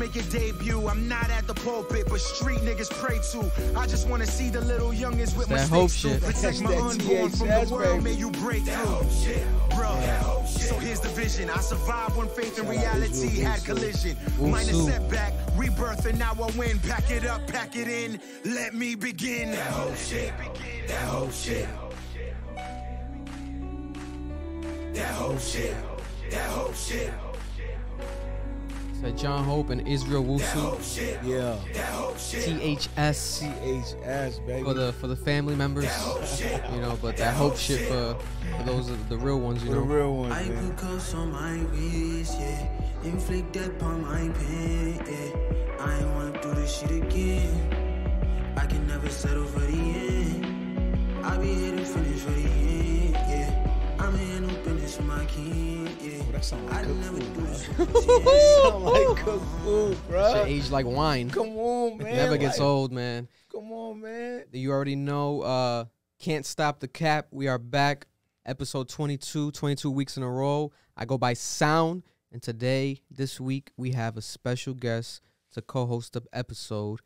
make your debut. I'm not at the pulpit, but street niggas pray to. I just want to see the little youngins with that hope shit. Protect my unborn from the world, may you break through. Bro, so here's the vision. I survived when faith and reality had collision. Minor setback, rebirth, and now I win. Pack it up, pack it in, let me begin. That whole shit, that whole shit. That whole shit, that whole shit. Said John Hope and Israel Wusu. Yeah. THS. THS, baby. For the family members, you know, but that hope shit for those are the real ones, you know. The real ones, I man. put cuffs on my wrist, yeah. Inflict that upon my pain, yeah. I ain't wanna do this shit again. I can never settle for the end. I be here to finish for the end, yeah. I'm here no business with my king, yeah. That sound like I good never food, do this bro. shit again. Sound like good food, bro. Shit aged like wine. Come on, man. It never gets old, man. Come on, man. You already know, Can't Stop the Cap. We are back. Episode 22 weeks in a row. I go by Sound. And today, this week, we have a special guest to co-host the episode,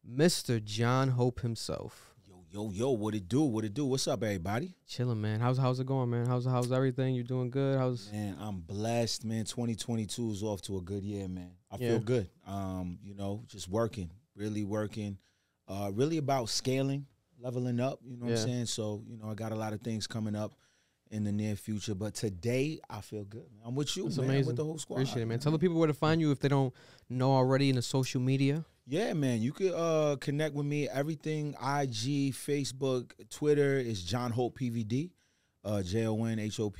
Mr. John Hope himself. Yo, what it do? What it do? What's up, everybody? Chilling, man. How's it going, man? How's everything? You doing good? Man, I'm blessed, man. 2022 is off to a good year, man. I feel good. You know, just working, really working. Really about scaling, leveling up, you know what I'm saying? So, you know, I got a lot of things coming up in the near future, but today I feel good, man. I'm with you, That's man. amazing. I'm with the whole squad. Appreciate it, man. Tell the people where to find you if they don't know already in the social media. Yeah, man. You could connect with me. Everything, IG, Facebook, Twitter is John Hope PVD. JONHOPE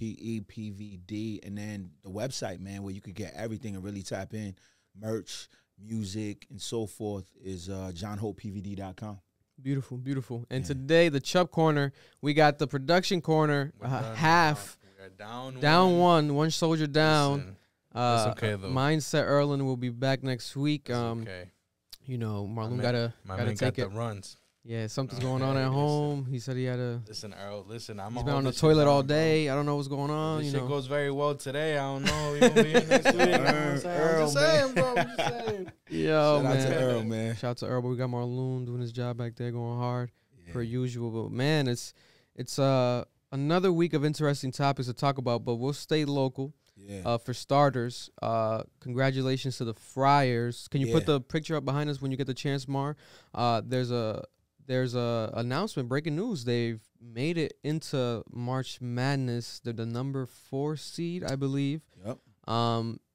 PVD. And then the website, man, where you could get everything and really tap in. Merch, music, and so forth is johnhopepvd.com. Beautiful, beautiful. And today, the Chubb Corner, we got the production corner, half. We are down one soldier down. Listen, it's okay, though. Mindset Erlin will be back next week. Okay. You know, Marlon My gotta man take got it. the runs. Yeah, something's going on at home. He said he had to. Listen, Earl, listen, He's been on the toilet all day. I don't know what's going on. This You shit know, goes very well today. I don't know. We gonna be in next week. You know what I'm saying? I'm just saying, bro. I'm just saying. yo, Shout man. out to Earl, man. Shout out to Earl. But we got Marlon doing his job back there, going hard per usual. But man, it's another week of interesting topics to talk about. But we'll stay local. Yeah. For starters, congratulations to the Friars. Can you put the picture up behind us when you get the chance, Mar? There's a announcement, breaking news. They've made it into March Madness. They're the number 4 seed, I believe. Yep.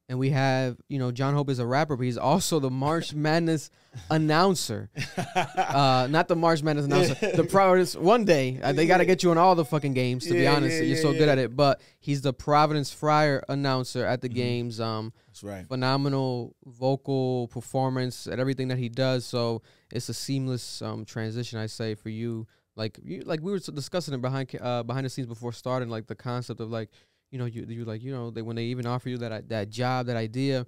And we have, you know, John Hope is a rapper, but he's also the March Madness announcer. Not the March Madness announcer. The Providence, one day, they got to get you in all the fucking games, to be honest. You're so good at it. But he's the Providence Friar announcer at the games. That's right. Phenomenal vocal performance at everything that he does. So it's a seamless transition, I say, for you. Like we were discussing it behind the scenes before starting, like the concept of like, you know, you like, you know, when they even offer you that job, that idea,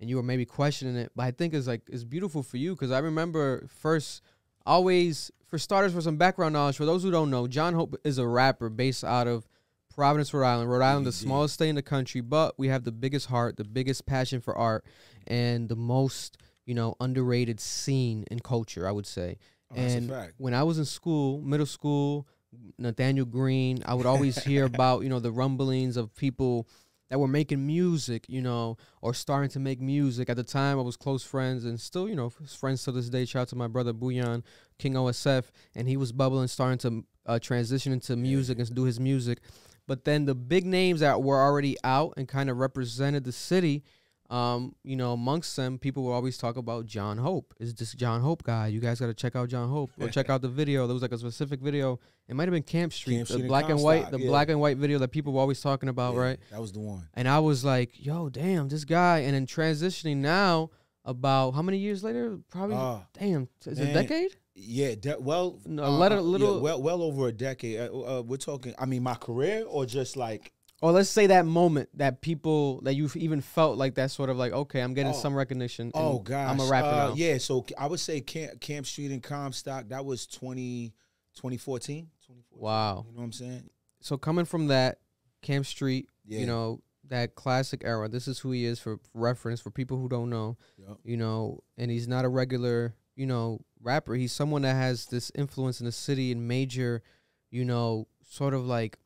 and you were maybe questioning it. But I think it's beautiful for you, because I remember first, always, for starters, for some background knowledge, for those who don't know, John Hope is a rapper based out of Providence, Rhode Island. Rhode Island, the smallest state in the country, but we have the biggest heart, the biggest passion for art, and the most, you know, underrated scene in culture, I would say. And when I was in school, middle school, Nathaniel Green, I would always hear about, you know, the rumblings of people that were making music, you know, or starting to make music. At the time, I was close friends and still, you know, friends to this day. Shout out to my brother Bouillon, King OSF, and he was bubbling, starting to transition into music and do his music. But then the big names that were already out and kind of represented the city, you know, amongst them, people will always talk about John Hope. Is this John Hope guy? You guys got to check out John Hope or check out the video. There was like a specific video. It might have been Camp Street, the black and white, black and white video that people were always talking about, right? That was the one. And I was like, yo, damn, this guy. And then transitioning now, about how many years later? Probably, damn, is it a decade? Yeah, well over a decade. We're talking, I mean, my career or just like. Or let's say that moment that people, that you've even felt like that sort of like, okay, I'm getting some recognition. Oh, gosh. I'm a rapper now. Yeah, so I would say Camp Street and Comstock, that was 2014. Wow. You know what I'm saying? So coming from that, Camp Street, you know, that classic era. This is who he is for reference for people who don't know. You know, and he's not a regular, you know, rapper. He's someone that has this influence in the city and major, you know, sort of like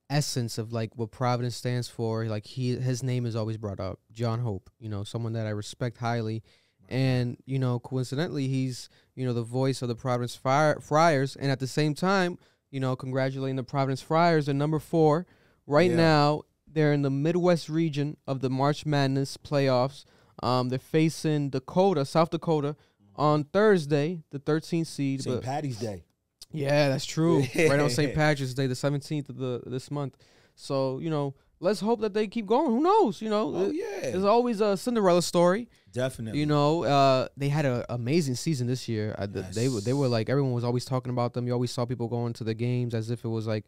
essence of like what Providence stands for. Like his name is always brought up. John Hope, you know, someone that I respect highly. And, you know, coincidentally, he's, you know, the voice of the Providence Friars. And at the same time, you know, congratulating the Providence Friars. They're number 4 right now. They're in the Midwest region of the March Madness playoffs. They're facing South Dakota, on Thursday, the 13th seed. St. Patty's Day. Yeah, that's true. Right on St. Patrick's Day, the 17th of this month. So, you know, let's hope that they keep going. Who knows? You know, there's always a Cinderella story. Definitely. You know, they had an amazing season this year. Yes. They were like, everyone was always talking about them. You always saw people going to the games as if it was like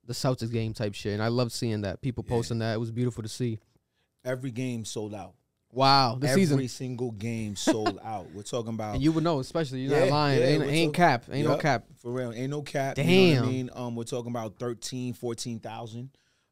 the Celtics game type shit. And I loved seeing that. People posting that. It was beautiful to see. Every game sold out. Wow, Every single game sold out. We're talking about, and you would know, especially you're not lying. Ain't cap, no cap for real. Ain't no cap. Damn. You know what I mean? We're talking about 14,000.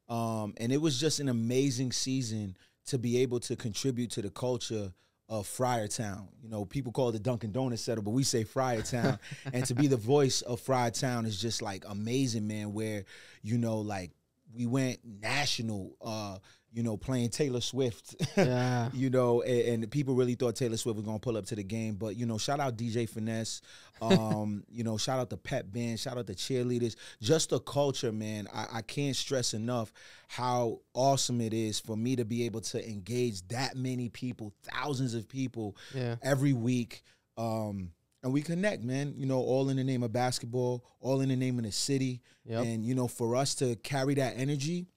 And it was just an amazing season to be able to contribute to the culture of Friartown. You know, people call it the Dunkin' Donuts Center, but we say Friartown. And to be the voice of Friartown is just like amazing, man. Where, you know, like we went national. You know, playing Taylor Swift, you know, and people really thought Taylor Swift was going to pull up to the game. But, you know, shout out DJ Finesse, you know, shout out the pep band, shout out the cheerleaders, just the culture, man. I can't stress enough how awesome it is for me to be able to engage that many people, thousands of people every week. And we connect, man, you know, all in the name of basketball, all in the name of the city. And, you know, for us to carry that energy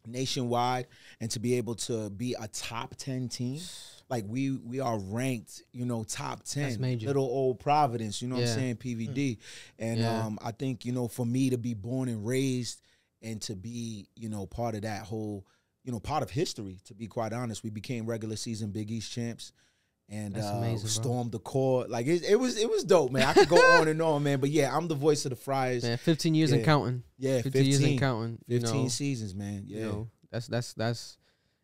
nationwide and to be able to be a top 10 team, like we are ranked, you know, top 10. Little old Providence, you know what I'm saying, PVD. And I think, you know, for me to be born and raised and to be, you know, part of that whole, you know, part of history, to be quite honest. We became regular season Big East champs. And amazing, stormed the court. Like it was dope, man. I could go on and on, man. But yeah, I'm the voice of the Friars. Man, 15 years and counting. Yeah, 15 years and counting. 15 seasons, man. Yeah. You know, that's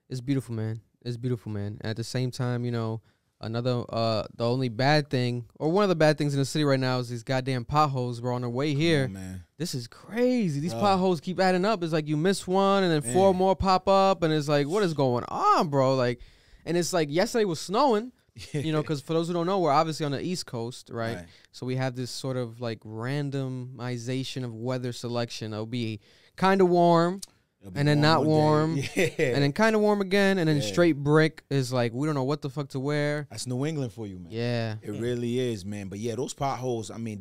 it's beautiful, man. It's beautiful, man. And at the same time, you know, another the only bad thing, or one of the bad things in the city right now, is these goddamn potholes. We're on our way here. On, man. This is crazy. These potholes keep adding up. It's like you miss one and then 4 more pop up, and it's like, what is going on, bro? Like, and it's like yesterday was snowing. You know, because for those who don't know, we're obviously on the East Coast, right? So we have this sort of like randomization of weather selection. It'll be kind of warm, and then not warm, and then kind of warm again, and then straight brick is like, we don't know what the fuck to wear. That's New England for you, man. Yeah. It really is, man. But yeah, those potholes, I mean,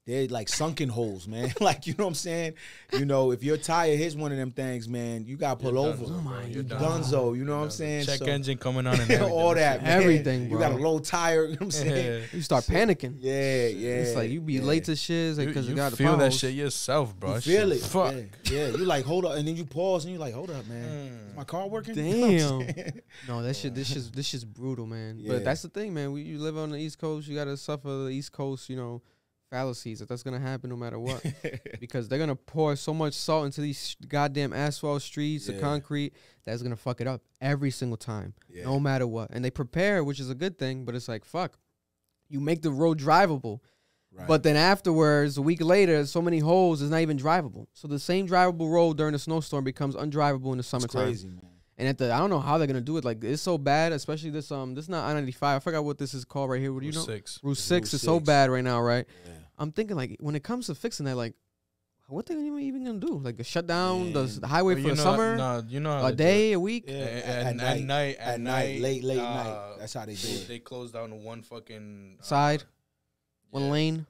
they're like sunken holes, man. Like, you know what I'm saying? You know, if your tire hits one of them things, man, you got to pull over. You're Dunzo, you know what I'm saying? Check engine coming on and everything. All that, man. Everything, bro. You got a low tire, you know what I'm saying? You start panicking. Yeah. It's like you be late to shit because you got the feel potholes. that shit yourself, bro. You feel it. Fuck. Yeah, you like, hold up. And then you pause and you like, hold up, man. Is my car working? Damn. No, that shit, this shit's brutal, man. But that's the thing, man. You live on the East Coast, you got to suffer the East Coast, you know, fallacies that's gonna happen no matter what, because they're gonna pour so much salt into these goddamn asphalt streets, the concrete, that's gonna fuck it up every single time, no matter what. And they prepare, which is a good thing, but it's like, fuck, you make the road drivable, but then afterwards, a week later, so many holes, it's not even drivable. So the same drivable road during a snowstorm becomes undrivable in the summertime. It's crazy, man. And I don't know how they're gonna do it. Like, it's so bad, especially this not I-95. I forgot what this is called right here. What do you know? Route 6 is so bad right now, right? Yeah. I'm thinking, like, when it comes to fixing that, like, what they even gonna do? Like, shut down the highway for the summer? No, you know, a day, a week? Yeah, at night, late night. That's how they do it. They close down one fucking side. One lane,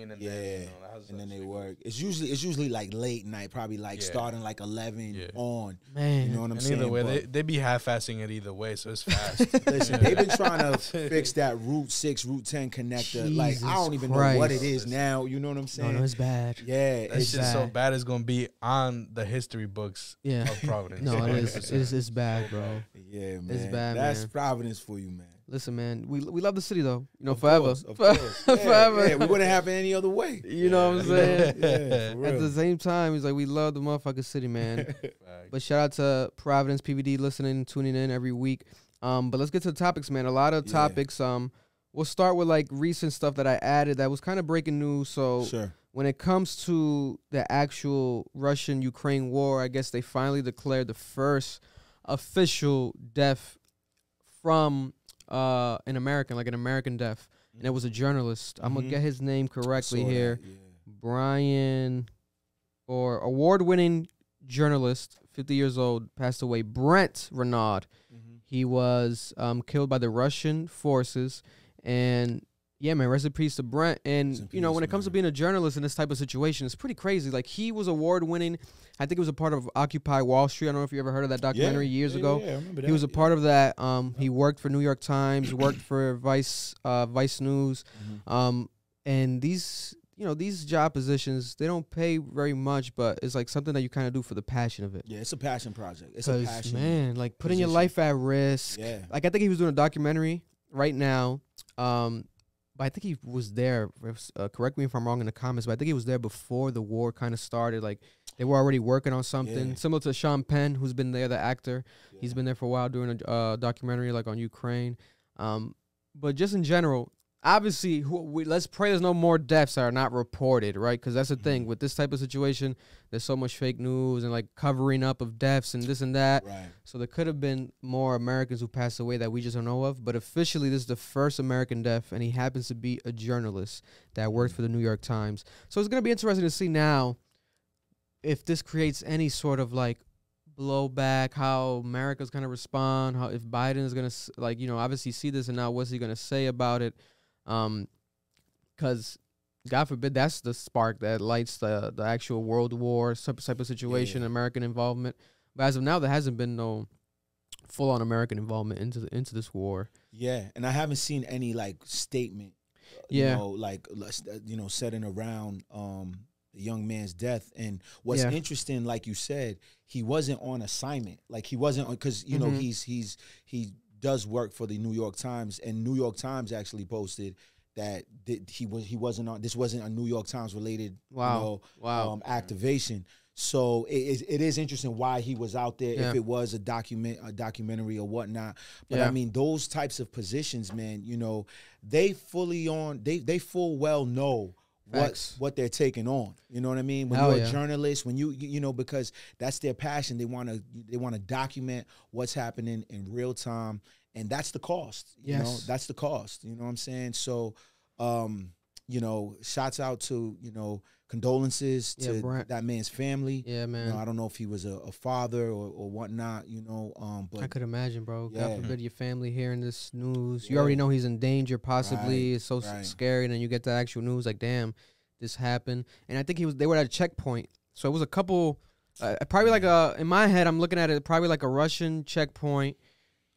and then they work. It's usually like late night, probably like starting like 11 on. Man, you know what I'm saying? Either way, they be half-assing it either way, so it's fast. Listen, they've been trying to fix that Route 6, Route 10 connector. Jesus like, I don't even know what it is now. You know what I'm saying? No, it's bad. Yeah, that shit's so bad. It's gonna be on the history books of Providence. No, it's bad, bro. Yeah, man. It's bad, That's man. Providence for you, man. Listen, man, we love the city though. You know, Of forever, course, of course. Yeah, forever. Yeah, we wouldn't have it any other way. You know what I'm saying? Yeah, for At real. the same time, he's like, we love the motherfucking city, man. But shout out to Providence PVD listening, tuning in every week. But let's get to the topics, man. A lot of topics. We'll start with like recent stuff that I added that was kind of breaking news. So Sure. when it comes to the actual Russian-Ukraine war, I guess they finally declared the first official death from an American death. And it was a journalist. I'm going to get his name correctly here. Brian, or award-winning journalist, 50 years old, passed away. Brent Renaud. He was killed by the Russian forces. And yeah, man, rest in peace to Brent. And, you know, when it comes to being a journalist in this type of situation, it's pretty crazy. Like, he was award-winning. I think it was a part of Occupy Wall Street. I don't know if you ever heard of that documentary years ago. Yeah, I remember that. He was a part of that. He worked for New York Times, worked for Vice News. And these, you know, these job positions, they don't pay very much, but it's like something that you kind of do for the passion of it. Yeah, it's a passion project. It's a passion. Man, like putting your life at risk. Yeah. Like, I think he was doing a documentary right now. But I think he was there. Correct me if I'm wrong in the comments, but I think he was there before the war kind of started. Like, they were already working on something similar to Sean Penn, who's been there, the actor. He's been there for a while doing a documentary like on Ukraine. But just in general, obviously, let's pray there's no more deaths that are not reported, right? Because that's the thing with this type of situation. There's so much fake news and like covering up of deaths and this and that. Right. So there could have been more Americans who passed away that we just don't know of. But officially, this is the first American death, and he happens to be a journalist that worked for the New York Times. So it's gonna be interesting to see now if this creates any sort of like blowback, how America's gonna respond, how if Biden is gonna like, you know, obviously see this and now what's he gonna say about it. Because God forbid that's the spark that lights the actual world war type of situation, American involvement. But as of now, there hasn't been no full-on American involvement into this war. Yeah, and I haven't seen any like statement, you know, like setting around the young man's death. And what's interesting, like you said, he wasn't on assignment. Like he wasn't, because you know he does work for the New York Times, and New York Times actually posted that he wasn't on. This wasn't a New York Times related activation. So it is interesting why he was out there, if it was a documentary or whatnot. But I mean, those types of positions, man, you know, they full well know what they're taking on. You know what I mean? When you're a journalist, when you know, because that's their passion. They want to document what's happening in real time, and that's the cost. You know, that's the cost. You know what I'm saying? So, you know, shouts out to, you know, condolences to that man's family. Yeah, man. You know, I don't know if he was a father or whatnot, you know. But I could imagine, bro. God forbid your family hearing this news. You already know he's in danger, possibly. It's so scary. And then you get the actual news, like, damn, this happened. And I think they were at a checkpoint. So it was a couple, probably like in my head, I'm looking at it, probably like a Russian checkpoint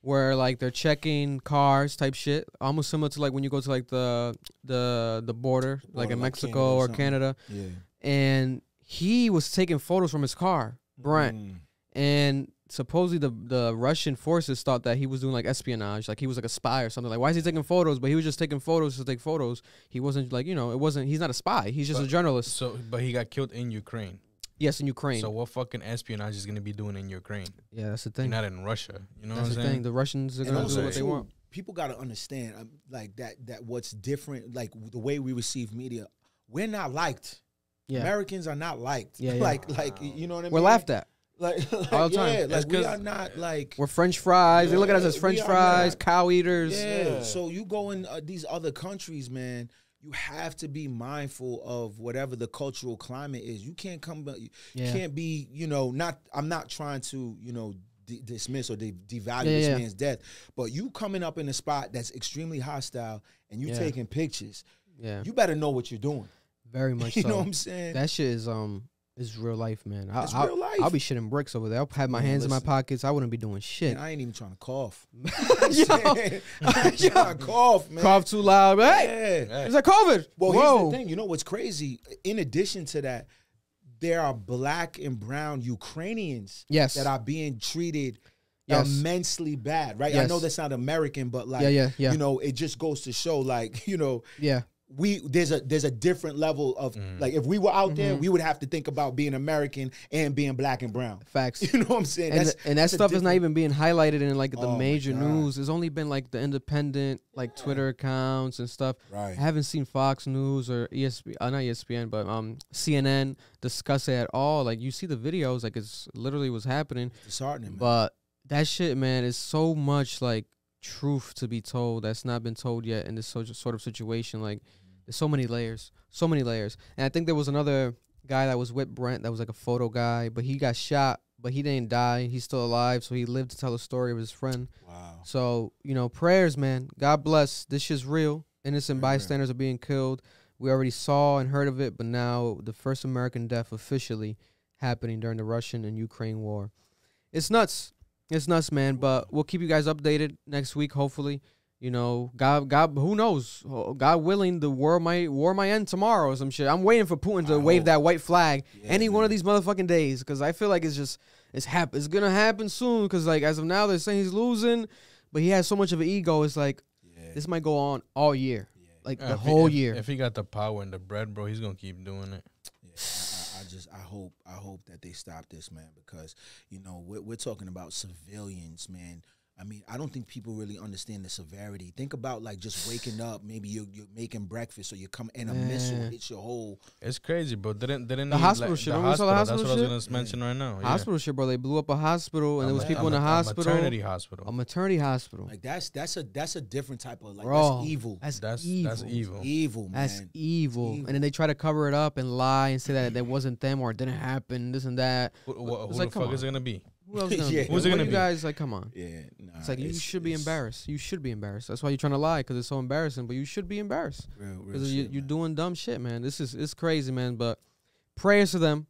where like they're checking cars type shit, almost similar to like when you go to like the border, like in Mexico or Canada. Yeah. And he was taking photos from his car, Brent. And supposedly the Russian forces thought that he was doing like espionage, like he was like a spy or something. Like, why is he taking photos? But he was just taking photos to take photos. He wasn't like, you know, he's not a spy. He's just a journalist. So, but he got killed in Ukraine. Yes, in Ukraine. So what fucking espionage is going to be doing in Ukraine? Yeah, that's the thing. You're not in Russia. You know that's what I'm the saying? Thing. The Russians are going to do what they want. People got to understand, like that what's different, like the way we receive media, we're not liked. Yeah. Americans are not liked. Yeah, like you know what I mean? We're laughed at. Like all the time. Like we are not like, we're French fries. They look at us as French fries, cow eaters. Yeah. So you go in these other countries, man. You have to be mindful of whatever the cultural climate is. You can't can't be, you know, I'm not trying to, you know, dismiss or devalue this man's death, but you coming up in a spot that's extremely hostile and you taking pictures. Yeah. You better know what you're doing. Very much you so. know what I'm saying? That shit is real life, man. It's real life. I'll be shitting bricks over there. I'll have my hands in my pockets. I wouldn't be doing shit. Man, I ain't even trying to cough. I ain't trying to cough, man. Cough too loud. Hey, is that COVID? Well, here's the thing. You know what's crazy? In addition to that, there are black and brown Ukrainians that are being treated immensely bad, right? I know that's not American, but like, you know, it just goes to show, like, you know, there's a different level of like, if we were out there, we would have to think about being American and being black and brown. Facts. You know what I'm saying? And that stuff is not even being highlighted in like the major news. It's only been like the independent like Twitter accounts and stuff. Right. I haven't seen Fox News or ESPN, not ESPN, but CNN discuss it at all. Like, you see the videos, like it's literally what's happening. It's disheartening, man. But that shit, man, is so much like truth to be told that's not been told yet in this sort of situation. Like, there's so many layers. And I think there was another guy that was with Brent that was like a photo guy, but he got shot, but he didn't die. He's still alive, so he lived to tell the story of his friend. Wow. So, you know, prayers, man. God bless. This shit's real. Innocent bystanders are being killed. We already saw and heard of it, but now the first American death officially happening during the Russian and Ukraine war. It's nuts. It's nuts, man, but we'll keep you guys updated next week, hopefully. You know, God, who knows? God willing, the war might end tomorrow or some shit. I'm waiting for Putin to wave that white flag any one of these motherfucking days, because I feel like it's gonna happen soon. Because like as of now, they're saying he's losing, but he has so much of an ego. It's like this might go on all year, like the whole year. If he got the power and the bread, bro, he's gonna keep doing it. I hope that they stop this, man, because you know we're talking about civilians, man. I mean, I don't think people really understand the severity. Think about like just waking up. Maybe you're making breakfast, or you come and a missile hits your whole. It's crazy, bro. Didn't the hospital shit? Remember the hospital shit? That's what I was gonna mention right now. Hospital shit, bro. They blew up a hospital, and there was people in the hospital. A maternity hospital. Like that's a different type of like, bro, that's evil. That's evil. That's evil. Evil, man. That's evil. And then they try to cover it up and lie and say that it wasn't them or it didn't happen. This and that. Who the fuck is it gonna be? Who else gonna be? Who's it gonna be? You guys, like, come on. Yeah, nah, it's like you should be embarrassed. You should be embarrassed. That's why you're trying to lie, because it's so embarrassing. But you should be embarrassed because you're doing dumb shit, man. It's crazy, man. But prayers to them.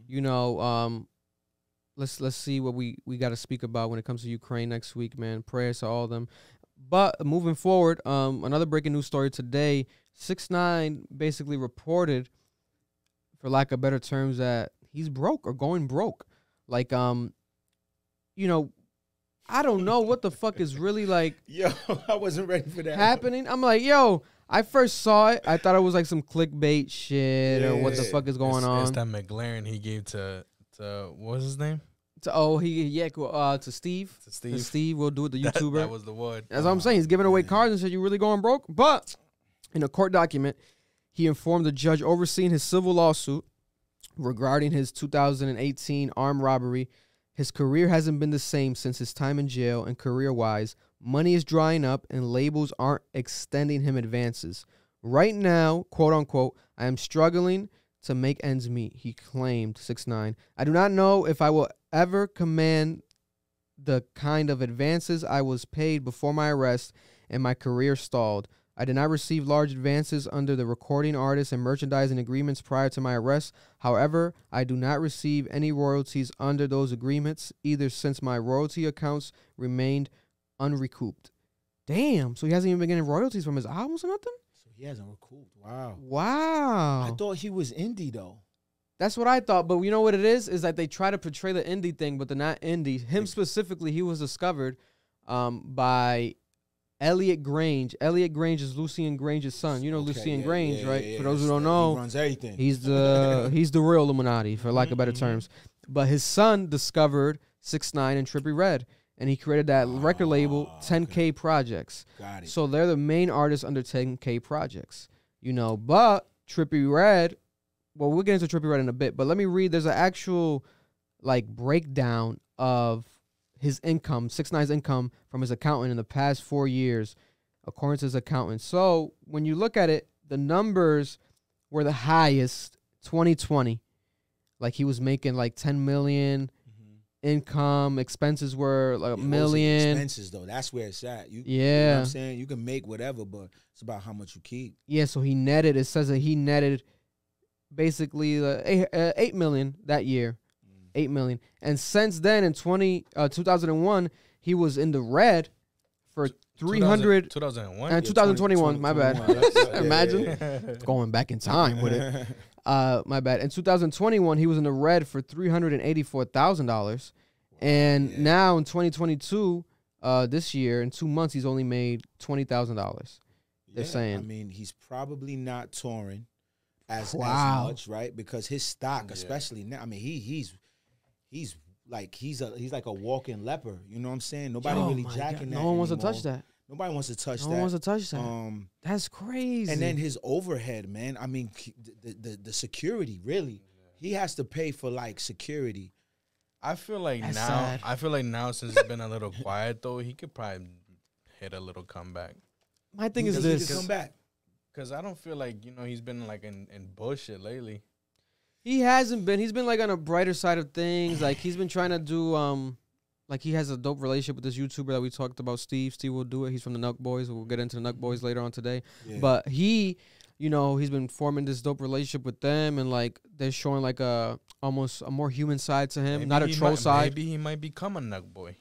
You know, let's see what we got to speak about when it comes to Ukraine next week, man. Prayers to all of them. But moving forward, another breaking news story today. 6ix9ine basically reported, for lack of better terms, that he's broke or going broke. Like, you know, I don't know what the fuck is really like. Yo, I wasn't ready for that happening. I'm like, yo, I first saw it. I thought it was like some clickbait shit or what the fuck is going on. It's that McLaren he gave to what was his name? To Steve. To Steve, we'll do it. The YouTuber. That was the one. That's what I'm saying. He's giving away cars and said, "You really going broke?" But in a court document, he informed the judge overseeing his civil lawsuit regarding his 2018 armed robbery. His career hasn't been the same since his time in jail, and career-wise, money is drying up and labels aren't extending him advances. Right now, quote-unquote, I am struggling to make ends meet, he claimed, 6ix9ine. I do not know if I will ever command the kind of advances I was paid before my arrest and my career stalled. I did not receive large advances under the recording artists and merchandising agreements prior to my arrest. However, I do not receive any royalties under those agreements, either since my royalty accounts remained unrecouped. Damn, so he hasn't even been getting royalties from his albums or nothing? So he hasn't recouped. Wow. Wow. I thought he was indie, though. That's what I thought, but you know what it is? Is that they try to portray the indie thing, but they're not indie. Him specifically, he was discovered by Elliot Grange. Elliot Grange is Lucien Grange's son. You know Lucien Grange, right? For those who don't know, he runs everything. He's the real Illuminati, for lack of better terms. But his son discovered 6ix9ine and Trippie Redd, and he created that record label, 10K Projects. Got it. So they're the main artists under 10K Projects. You know, but Trippie Redd, well, we'll get into Trippie Redd in a bit, but let me read. There's an actual like breakdown of his income, 6ix9ine's income from his accountant in the past 4 years, according to his accountant. So when you look at it, the numbers were the highest 2020. Like he was making like 10 million income. Expenses were like $1 million. Expenses though, that's where it's at. You know what I'm saying? You can make whatever, but it's about how much you keep. Yeah, so he netted. It says that he netted basically 8 million that year. 8 million. And since then, in 2001, he was in the red for 300. 2001? And 2021, my bad. Imagine going back in time with it. My bad. In 2021, he was in the red for $384,000. And now in 2022, this year, in 2 months, he's only made $20,000. They're saying. I mean, he's probably not touring as much, right? Because his stock, especially now, I mean, he's like a walking leper. You know what I'm saying? Nobody really jacking that. No one wants to anymore. touch that. Nobody wants to touch that. No one wants to touch that. That's crazy. And then his overhead, man. I mean, the security, really. He has to pay for like security. I feel like now since it's been a little quiet though, he could probably hit a little comeback. My thing is this. Come back. Cause I don't feel like, he's been like in bullshit lately. He hasn't been. He's been like on a brighter side of things. Like he's been trying to do like he has a dope relationship with this YouTuber that we talked about, Steve. Steve will do it. He's from the Nelkboys. We'll get into the Nelkboys later on today. Yeah. But he, he's been forming this dope relationship with them, and like they're showing like almost a more human side to him, not a troll side. Maybe he might become a Nelkboy.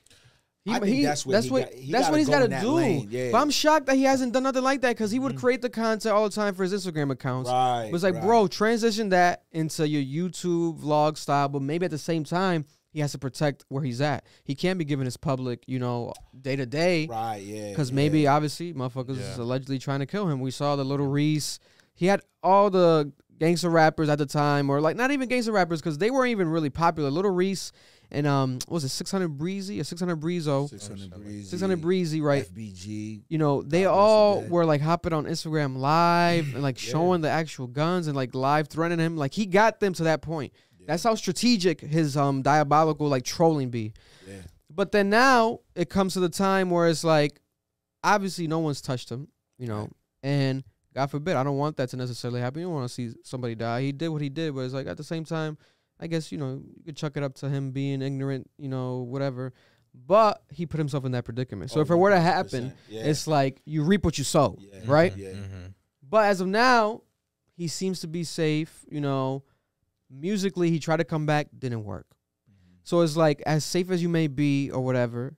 That's what he's got to do. Yeah. But I'm shocked that he hasn't done nothing like that, because he would create the content all the time for his Instagram accounts. Right. It was like, bro, transition that into your YouTube vlog style, but maybe at the same time, he has to protect where he's at. He can't be giving his public, day to day. Right, yeah. Because maybe, obviously, motherfuckers is allegedly trying to kill him. We saw the Little Reese. He had all the gangster rappers at the time, or like not even gangster rappers, because they weren't even really popular. Little Reese and what was it, 600 Breezy or 600 Breezo? 600 Breezy, right? FBG. They all were like hopping on Instagram live and like showing the actual guns and like live threatening him. Like he got them to that point. That's how strategic his diabolical like trolling be. Yeah. But then now it comes to the time where it's like, obviously no one's touched him, and God forbid, I don't want that to necessarily happen. You don't want to see somebody die. He did what he did, but it's like at the same time, I guess, you could chuck it up to him being ignorant, whatever. But he put himself in that predicament. So if it were to happen, it's like you reap what you sow, right? Yeah. Mm-hmm. But as of now, he seems to be safe, Musically, he tried to come back, didn't work. Mm-hmm. So it's like, as safe as you may be or whatever,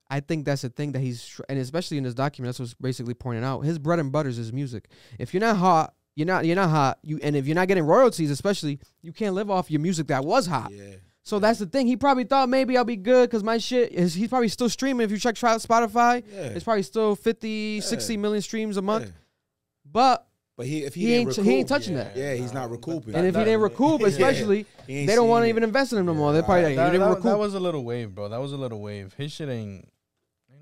I think that's the thing that and especially in this document, that's what's basically pointing out. His bread and butter is his music. If you're not hot, you're not hot. And if you're not getting royalties, especially, you can't live off your music that was hot. Yeah. So that's the thing. He probably thought maybe I'll be good because my shit is. He's probably still streaming. If you check Spotify, it's probably still 50, 60 million streams a month. But if he ain't touching that. Yeah, he's not recouping. And if he didn't recoup, especially, they don't want to even invest in him no more. They're probably that was a little wave, bro. That was a little wave. His shit ain't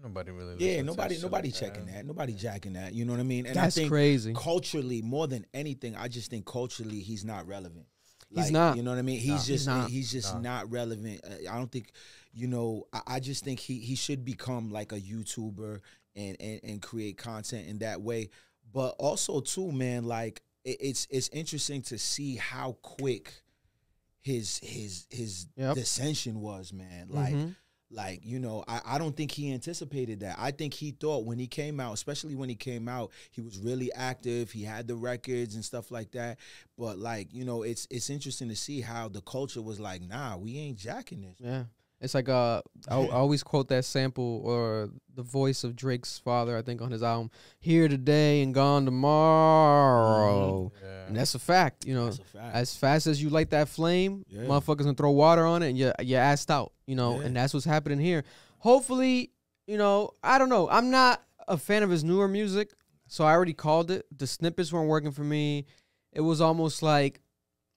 nobody really. Yeah, nobody checking that. Nobody jacking that. You know what I mean? And that's I think crazy. Culturally, more than anything, I just think culturally he's not relevant. He's not. You know what I mean? He's just not relevant. I don't think. I just think he should become like a YouTuber and create content in that way. But also too, man, like it's interesting to see how quick his dissension was, man. Like, I don't think he anticipated that. I think he thought when he came out, especially when he came out, he was really active. He had the records and stuff like that. But like, it's interesting to see how the culture was like, nah, we ain't jacking this. Yeah. It's like I always quote that sample or the voice of Drake's father, I think, on his album, "Here today and gone tomorrow." Yeah. And that's a fact, That's a fact. As fast as you light that flame, motherfuckers gonna throw water on it and you're assed out, and that's what's happening here. Hopefully, I don't know. I'm not a fan of his newer music, so I already called it. The snippets weren't working for me. It was almost like,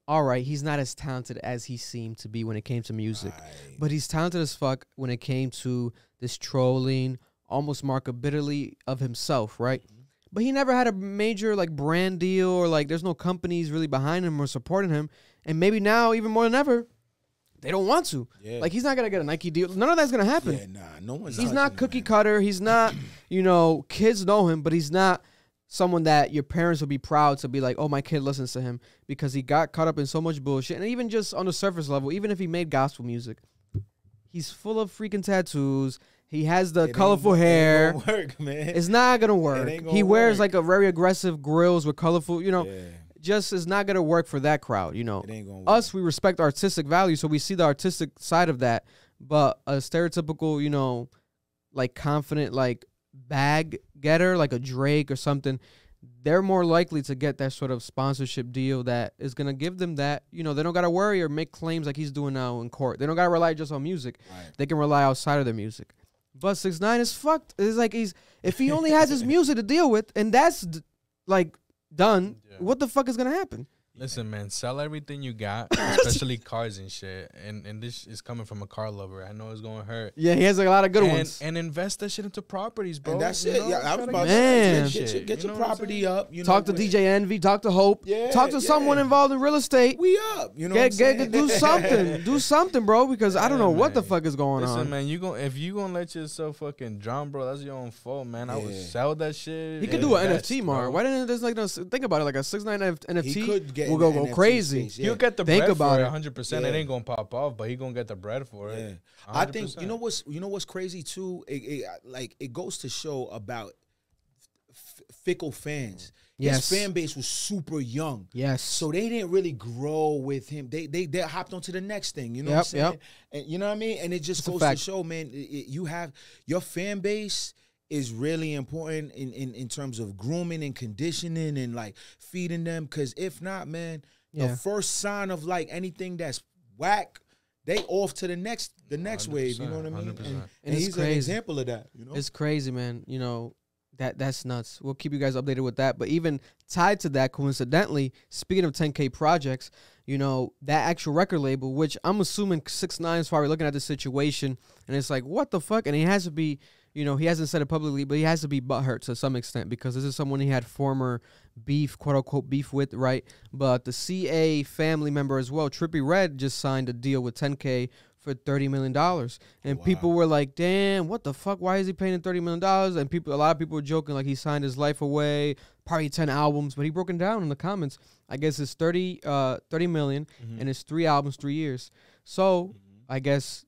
all right, he's not as talented as he seemed to be when it came to music. Right. But he's talented as fuck when it came to this trolling, almost marketability of himself, right? Mm-hmm. But he never had a major, like, brand deal or, like, there's no companies really behind him or supporting him. And maybe now, even more than ever, they don't want to. Yeah. Like, he's not going to get a Nike deal. None of that's going to happen. Yeah, nah, no one's He's not cookie cutter. He's not, kids know him, but he's not someone that your parents would be proud to be like, oh, my kid listens to him, because he got caught up in so much bullshit. And even just on the surface level, even if he made gospel music, he's full of freaking tattoos. He has the colorful hair. It ain't gonna work, man. It's not gonna work. He wears like a very aggressive grills with colorful, just is not gonna work for that crowd. It ain't gonna work. Us, we respect artistic value, so we see the artistic side of that. But a stereotypical, like confident, like bag getter, like a Drake or something, they're more likely to get that sort of sponsorship deal that is going to give them that, you know, they don't got to worry or make claims like he's doing now in court. They don't got to rely just on music. Right. They can rely outside of their music. But 6ix9ine is fucked. It's like if he only has his music to deal with and that's like done, what the fuck is going to happen? Listen, man, sell everything you got, especially cars and shit. And this is coming from a car lover. I know it's going to hurt. Yeah, he has like a lot of good ones. And invest that shit into properties, bro. And that's it. Yeah, I was about to say, get your property up. You talk to DJ Envy. Talk to Hope. Talk to someone involved in real estate. We up. You know do something. Do something, bro, because I don't know what the fuck is going on. Listen, man, if you going to let yourself fucking drown, bro, that's your own fault, man. I would sell that shit. He could do an NFT, Mar. Why didn't there's like, think about it, like a 6ix9ine NFT? He could get will go crazy. He'll get the bread for it 100%. It ain't gonna pop off, but he gonna get the bread for it. 100%. I think you know what's crazy too. It goes to show about fickle fans. His fan base was super young. Yes, so they didn't really grow with him. They hopped onto the next thing. You know what I'm saying? And you know what I mean? And it just goes to show, man. You have your fan base is really important in terms of grooming and conditioning and like feeding them. Because if not, man, the first sign of like anything that's whack, they off to the next wave. You know what I mean? And he's an example of that. You know, it's crazy, man. You know that's nuts. We'll keep you guys updated with that. But even tied to that, coincidentally, speaking of 10K projects, you know, that actual record label, which I'm assuming 6ix9ine is probably looking at the situation, and it's like, what the fuck? And he has to be. You know, he hasn't said it publicly, but he has to be butthurt to some extent because this is someone he had former beef, quote-unquote beef with, right? But the CA family member as well, Trippie Redd, just signed a deal with 10K for $30 million. And people were like, damn, what the fuck? Why is he paying $30 million? And a lot of people were joking like he signed his life away, probably 10 albums. But he broke it down in the comments. I guess it's $30 million, and it's 3 albums, 3 years. So I guess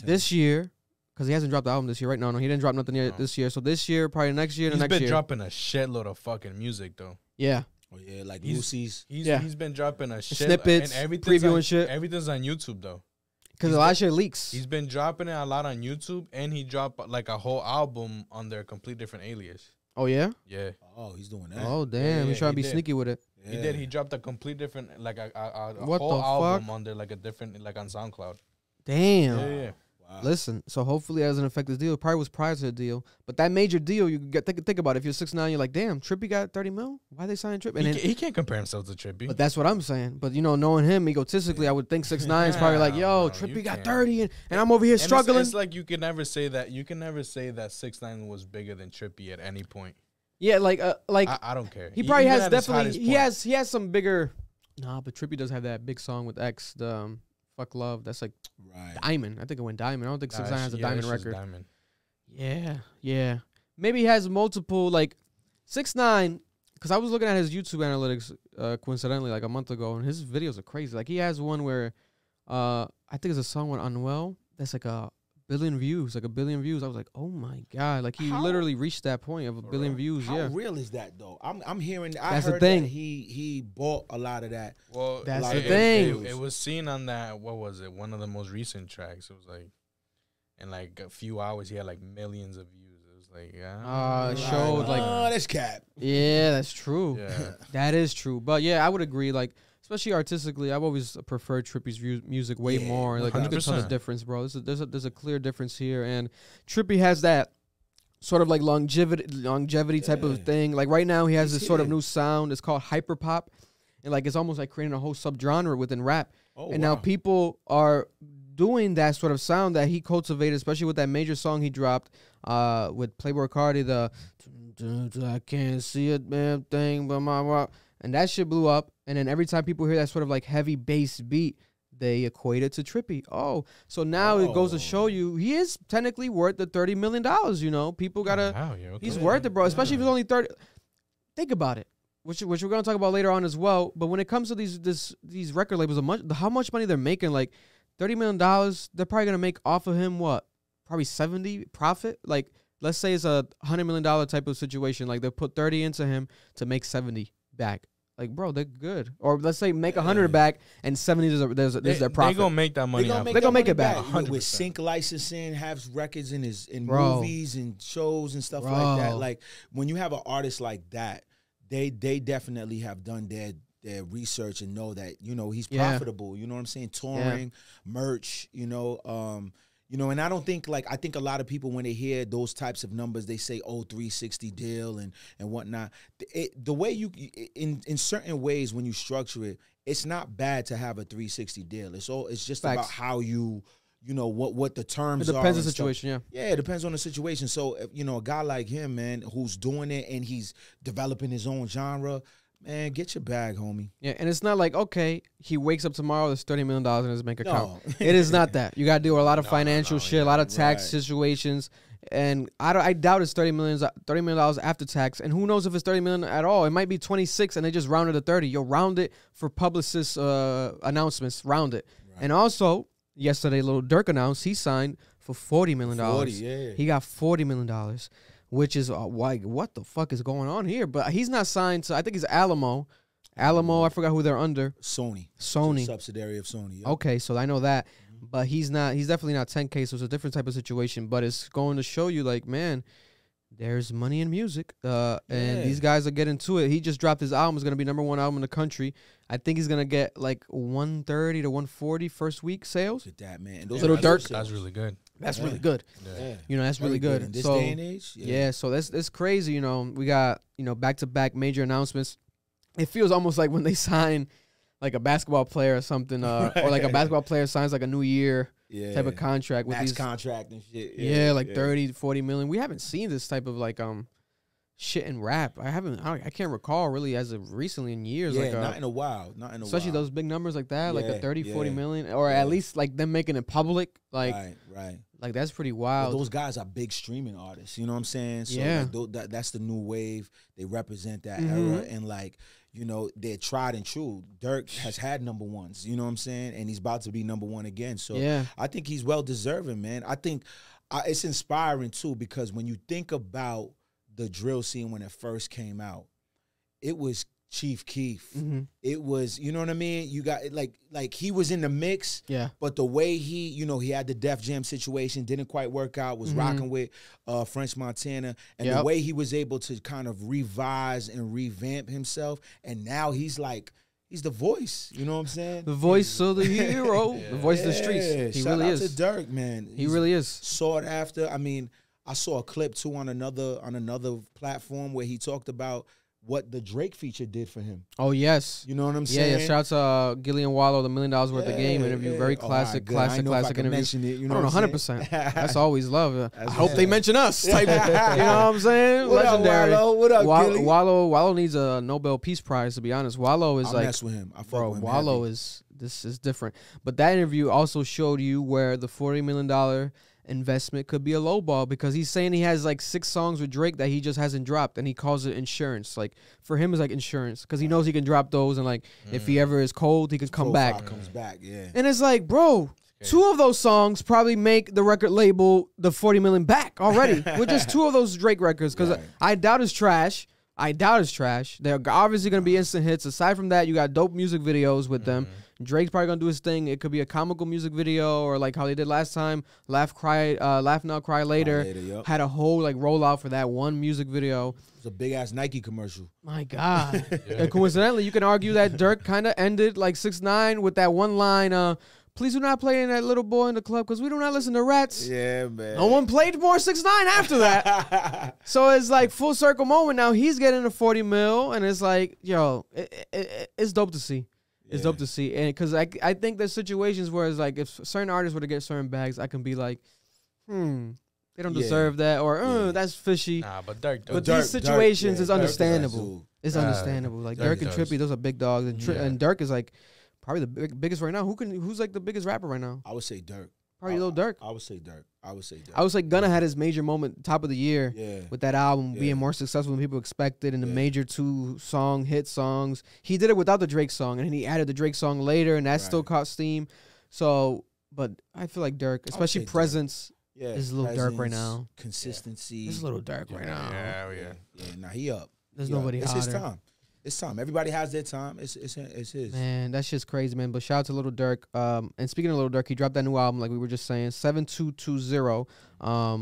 this year, because he hasn't dropped the album this year, right? No, he didn't drop nothing yet this year. So this year, probably next year, the next year. He's been dropping a shitload of fucking music, though. Yeah. Oh, yeah, like Lucy's. He's been dropping a shit. Snippets, preview and shit. Everything's on YouTube, though. Because a lot of shit leaks. He's been dropping it a lot on YouTube, and he dropped like a whole album on their complete different alias. Oh, yeah? Yeah. Oh, he's doing that. Oh, damn. He's trying to be sneaky with it. Yeah. He did. He dropped a complete different, like a whole album on there, like a different, like on SoundCloud. Damn. Yeah. Wow. Listen, so hopefully it doesn't affect this deal. It probably was prior to the deal, but that major deal, you get think about it. If you're 6ix9ine, you're like, damn, Trippie got 30 mil. Why they signing Trippie? And he can't compare himself to Trippie. But that's what I'm saying. But you know, knowing him egotistically, I would think 6ix9ine is probably like, yo, Trippie got 30, and I'm over here struggling. It's like you can never say that. You can never say that 6ix9ine was bigger than Trippie at any point. Yeah, like I don't care. He probably has definitely. He has some bigger. Nah, but Trippie does have that big song with X, the Fuck Love. That's like Diamond. I think it went Diamond. I don't think 6ix9ine has a Diamond record. Diamond. Yeah. Maybe he has multiple, like 6ix9ine, because I was looking at his YouTube analytics coincidentally like a month ago, and his videos are crazy. Like he has one where I think it's a song with Anuel that's like a billion views, like 1 billion views. I was like, oh my God. Like he literally reached that point of 1 billion views. How real is that though? I'm hearing I that's heard the thing. That he bought a lot of that. Well, that's the thing. It was seen on that, what was it? One of the most recent tracks. It was like in like a few hours he had like millions of views. It was like it showed like that's cap. Yeah, that's true. Yeah. That is true. But yeah, I would agree, like especially artistically, I've always preferred Trippie's music way more. Like, there's a ton of difference, bro. There's a clear difference here, and Trippie has that sort of like longevity type of thing. Like right now, he has this sort of new sound. It's called hyperpop, and like it's almost like creating a whole subgenre within rap. Now people are doing that sort of sound that he cultivated, especially with that major song he dropped with Playboi Carti, the I can't see it, man, thing, but my. And that shit blew up. And then every time people hear that sort of like heavy bass beat, they equate it to Trippie. Oh, so now it goes to show you he is technically worth the $30 million. You know, people gotta. He's worth it, bro. Especially if it's only 30. Think about it, which we're gonna talk about later on as well. But when it comes to these record labels, how much money they're making, like $30 million, they're probably gonna make off of him what? Probably 70 profit. Like let's say it's a $100 million type of situation. Like they put 30 into him to make 70 back. Like, bro, they're good. Or let's say make 100 back and 70 there's their profit. They gonna make that money. They're gonna make it back. With sync licensing, have records in movies and shows and stuff like that. Like when you have an artist like that, they definitely have done their research and know that, you know, he's profitable. You know what I'm saying? Touring, merch, you know, and I don't think, like, I think a lot of people, when they hear those types of numbers, they say, oh, 360 deal and whatnot. The way in certain ways, when you structure it, it's not bad to have a 360 deal. It's just about how you know, what the terms are. It depends on the situation, Yeah, it depends on the situation. So, you know, a guy like him, man, who's doing it and he's developing his own genre, man, get your bag, homie. Yeah, and it's not like, okay, he wakes up tomorrow, there's $30 million in his bank account. It is not that. You got to deal with a lot of financial shit, a lot of tax situations. And I doubt it's $30 million after tax. And who knows if it's $30 million at all? It might be 26 and they just rounded to 30. You'll round it for publicist announcements. Round it. Right. And also, yesterday, Lil Durk announced he signed for $40 million. 40, yeah. He got $40 million, which is like, what the fuck is going on here? But he's not signed to, I think he's Alamo. I forgot who they're under. Sony. Subsidiary of Sony. Yep. Okay, so I know that. But he's definitely not 10K, so it's a different type of situation. But it's going to show you, like, man, there's money in music. And these guys are getting to it. He just dropped his album. It's going to be #1 album in the country. I think he's going to get, like, 130 to 140 first week sales. Look at that, man. Little Durk. That's really good. That's really good. Yeah. You know, that's really good. In this day and age? Yeah, so that's crazy. You know, we got, you know, back-to-back major announcements. It feels almost like when they sign, like, a basketball player or something, or like a basketball player signs, like, a new year type of contract with max these contract and shit. like 30 to 40 million. We haven't seen this type of, like, shit in rap. I can't recall really as of recently in years. Yeah, like not in a while. Especially those big numbers like that, like a 30, 40 million, or at least like them making it public. Like, right. Like, that's pretty wild. Well, those guys are big streaming artists. You know what I'm saying? So like, that's the new wave. They represent that era. And, like, you know, they're tried and true. Durk has had #1s, you know what I'm saying? And he's about to be #1 again. So I think he's well deserving, man. I think it's inspiring, too, because when you think about the drill scene when it first came out, it was Chief Keef. It was, you know what I mean? You got, like he was in the mix. Yeah. But the way he, you know, he had the Def Jam situation, didn't quite work out, was rocking with French Montana. And the way he was able to kind of revise and revamp himself. And now he's like, he's the voice. You know what I'm saying? The voice of the hero. The voice of the streets. He Shout really out is. to Durk, man. He really is. Sought after. I mean, I saw a clip too on another platform where he talked about what the Drake feature did for him. Oh, yes. You know what I'm saying? Yeah. Shout out to Gillian Wallow, the $1 Million Worth of Game interview. Very classic interview. Mention it, you know, I don't know, 100%. That's always love. I hope they mention us. Type, you know what I'm saying? What Legendary. Up, Wallow? What up, Gilly? Wallow needs a Nobel Peace Prize, to be honest. Wallow is I like, mess with him. I fuck bro, with him Wallow heavy. this is different. But that interview also showed you where the $40 million investment could be a low ball, because he's saying he has like 6 songs with Drake that he just hasn't dropped, and he calls it insurance. Like, for him, it's like insurance, because he knows he can drop those, and like if he ever is cold, he could come back. Comes back, yeah. And it's like, bro, 2 of those songs probably make the record label the 40 million back already with just 2 of those Drake records, because I doubt it's trash. They're obviously going to be instant hits. Aside from that, you got dope music videos with them. Drake's probably going to do his thing. It could be a comical music video, or like how they did last time, Laugh Now, Cry Later. Had a whole like rollout for that one music video. It's a big-ass Nike commercial. My God. And coincidentally, you can argue that Durk kind of ended like 6ix9ine with that one line, please do not play in that little boy in the club, because we do not listen to Rats. Yeah, man. No one played more 6ix9ine after that. So it's like full circle moment. Now he's getting a 40 mil, and it's like, yo, it's dope to see. It's dope to see. And because I think there's situations where it's like, if certain artists were to get certain bags, I can be like, they don't deserve that, or that's fishy. Nah, but Durk. But these situations is understandable. It's understandable. Like Durk Durk and Trippie, those are big dogs, and Durk is like probably the biggest right now. Who's like the biggest rapper right now? I would say Durk. Probably Lil Durk. I would say Durk. I would say Gunna had his major moment top of the year with that album being more successful than people expected, and the major 2 hit songs. He did it without the Drake song, and then he added the Drake song later, and that still caught steam. So, but I feel like Durk, especially presence, is Lil Durk right now. Consistency. This is Lil Durk right now. Yeah. Now he up. There's nobody hotter. It's his time. It's time. Everybody has their time. It's his. Man, that shit's crazy, man. But shout out to Lil Durk. And speaking of Lil Durk, he dropped that new album, like we were just saying, 7220.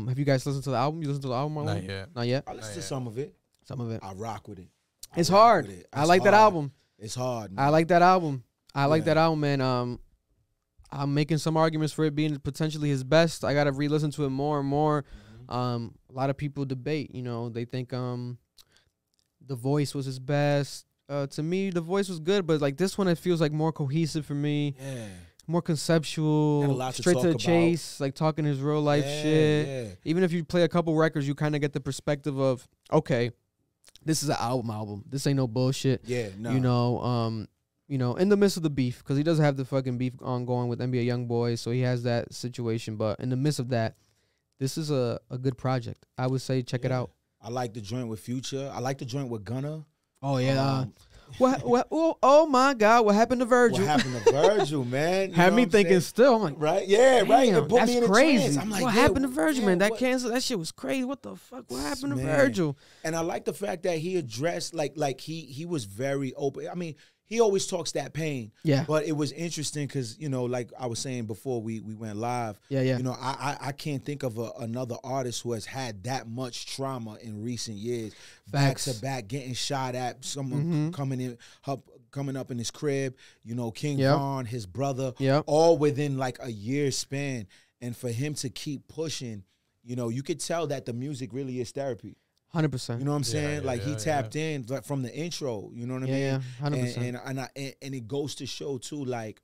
Have you guys listened to the album? You listened to the album, Marlon? Not yet. Not yet? I listened to some of it. Some of it. I rock with it. It's hard. I like that album. It's hard, man. I like that album. I like that album, man. I'm making some arguments for it being potentially his best. I gotta re-listen to it more and more. A lot of people debate. You know, they think The Voice was his best. To me, The Voice was good, but like this one, it feels like more cohesive for me. Yeah. More conceptual, straight to the chase, like talking his real life shit. Yeah. Even if you play a couple records, you kind of get the perspective of, okay, this is an album. This ain't no bullshit. Yeah, no. You know, in the midst of the beef, because he does have the fucking beef ongoing with NBA YoungBoy, so he has that situation. But in the midst of that, this is a good project. I would say check it out. I like the joint with Future. I like the joint with Gunna. Oh yeah. Oh my God! What happened to Virgil? What happened to Virgil, man? You had me thinking still. I'm like, right? Yeah, right. It put me in crazy. I'm like, what happened to Virgil, man? That cancel. That shit was crazy. What the fuck? What happened to Virgil? And I like the fact that he addressed like he was very open. I mean, he always talks that pain. Yeah. But it was interesting because, you know, like I was saying before we went live. Yeah. You know, I can't think of another artist who has had that much trauma in recent years. Facts. Back to back, getting shot at, someone coming up in his crib, you know, King Von, his brother, all within like a year span. And for him to keep pushing, you know, you could tell that the music really is therapy. 100%. You know what I'm saying? Like he tapped in from the intro. You know what I mean? Yeah, 100%. And it goes to show too, like,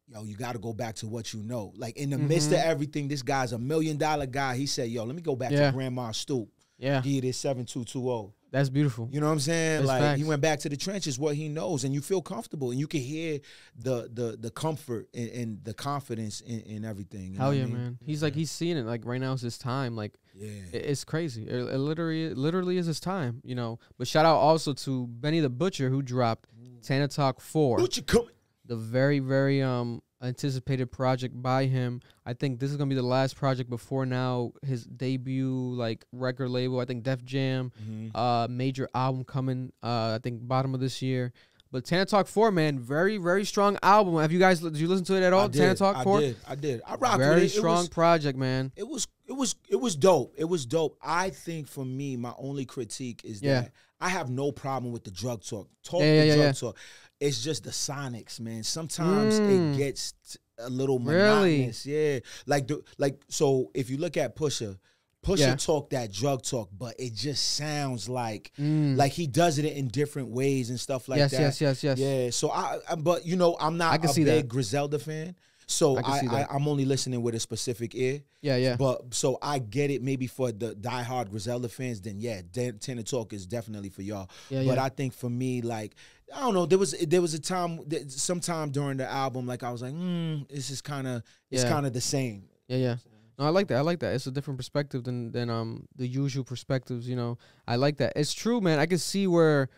yo, you got to go back to what you know. Like in the midst of everything, this guy's $1 million guy. He said, yo, let me go back to Grandma's stoop. Yeah. Give you this 7220. That's beautiful. You know what I'm saying? That's like facts. He went back to the trenches, what he knows, and you feel comfortable, and you can hear the comfort and the confidence in everything. You Hell yeah, man. He's like, he's seeing it. Like right now is his time. Like it's crazy. It literally is his time. You know. But shout out also to Benny the Butcher who dropped Tana Talk 4. Butcher coming. The very very anticipated project by him. I think this is gonna be the last project before now his debut like record label. I think Def Jam, major album coming. I think bottom of this year. But Tana Talk 4, man, very very strong album. Have you guys did you listen to it at all? Tana Talk 4. I did. I rocked very with it. Strong project, man. It was dope. It was dope. I think for me, my only critique is that I have no problem with the drug talk. Drug talk. It's just the sonics, man. Sometimes it gets a little monotonous. Yeah. So if you look at Pusha talk that drug talk, but it just sounds like he does it in different ways and stuff like that. Yes. Yeah. So but you know, I'm not a big Griselda fan. So I'm only listening with a specific ear. Yeah. But so I get it. Maybe for the diehard Griselda fans, then Tana Talk is definitely for y'all. But I think for me, like, I don't know. There was a time, sometime during the album, like I was like, this is kind of the same. Yeah. No, I like that. It's a different perspective than the usual perspectives. You know, I like that. It's true, man. I can see where.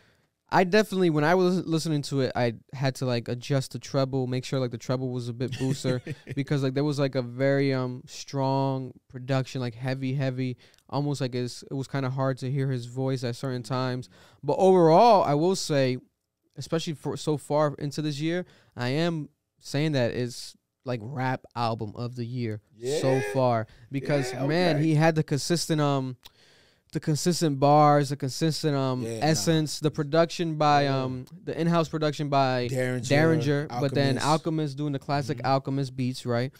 I definitely, when I was listening to it, I had to like adjust the treble, make sure like the treble was a bit booster because like there was like a very strong production, like heavy, almost like it was kind of hard to hear his voice at certain times. But overall, I will say, especially for so far into this year, I am saying that it's like rap album of the year so far because he had the consistent bars, the consistent essence, the production by the in-house production by Derringer, but then Alchemist doing the classic Alchemist beats, right?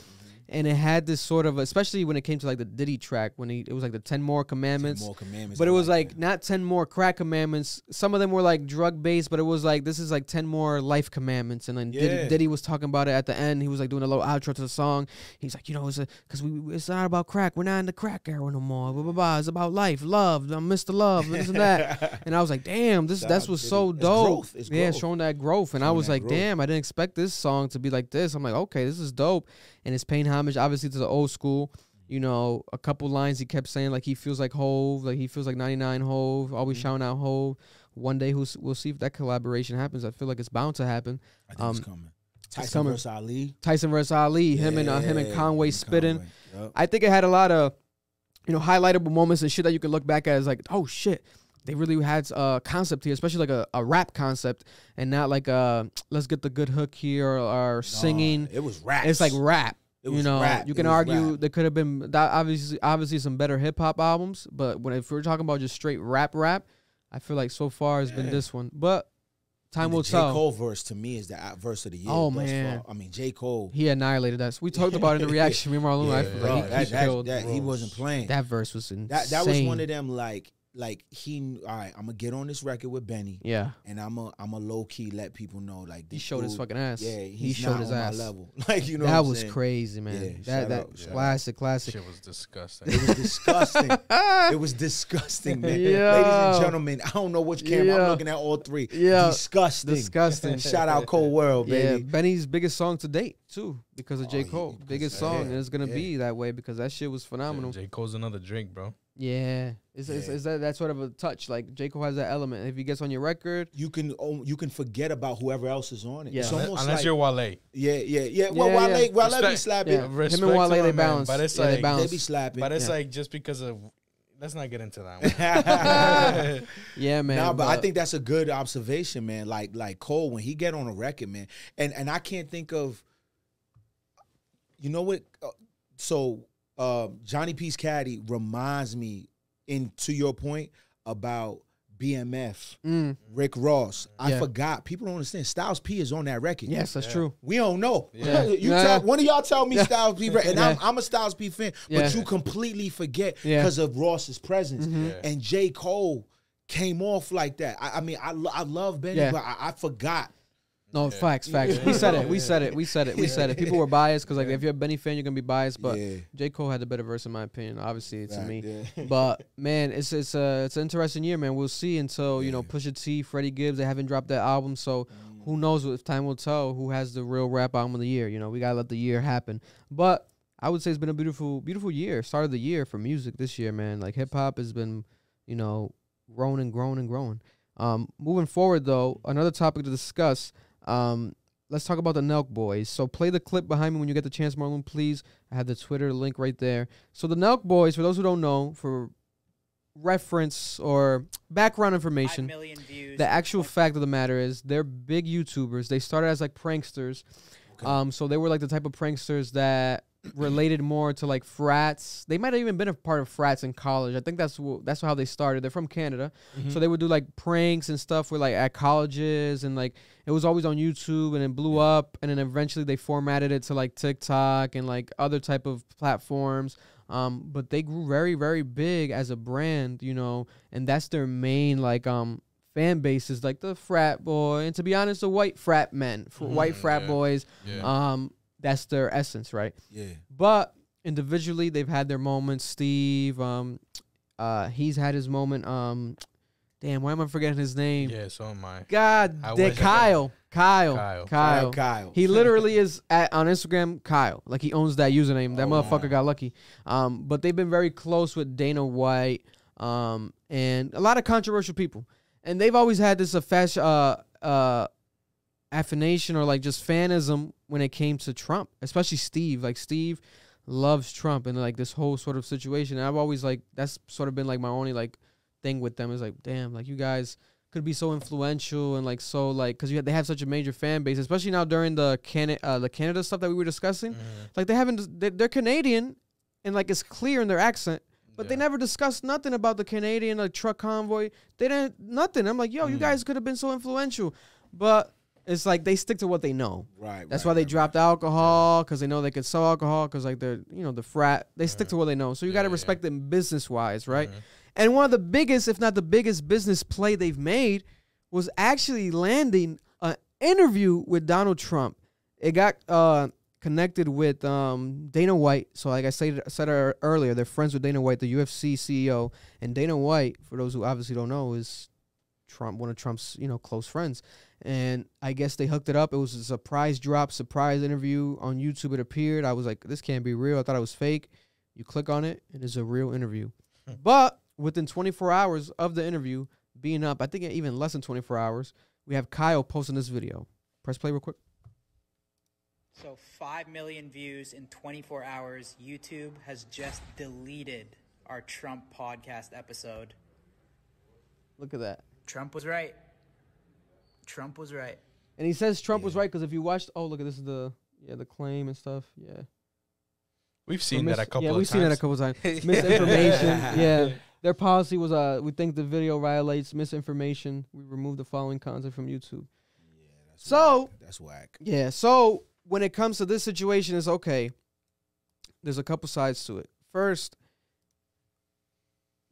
And it had this sort of, especially when it came to like the Diddy track, when it was like the 10 More Commandments. 10 More Commandments. But it was like not 10 more crack commandments. Some of them were like drug based, but it was like, this is like 10 more life commandments. And then Diddy was talking about it at the end. He was like doing a little outro to the song. He's like, you know, it's not about crack. We're not in the crack era no more. Blah, blah, blah. It's about life, love, Mr. Love, and this and that. And I was like, damn, that was so dope. It's growth. Showing that growth. And I was like, damn, I didn't expect this song to be like this. I'm like, okay, this is dope. And it's paying homage, obviously, to the old school. You know, a couple lines he kept saying, like, he feels like Hove, like, he feels like 99 Hove, always shouting out Hove. One day, we'll see if that collaboration happens. I feel like it's bound to happen. I think it's coming. Tyson versus Ali. Tyson versus Ali. Him and Conway spitting. Yep. I think it had a lot of, you know, highlightable moments and shit that you can look back at as like, oh, shit. They really had a concept here, especially like a rap concept, and not like let's get the good hook here or singing. It was rap. It's like rap. You know, rap. You can argue there could have been obviously some better hip hop albums, but if we're talking about just straight rap, I feel like so far has been this one, but time will J. tell. Cole verse to me is the verse of the year. Oh, thus man. far. I mean, J. Cole. He annihilated us. We talked about it in the reaction. Me and Marlon, I feel like he killed. He wasn't playing. That verse was insane. That was one of them like he. All right, I'm gonna get on this record with Benny. Yeah, and I'm a low key let people know like he showed his fucking ass. Yeah, he showed his ass. My level. Like you know, that was crazy, man. Yeah, that classic. Shit was disgusting. It was disgusting. It was disgusting, man. Ladies and gentlemen, I don't know which camera I'm looking at. All three. Yeah, disgusting. Shout out Cold World, baby. Yeah, Benny's biggest song to date too, because of J. Cole. Biggest song, and it's gonna be that way because that shit was phenomenal. J. Cole's another Drake, bro. Yeah, is that sort of a touch? Like J. Cole has that element. If he gets on your record, you can forget about whoever else is on it. Yeah, it's almost unless like, you're Wale. Yeah. Well, Wale be slapping. Yeah. Him and Wale they balance. But it's like they be slapping. But it's like just because of. Let's not get into that one. Yeah, man. Nah, but I think that's a good observation, man. Like Cole, when he get on a record, man, and I can't think of. You know what? Johnny P's Caddy reminds me, to your point about BMF, Rick Ross. I forgot. People don't understand. Styles P is on that record. Yes, that's true. We don't know. Yeah. One of y'all tell me Styles P, and I'm a Styles P fan, but you completely forget because of Ross's presence. And J. Cole came off like that. I mean, I love Benny, but I forgot. No, facts. We said it. People were biased because, like, if you're a Benny fan, you're gonna be biased. But J. Cole had the better verse, in my opinion. Obviously, to me. But man, it's an interesting year, man. We'll see until Pusha T, Freddie Gibbs, they haven't dropped that album, so who knows? If time will tell, who has the real rap album of the year. We gotta let the year happen. But I would say it's been a beautiful, beautiful year. Start of the year for music this year, man. Like hip hop has been, growing and growing and growing. Moving forward, though, another topic to discuss. Let's talk about the Nelkboys. So play the clip behind me when you get the chance, Marlon, please. I have the Twitter link right there. So the Nelkboys, for those who don't know, for reference or background information, 5 million views. The actual fact of the matter is they're big YouTubers. They started as like pranksters. Okay. So they were like the type of pranksters that related more to like frats. They might have even been a part of frats in college. I think that's how they started. They're from Canada, so they would do like pranks and stuff with like at colleges, and like it was always on YouTube, and it blew up, and then eventually they formatted it to like TikTok and like other type of platforms. But they grew very, very big as a brand, and that's their main like fan base is like the frat boy, and to be honest, the white frat men, white frat boys. Yeah. That's their essence, right? Yeah. But individually, they've had their moments. Steve, he's had his moment. Damn, why am I forgetting his name? Yeah, so am I. God, Kyle. He literally is on Instagram, Kyle. Like he owns that username. That motherfucker got lucky. But they've been very close with Dana White, and a lot of controversial people. And they've always had this affiliation or like just fanism when it came to Trump, especially Steve. Like Steve loves Trump and like this whole sort of situation. And I've always like, that's sort of been like my only like thing with them is like, damn, like you guys could be so influential and like so like, because they have such a major fan base, especially now during the Canada stuff that we were discussing. Like they're Canadian and like it's clear in their accent. But they never discussed nothing about the Canadian like truck convoy. They didn't nothing. I'm like, yo, you guys could have been so influential, but it's like they stick to what they know. Right. That's why they dropped alcohol, because they know they could sell alcohol, because like they're the frat. They stick to what they know. So you got to respect them business wise, right? And one of the biggest, if not the biggest, business play they've made was actually landing an interview with Donald Trump. It got connected with Dana White. So like I said earlier, they're friends with Dana White, the UFC CEO. And Dana White, for those who obviously don't know, is one of Trump's close friends. And I guess they hooked it up. It was a surprise interview on YouTube. It appeared. I was like, this can't be real. I thought it was fake. You click on it, and it's a real interview. But within 24 hours of the interview being up, I think even less than 24 hours, we have Kyle posting this video. Press play real quick. So 5 million views in 24 hours. YouTube has just deleted our Trump podcast episode. Look at that. Trump was right. Trump was right. And he says Trump was right because if you watched, look at this is the claim and stuff. Yeah. We've seen that a couple of times. Yeah, we've seen that a couple of times. Misinformation. Yeah. Their policy was we think the video violates misinformation. We remove the following content from YouTube. Yeah, that's whack. Yeah, so when it comes to this situation, it's okay. There's a couple sides to it. First,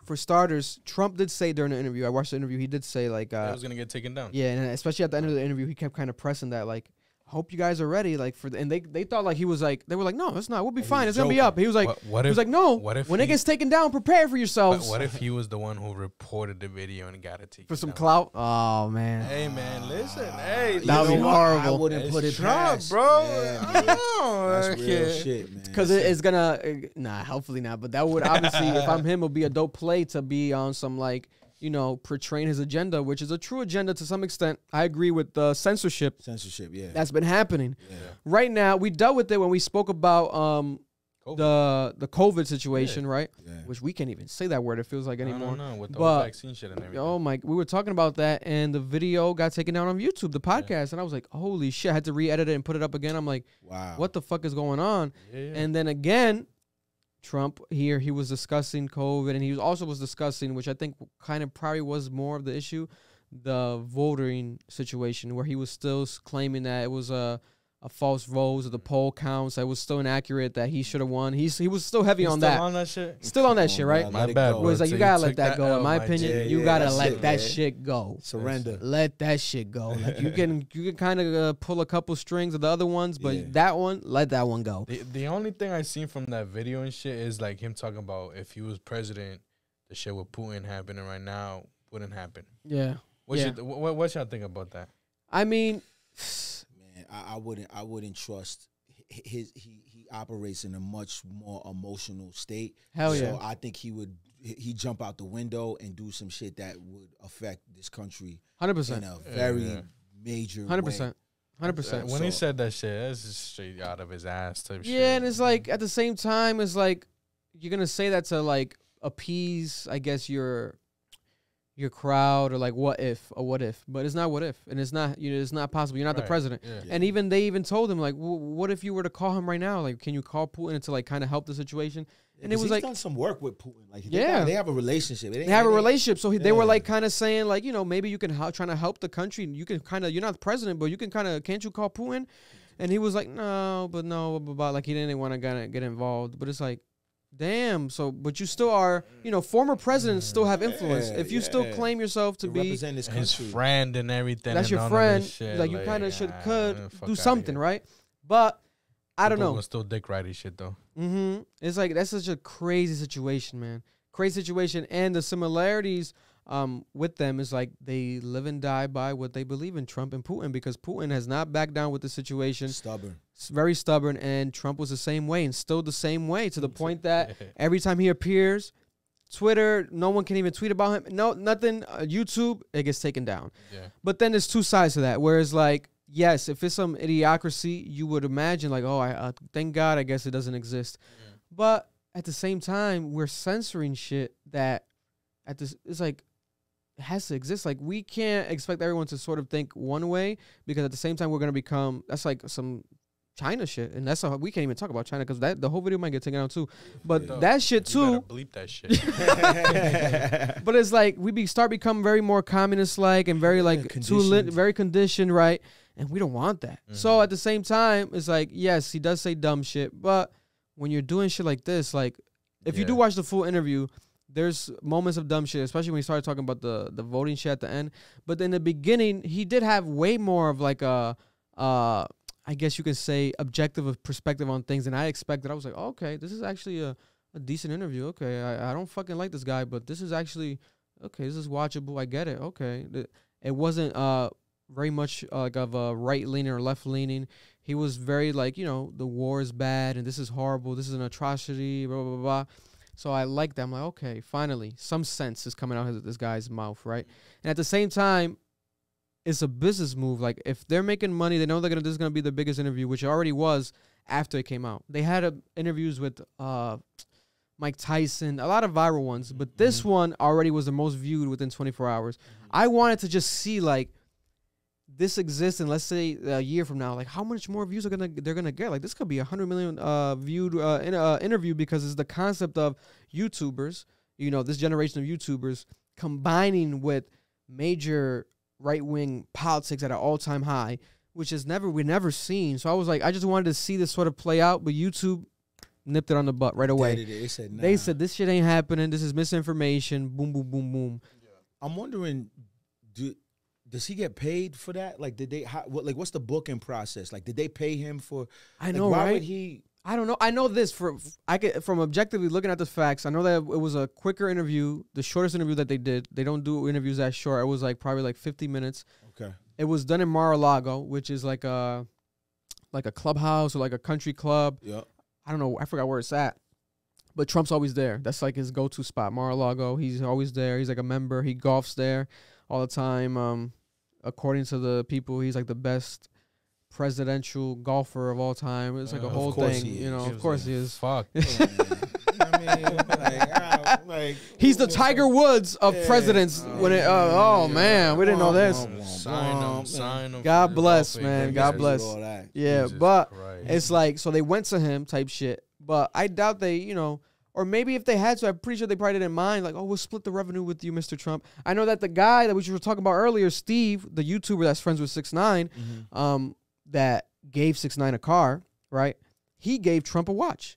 for starters, Trump did say during the interview, I watched the interview, he did say, like... it was going to get taken down. Yeah, and especially at the end of the interview, he kept kind of pressing that, like, hope you guys are ready, like, and they thought, like, he was like, they were like, no, it's not, we'll be fine, it's going to be up. He was like, no, when it gets taken down, prepare for yourselves. What if he was the one who reported the video and got it taken for some down? clout? Oh, man. Hey, man, listen. Hey, that would be horrible. I wouldn't put it Trump, past. bro. Yeah, that's real shit, man. Because it's going to, hopefully not, but that would obviously, if I'm him, it would be a dope play to be on some, like, you know, portraying his agenda, which is a true agenda to some extent. I agree with the censorship. Censorship, yeah. That's been happening. Yeah. Right now, we dealt with it when we spoke about the COVID situation, right? Yeah. Which we can't even say that word, it feels like anymore. No, with the whole vaccine shit and everything. Oh my, we were talking about that, and the video got taken down on YouTube, the podcast, and I was like, holy shit, I had to re-edit it and put it up again. I'm like, wow, what the fuck is going on? Yeah. And then again, Trump here, he was discussing COVID, and he also was discussing, which I think kind of probably was more of the issue, the voting situation, where he was still claiming that it was a false vote, or the poll counts, that was still inaccurate, that he should have won. He was still heavy on that. Still on that shit? Still on that shit, right? My bad, It was like, you gotta let that go. In my opinion, you gotta let that man. shit go. Surrender. Let that shit go. Like you can kind of pull a couple strings of the other ones, but that one, let that one go. The only thing I seen from that video and shit is like him talking about if he was president, the shit with Putin happening right now wouldn't happen. Yeah. What y'all think about that? I mean, man, I wouldn't trust he operates in a much more emotional state. Hell yeah. So I think he jump out the window and do some shit that would affect this country 100%. in a very major 100%. 100%. When he said that shit, that's just straight out of his ass type shit. Yeah, and it's like at the same time, it's like you're gonna say that to like appease, I guess, your crowd, or like what if, but it's not what if, and it's not, it's not possible. You're not the president. Yeah. And they even told him, like, what if you were to call him right now? Like, can you call Putin to like kind of help the situation? And it was like, done some work with Putin. Like, yeah, they have a relationship. They have a relationship. So they were like kind of saying like, maybe you can trying to help the country. You can kind of, you're not the president, but you can kind of, can't you call Putin? And he was like, no, like he didn't want to get involved. But it's like, damn. So, but you still are, former presidents still have influence. If you still claim yourself to be represent this his friend and everything, that's and your friend. Shit, like you kind of could do something, here. right? But I don't know. Was still dick riding shit though. It's like that's such a crazy situation, man. Crazy situation, and the similarities with them is like they live and die by what they believe in, Trump and Putin, because Putin has not backed down with the situation. Stubborn. Very stubborn, and Trump was the same way and still the same way, to the point that every time he appears, Twitter, no one can even tweet about him. No, nothing. YouTube, it gets taken down. Yeah. But then there's two sides to that, whereas like, yes, if it's some idiocracy, you would imagine like, oh, thank God, I guess it doesn't exist. Yeah. But at the same time, we're censoring shit that it's like, it has to exist. Like, we can't expect everyone to sort of think one way, because at the same time we're going to become, that's like some China shit, and that's we can't even talk about China, because the whole video might get taken out too. But that shit too, bleep that shit. But it's like we start becoming very more communist like, and very like very conditioned, right? And we don't want that. So at the same time, it's like, yes, he does say dumb shit, but when you're doing shit like this, like if you do watch the full interview, there's moments of dumb shit, especially when he started talking about the voting shit at the end. But in the beginning, he did have way more of like a I guess you could say objective perspective on things than I expected. I was like, oh, okay, this is actually a decent interview. Okay, I don't fucking like this guy, but this is actually, okay, this is watchable. I get it. Okay. It wasn't very much like of a right-leaning or left-leaning. He was very like, the war is bad and this is horrible. This is an atrocity, blah, blah, blah, blah. So I like that. I'm like, okay, finally, some sense is coming out of this guy's mouth, right? And at the same time, it's a business move. Like, if they're making money, they know this is gonna be the biggest interview, which it already was after it came out. They had interviews with Mike Tyson, a lot of viral ones, but this one already was the most viewed within 24 hours. I wanted to just see like this exists, and let's say a year from now, like how much more views they're gonna get. Like, this could be 100 million viewed interview, because it's the concept of YouTubers you know, this generation of YouTubers combining with major right-wing politics at an all-time high, which is we never seen. So I was like, I just wanted to see this sort of play out, but YouTube nipped it on the butt right away. They said, nah. They said this shit ain't happening. This is misinformation. Boom, boom, boom, boom. Yeah. I'm wondering, does he get paid for that? Like, what's the booking process? Like, did they pay him for? I know, why right? would he? I don't know. I know this from objectively looking at the facts. I know that it was a quicker interview, the shortest interview that they did. They don't do interviews that short. It was like probably like 50 minutes. Okay. It was done in Mar-a-Lago, which is like a clubhouse or like a country club. Yeah. I don't know. I forgot where it's at. But Trump's always there. That's like his go-to spot, Mar-a-Lago. He's always there. He's like a member. He golfs there all the time. According to the people, he's like the best presidential golfer of all time. It's like a whole thing, you know. Of course he is. Fuck. I mean, he's the Tiger Woods of presidents. When it, man, we didn't know this. Sign him. God bless, man. God bless. Yeah, Jesus but Christ. it's like, so they went to him type shit. But I doubt they, you know, or maybe if they had to, I'm pretty sure they probably didn't mind. Like, oh, we'll split the revenue with you, Mr. Trump. I know that the guy that we were talking about earlier, Steve, the YouTuber that's friends with 6ix9ine, that gave 6ix9ine a car, right? He gave Trump a watch.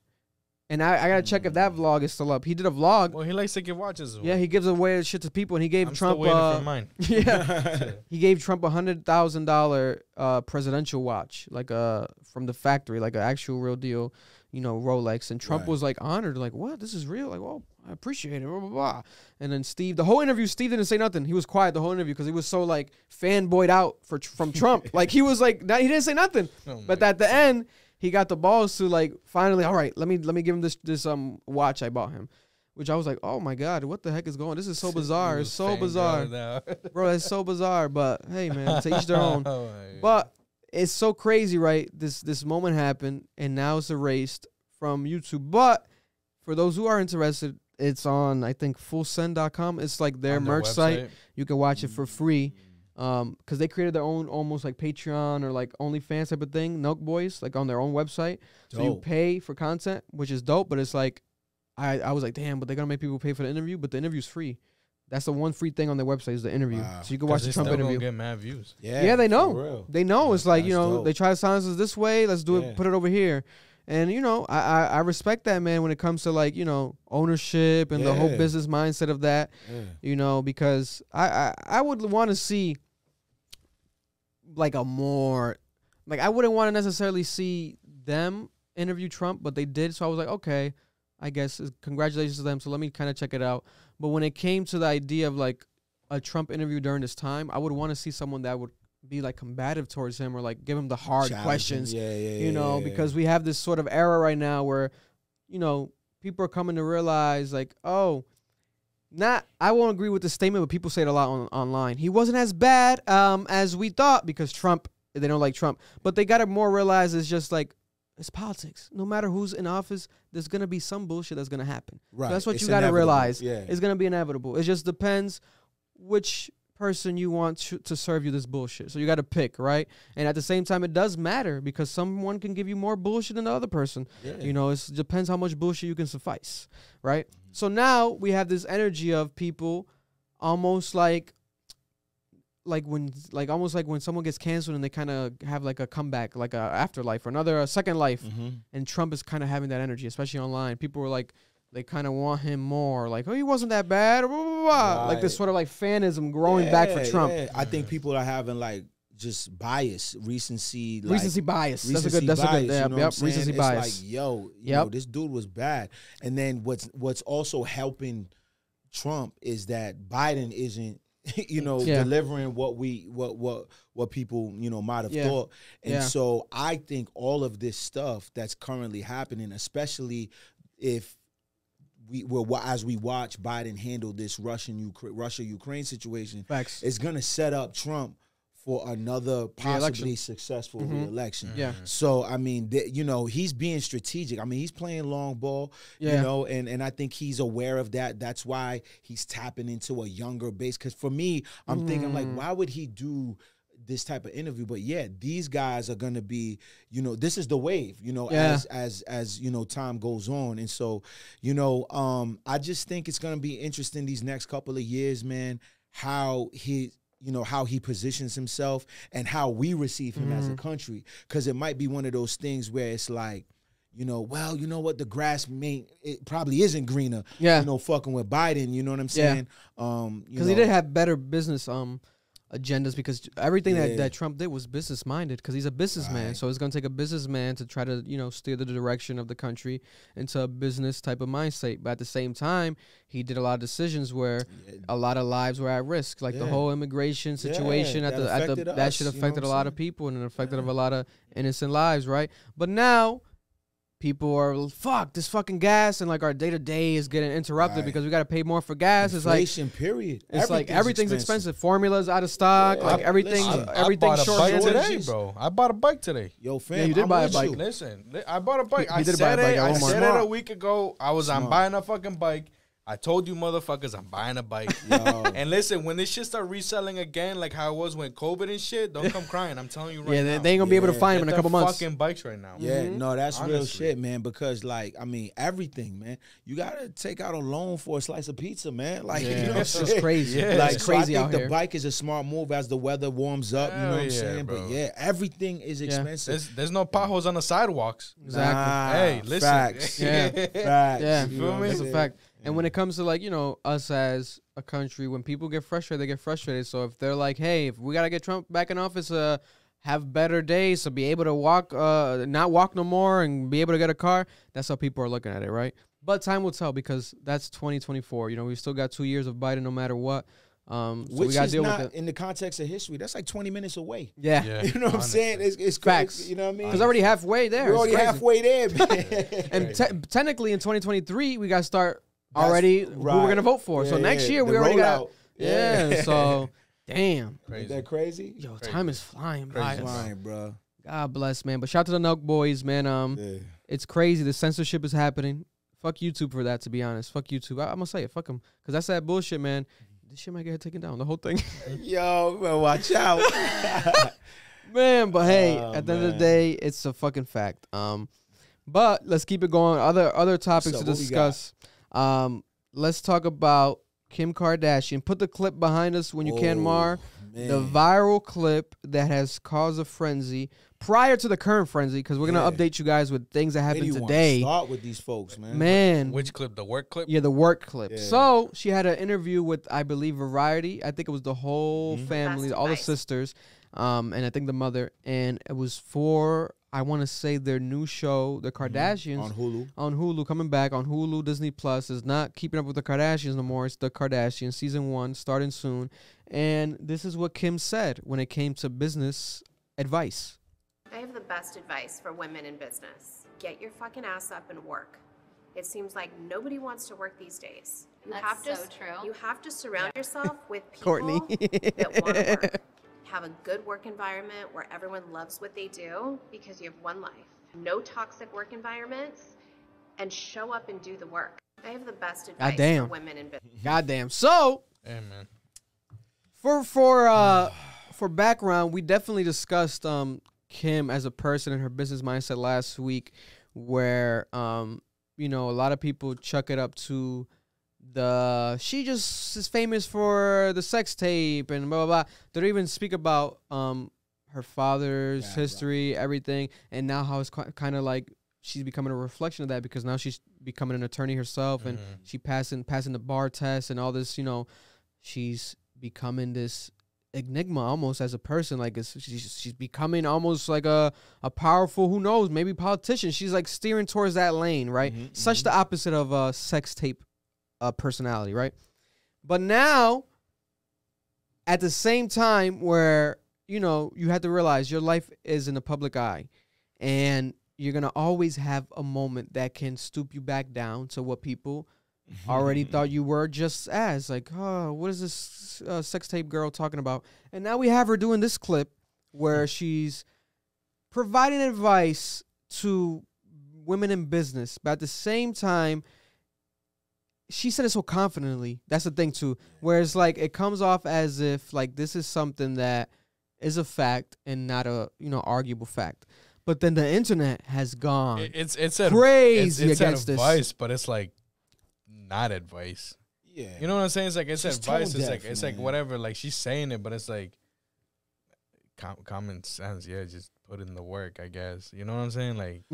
And I got to check if that vlog is still up. He did a vlog. Well, he likes to give watches away. Yeah, he gives away shit to people, and he gave I'm Trump. Still waiting for mine. Yeah, he gave Trump $100,000 presidential watch, like from the factory, like an actual real deal, you know, Rolex. And Trump was like honored, like, what? This is real? Like, well, I appreciate it. Blah blah blah. And then Steve, the whole interview, Steve didn't say nothing. He was quiet the whole interview because he was so like fanboyed out from Trump. Like he was like, he didn't say nothing. But at the end, he got the balls to like finally, all right, let me give him this watch I bought him, which I was like, oh my God, what the heck is going on? This is so bizarre. It's so bizarre. Bro, it's so bizarre. But hey, man, to each their own. But it's so crazy, right? This moment happened, and now it's erased from YouTube. But for those who are interested, it's on, I think, fullsend.com. It's like their merch site. You can watch it for free. Because they created their own almost like Patreon or like OnlyFans type of thing, Nelkboys, like on their own website. So you pay for content, which is dope, but it's like, I was like, damn, but they're going to make people pay for the interview, but the interview's free. That's the one free thing on their website is the interview. Wow. So you can watch the Trump interview. Get mad views. Yeah, they know. They know. It's like, you know, dope. They try to silence us this way. Let's do it, put it over here. And, you know, I respect that, man, when it comes to, like, you know, ownership and the whole business mindset of that, you know, because I would want to see, like, a more, like, I wouldn't want to necessarily see them interview Trump, but they did. So I was like, okay, I guess congratulations to them. So let me kind of check it out. But when it came to the idea of, like, a Trump interview during this time, I would want to see someone that would be like combative towards him or like give him the hard questions, you know, because we have this sort of era right now where, you know, people are coming to realize like, oh, I won't agree with the statement, but people say it a lot online. He wasn't as bad as we thought because Trump, they don't like Trump, but they got to more realize it's just like, it's politics. No matter who's in office, there's going to be some bullshit that's going to happen. Right. So that's what you got to realize. Yeah. It's going to be inevitable. It just depends which person you want to serve you this bullshit. So you got to pick, right? And at the same time, it does matter because someone can give you more bullshit than the other person. Yeah. You know, it depends how much bullshit you can suffice, right? Mm-hmm. So now we have this energy of people almost like when someone gets canceled and they kind of have like a comeback, like a afterlife or a second life. Mm-hmm. And Trump is kind of having that energy, especially online. People were like, they kind of want him more, like, oh, he wasn't that bad, blah, blah, blah. Right. Like this sort of like fanism growing back for Trump. Yeah. I think people are having like just bias, recency bias. That's a good. Recency bias. It's like, you know, this dude was bad. And then what's also helping Trump is that Biden isn't, you know, delivering what people, you know, might have thought. And so I think all of this stuff that's currently happening, especially if as we watch Biden handle this Russia-Ukraine situation, it's going to set up Trump for another possibly successful re-election. Yeah. So, I mean, you know, he's being strategic. I mean, he's playing long ball, you know, and I think he's aware of that. That's why he's tapping into a younger base. Because for me, I'm thinking, like, why would he do this type of interview. But yeah, these guys are gonna be, this is the wave, as time goes on. And so, I just think it's gonna be interesting these next couple of years, man, how he positions himself and how we receive him as a country. Because it might be one of those things where it's like, what, the grass it probably isn't greener, fucking with Biden, you know what I'm saying? Because he did have better business agendas, because everything that Trump did was business minded, because he's a businessman. Right. So it's going to take a businessman to try to, steer the direction of the country into a business type of mindset. But at the same time, he did a lot of decisions where a lot of lives were at risk, like the whole immigration situation that should have affected a lot of people, and it affected a lot of innocent lives, right? But now people are, fuck, this fucking gas, and like our day-to-day is getting interrupted because we got to pay more for gas. Inflation, period. It's like everything's expensive. Formula's out of stock. Yeah. Like everything's short today, bro. I bought a bike today. Yo, fam, you did buy a bike. Listen, I bought a bike. I said it a week ago. I'm buying a fucking bike. I told you motherfuckers I'm buying a bike. And listen, when this shit start reselling again, like how it was when COVID and shit, don't come crying. I'm telling you right now. They ain't gonna be able to find them in a couple months. Fucking bikes right now. Yeah, no, that's real shit, man. Because everything, man. You gotta take out a loan for a slice of pizza, man. Like, you know what I'm saying? It's crazy. Yeah. Like, it's crazy I think out the here. bike is a smart move as the weather warms up. You know what I'm saying? Bro. But yeah, everything is expensive. There's no potholes on the sidewalks. Exactly. Hey, listen. Facts. Facts. Yeah. You feel me? That's a fact. And when it comes to us as a country, when people get frustrated, they get frustrated. So if they're like, hey, if we got to get Trump back in office, have better days, so be able to walk, not walk no more, and be able to get a car, that's how people are looking at it, right? But time will tell, because that's 2024. We still got 2 years of Biden no matter what. So Which we got to is deal not, with it. in the context of history, that's like 20 minutes away. Yeah. You know what I'm saying? It's facts. You know what I mean? Because already halfway there. We're already halfway there, man. And technically in 2023, we got to start already who we're going to vote for. So next year, we already got. So, damn. Is that crazy? Yo, time is flying by. Flying, bro. God bless, man. But shout out to the Nelkboys, man. It's crazy. The censorship is happening. Fuck YouTube for that, to be honest. Fuck YouTube. I'm going to say it. Fuck them. Because that's that bullshit, man. This shit might get taken down, the whole thing. Yo, man, watch out. Man, but hey, at the end of the day, it's a fucking fact. But let's keep it going. Other topics to discuss. Let's talk about Kim Kardashian. Put the clip behind us when you can, Mar. Man. The viral clip that has caused a frenzy prior to the current frenzy, because we're going to update you guys with things that happened today. Start with these folks, man. Man. Which clip? The work clip? Yeah, the work clip. Yeah. So she had an interview with, I believe, Variety. I think it was the whole family, all the sisters, and I think the mother. And it was for, I want to say, their new show, The Kardashians. On Hulu, coming back on Hulu. Disney Plus is not keeping up with the Kardashians no more. It's The Kardashians, season 1, starting soon. And this is what Kim said when it came to business advice. I have the best advice for women in business. Get your fucking ass up and work. It seems like nobody wants to work these days. That's so true. You have to surround yourself with people Courtney. that want to work. Have a good work environment where everyone loves what they do, because you have one life. No toxic work environments, and show up and do the work. I have the best advice for women in business. Goddamn. So, man. For background, we definitely discussed Kim as a person and her business mindset last week, where a lot of people chuck it up to she just is famous for the sex tape and blah blah blah. They don't even speak about her father's history, everything, and now how it's kind of like she's becoming a reflection of that, because now she's becoming an attorney herself, and she passing the bar test and all this. She's becoming this enigma almost as a person. Like she's becoming almost like a powerful, who knows, maybe politician. She's like steering towards that lane, right? Such the opposite of a sex tape personality, right? But now, at the same time, where you have to realize your life is in the public eye, and you're gonna always have a moment that can stoop you back down to what people already thought you were, just as like, oh, what is this sex tape girl talking about? And now we have her doing this clip where she's providing advice to women in business, but at the same time, she said it so confidently. That's the thing too, where it's like it comes off as if like this is something that is a fact and not a arguable fact. But then the internet has gone It's crazy it's against advice, this. but it's like not advice. Yeah. You know what I'm saying? It's like it's She's advice. tone It's like deaf, man. whatever. Like she's saying it, but it's like common sense. Yeah, just put in the work, I guess. You know what I'm saying? Like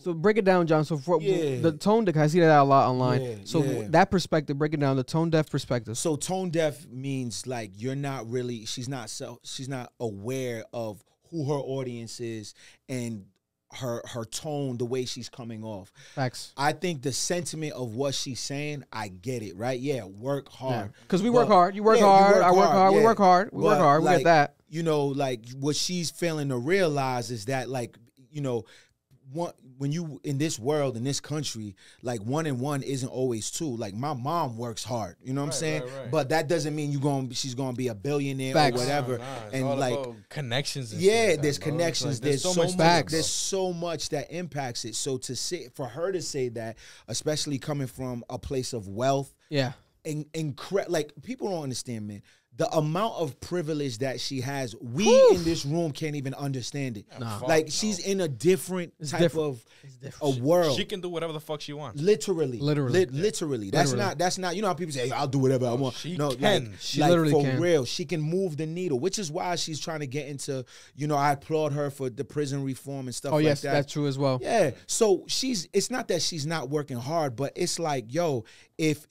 So break it down, John. So for the tone deaf, I see that a lot online. Yeah, so that perspective, break it down. The tone deaf perspective. So tone deaf means like you're not really. She's not aware of who her audience is and her tone, the way she's coming off. Facts. I think the sentiment of what she's saying, I get it, right? Yeah, work hard. Because we work hard. You work hard. I work hard. We work hard. We work hard. We get that. You know, like what she's failing to realize is that, like, you know, when you in this world, in this country, like 1 and 1 isn't always 2. Like my mom works hard, you know what I'm saying? Right. But that doesn't mean she's gonna be a billionaire or whatever. And like connections. And there's connections. Like, there's so much. There's so much that impacts it. So for her to say that, especially coming from a place of wealth, like people don't understand, man. The amount of privilege that she has, in this room can't even understand it. Like she's in a different type of a world. She can do whatever the fuck she wants. Literally. That's not. You know how people say, hey, "I'll do whatever I want." She can. Like, she literally for can. real. She can move the needle, which is why she's trying to get into. You know, I applaud her for the prison reform and stuff. Oh like yes, that. that's true as well. Yeah. So it's not that she's not working hard, but it's like, yo, if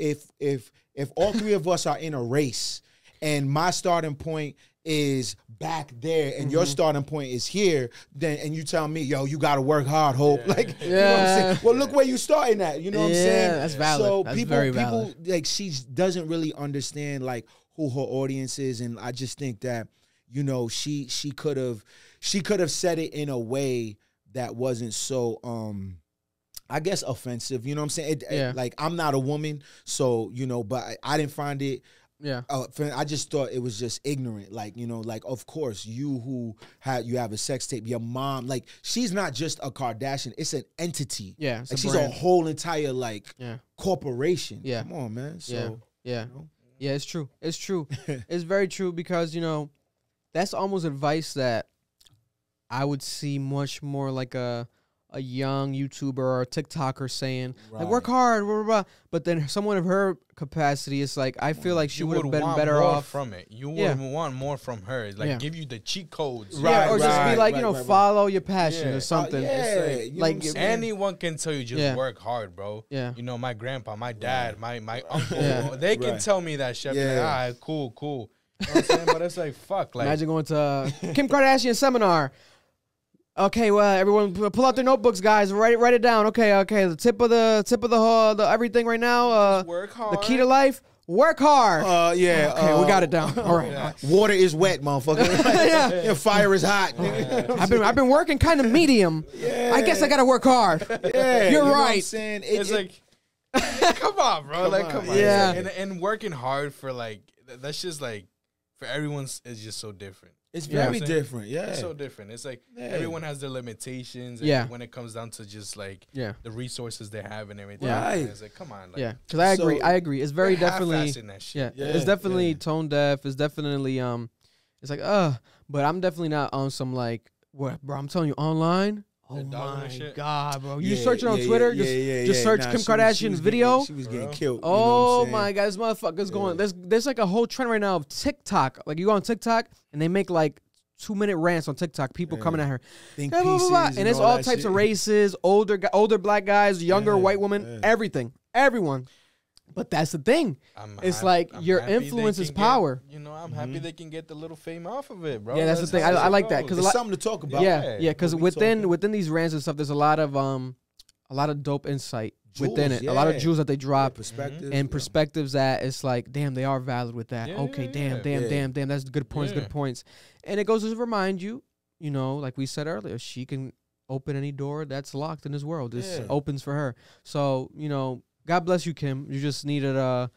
all three of us are in a race. And my starting point is back there, and your starting point is here. And you tell me, yo, you got to work hard, Hope. Like, you know what I'm saying? Well, look where you starting at. You know what I'm saying? That's valid. So that's very valid. People like she doesn't really understand like who her audience is, and I just think that she could have said it in a way that wasn't so I guess offensive. You know what I'm saying? Like I'm not a woman, so but I didn't find it. Yeah, I just thought it was just ignorant. Like, like of course you have a sex tape, your mom, like she's not just a Kardashian, it's an entity. Yeah, like she's a whole entire corporation. Yeah, come on, man. So yeah, it's true. It's true. It's very true because that's almost advice that I would see much more like a young YouTuber or a TikToker saying, like, work hard, blah, blah, blah. But then someone of her capacity, it's like, I feel like she would have been better off from it. You would want more from her. Like, give you the cheat codes. Or just be like, follow your passion or something. Like anyone can tell you just work hard, bro. Yeah. My grandpa, my dad, my uncle, they can tell me that shit. Like, all right, cool. You know what I'm saying? But it's like, fuck. Like, imagine going to Kim Kardashian seminar. Okay, well, everyone, pull out their notebooks, guys. Write it down. Okay. The tip of the everything right now. Work hard. The key to life: work hard. Okay, we got it down. All right. Yeah. Water is wet, motherfucker. Fire is hot. I've been working kind of medium. I guess I gotta work hard. Yeah, you're right. What I'm saying? It's like, come on, bro. Come on. Yeah. And working hard for that's just like for everyone's is just so different. It's very different, It's so different. It's like everyone has their limitations. And when it comes down to just like the resources they have and everything. Right. It's like, come on. Like, because I agree. It's very definitely. That shit. It's definitely tone deaf. It's definitely It's like but I'm definitely not on some like what, bro. I'm telling you, online. Oh my God, bro! You search it on Twitter. Just search Kim Kardashian's video. She was getting killed. Oh my God, this motherfucker's going. There's like a whole trend right now of TikTok. Like you go on TikTok and they make like 2-minute rants on TikTok. People coming at her, think blah, blah, blah, blah. And it's all types of races, older black guys, younger white women, everything, everyone. But that's the thing. It's like your influence is power. I'm happy they can get the little fame off of it, bro. Yeah, that's the thing. I like that because it's something to talk about. Yeah, because within these rants and stuff, there's a lot of dope insight within it. A lot of jewels that they drop, perspectives that it's like, damn, they are valid with that. Okay, damn, that's good points, good points. And it goes to remind you, like we said earlier, she can open any door that's locked in this world. This opens for her. So God bless you, Kim. You just needed a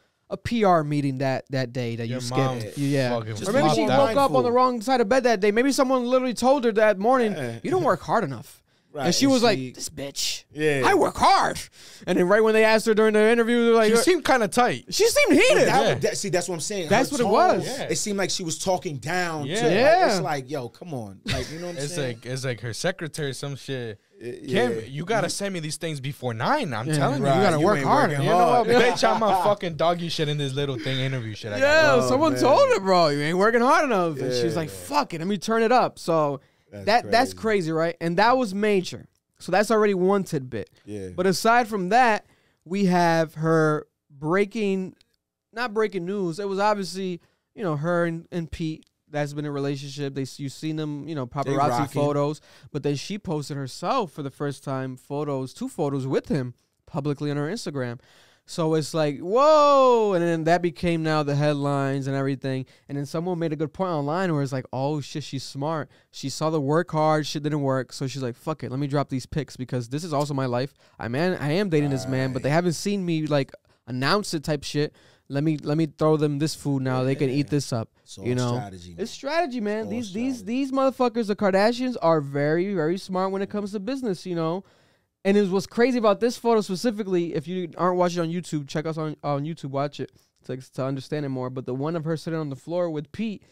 PR meeting that day that you skipped. Or maybe she woke up on the wrong side of bed that day. Maybe someone literally told her that morning, you don't work hard enough. Right, and she was like, "This bitch, I work hard." And then right when they asked her during the interview, they're like, she seemed kind of tight. She seemed heated. See, that's what I'm saying. That's what it was. Yeah. It seemed like she was talking down. Yeah. To, like, it's like, yo, come on. Like, you know what I'm saying? It's like her secretary, some shit. Kim, you gotta send me these things before 9. I'm telling you, you gotta work hard. You know what, bitch? I'm a fucking dog you shit in this little thing interview shit. Someone told her, bro, you ain't working hard enough. And she was like, fuck it, let me turn it up. So that's crazy, right? And that was major. So that's already one tidbit. Yeah. But aside from that, we have her not breaking news. It was obviously, her and Pete. That's been a relationship. You've seen them, paparazzi photos. But then she posted herself for the first time 2 photos with him publicly on her Instagram. So it's like, whoa. And then that became now the headlines and everything. And then someone made a good point online where it's like, oh, shit, she's smart. She saw the work hard. Shit didn't work. So she's like, fuck it. Let me drop these pics because this is also my life. I am dating this man, but they haven't seen me, like, announce it type shit. Let me throw them this food now. They can eat this up. It's strategy, man. It's strategy, man. These motherfuckers, the Kardashians, are very, very smart when it comes to business, And what's crazy about this photo specifically, if you aren't watching on YouTube, check us on YouTube, watch it to understand it more. But the one of her sitting on the floor with Pete,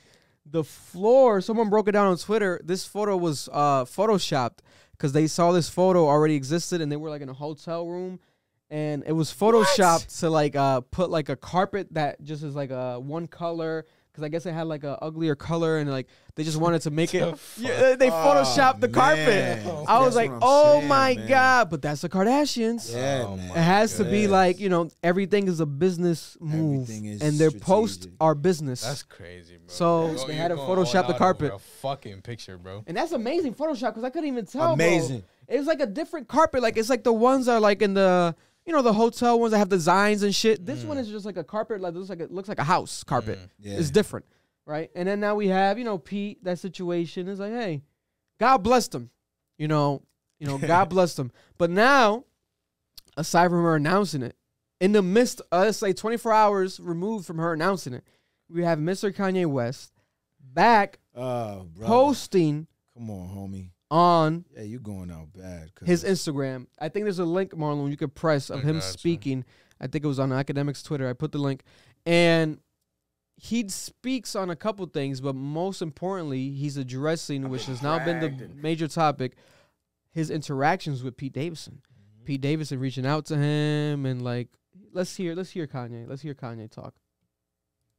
the floor, someone broke it down on Twitter. This photo was photoshopped because they saw this photo already existed and they were like in a hotel room. And it was photoshopped to like put like a carpet that just is like a one color because I guess it had like a uglier color and like they just wanted to make it. Yeah, they photoshopped the carpet. I was like, oh my god! But that's the Kardashians. Yeah, it has to be like everything is a business move, and their posts are business. That's crazy, bro. So they had to Photoshop the carpet. A fucking picture, bro. And that's amazing Photoshop because I couldn't even tell. Amazing. Bro. It was like a different carpet. Like it's like the ones that are like in the. The hotel ones that have designs and shit. This one is just like a carpet, like it looks like a house carpet. Yeah. It's different, right? And then now we have, Pete. That situation is like, hey, God blessed him, God blessed him. But now, aside from her announcing it, in the midst, let's say 24 hours removed from her announcing it, we have Mr. Kanye West back posting. Come on, homie. On you going out bad. His Instagram. I think there's a link, Marlon, you could press of him speaking. I think it was on Academics Twitter. I put the link. And he speaks on a couple things, but most importantly, he's addressing, which has now been the major topic, his interactions with Pete Davidson. Pete Davidson reaching out to him and like, let's hear Kanye. Let's hear Kanye talk.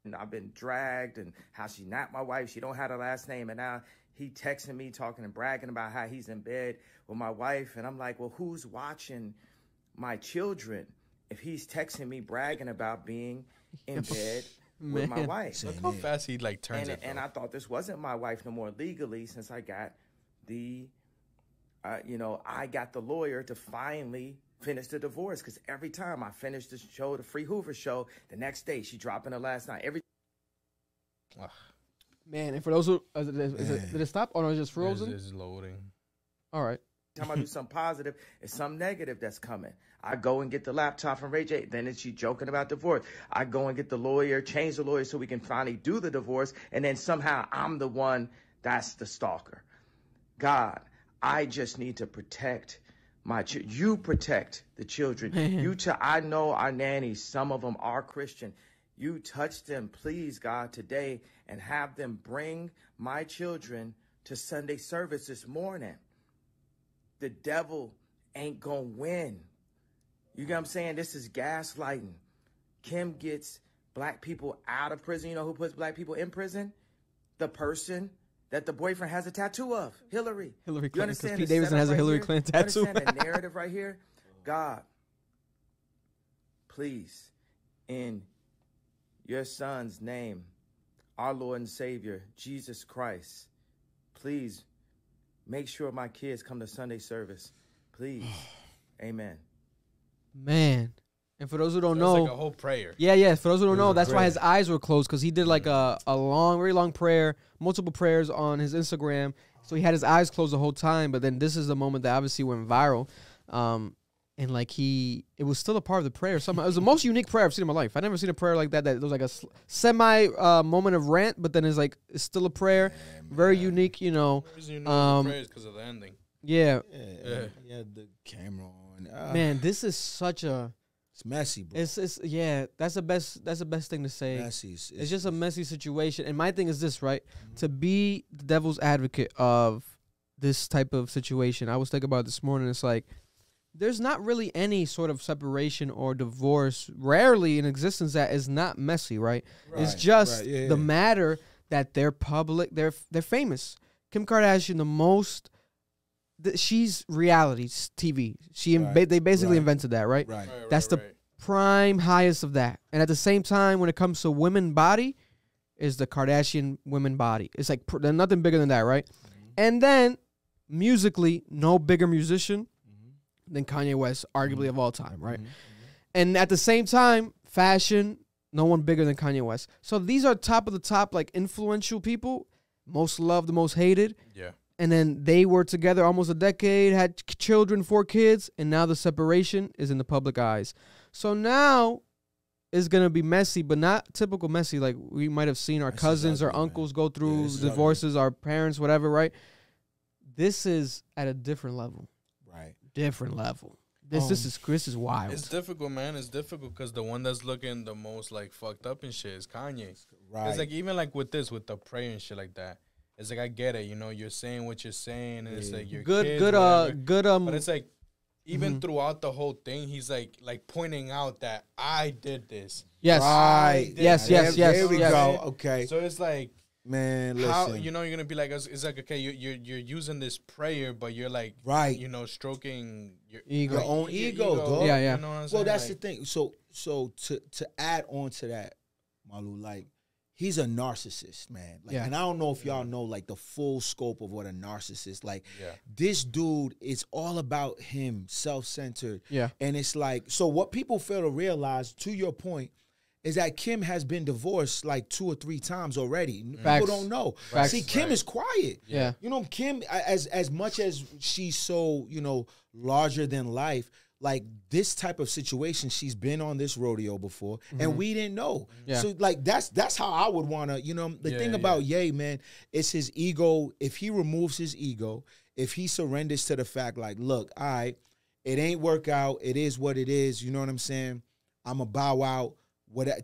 And I've been dragged and how she's not my wife. She don't have her last name. And now he texting me, talking and bragging about how he's in bed with my wife. And I'm like, well, who's watching my children if he's texting me bragging about being in bed with my wife? Look how fast he like turns it. And I thought this wasn't my wife no more legally since I got the, I got the lawyer to finally finish the divorce. Because every time I finish the show, the Free Hoover show, the next day she dropping her last night. Man, and for those who did it stop? Oh no, it's just frozen. It's loading. All right. Every time I do something positive, it's something negative that's coming. I go and get the laptop from Ray J. Then she joking about divorce. I go and get the lawyer, change the lawyer so we can finally do the divorce. And then somehow I'm the one that's the stalker. God, I just need to protect my children. You protect the children. Man. I know our nannies, some of them are Christian. You touch them, please, God, today and have them bring my children to Sunday service this morning. The devil ain't gonna win. You get what I'm saying? This is gaslighting. Kim gets black people out of prison. You know who puts black people in prison? The person that the boyfriend has a tattoo of, Hillary. Hillary Clinton, because Pete Davidson has a Hillary Clinton tattoo. You understand the narrative right here? God, please, in your son's name, our Lord and Savior, Jesus Christ, please make sure my kids come to Sunday service. Please. Amen. Man. And for those who don't know, like a whole prayer. Yeah. For those who don't know, that's why his eyes were closed, because he did like a long, very long prayer, multiple prayers on his Instagram. So he had his eyes closed the whole time. But then this is the moment that obviously went viral. And like it was still a part of the prayer. Somehow, it was the most unique prayer I've seen in my life. I've never seen a prayer like that. That was like a semi moment of rant, but then it's still a prayer. Very unique, Unique prayers because of the ending. Yeah. He had the camera on. Man, this is such a. It's messy, bro. It's yeah. That's the best thing to say. Messy. It's just a messy situation. And my thing is this, right? To be the devil's advocate of this type of situation, I was thinking about it this morning. It's like there's not really any sort of separation or divorce, rarely in existence, that is not messy, right? It's just the matter that they're public, they're famous. Kim Kardashian, the most. She's reality TV. They basically invented that, right? That's the prime highest of that. And at the same time, when it comes to women body, is the Kardashian women body. It's like nothing bigger than that, right? And then musically, no bigger musician than Kanye West, arguably of all time, right? And at the same time, fashion, no one bigger than Kanye West. So these are top of the top, like influential people, most loved, the most hated. Yeah. And then they were together almost a decade, had children, 4 kids, and now the separation is in the public eyes. So now it's going to be messy, but not typical messy like we might have seen our cousins or uncles go through divorces, our parents, whatever, right? This is at a different level. Right. Different level. This is wild. It's difficult, man. It's difficult because the one that's looking the most like fucked up and shit is Kanye. Right. It's like even like with the prayer and shit like that. It's like I get it, you know. You're saying what you're saying, and it's like your kids, good. But it's like even throughout the whole thing, he's like pointing out that I did this. Yes. Right. Yes. There we go. Okay. So it's like, man, listen. how you're gonna be like, it's like okay, you're using this prayer, but you're like stroking your ego, your own ego, dog. Yeah. You know what I'm saying? Well, that's the thing. So to add on to that, Malu, like. He's a narcissist, man. Like, and I don't know if y'all know like the full scope of what a narcissist. Like, this dude is all about him, self-centered. Yeah. And it's like, so what people fail to realize, to your point, is that Kim has been divorced like 2 or 3 times already. People don't know. See, Kim is quiet. Yeah. You know, Kim, as much as she's so, larger than life, like this type of situation, she's been on this rodeo before, and we didn't know. Yeah. So like that's how I would want to, the thing about Ye, man, it's his ego. If he removes his ego, if he surrenders to the fact, like, look, all right, it ain't work out. It is what it is. You know what I'm saying? I'm a bow out.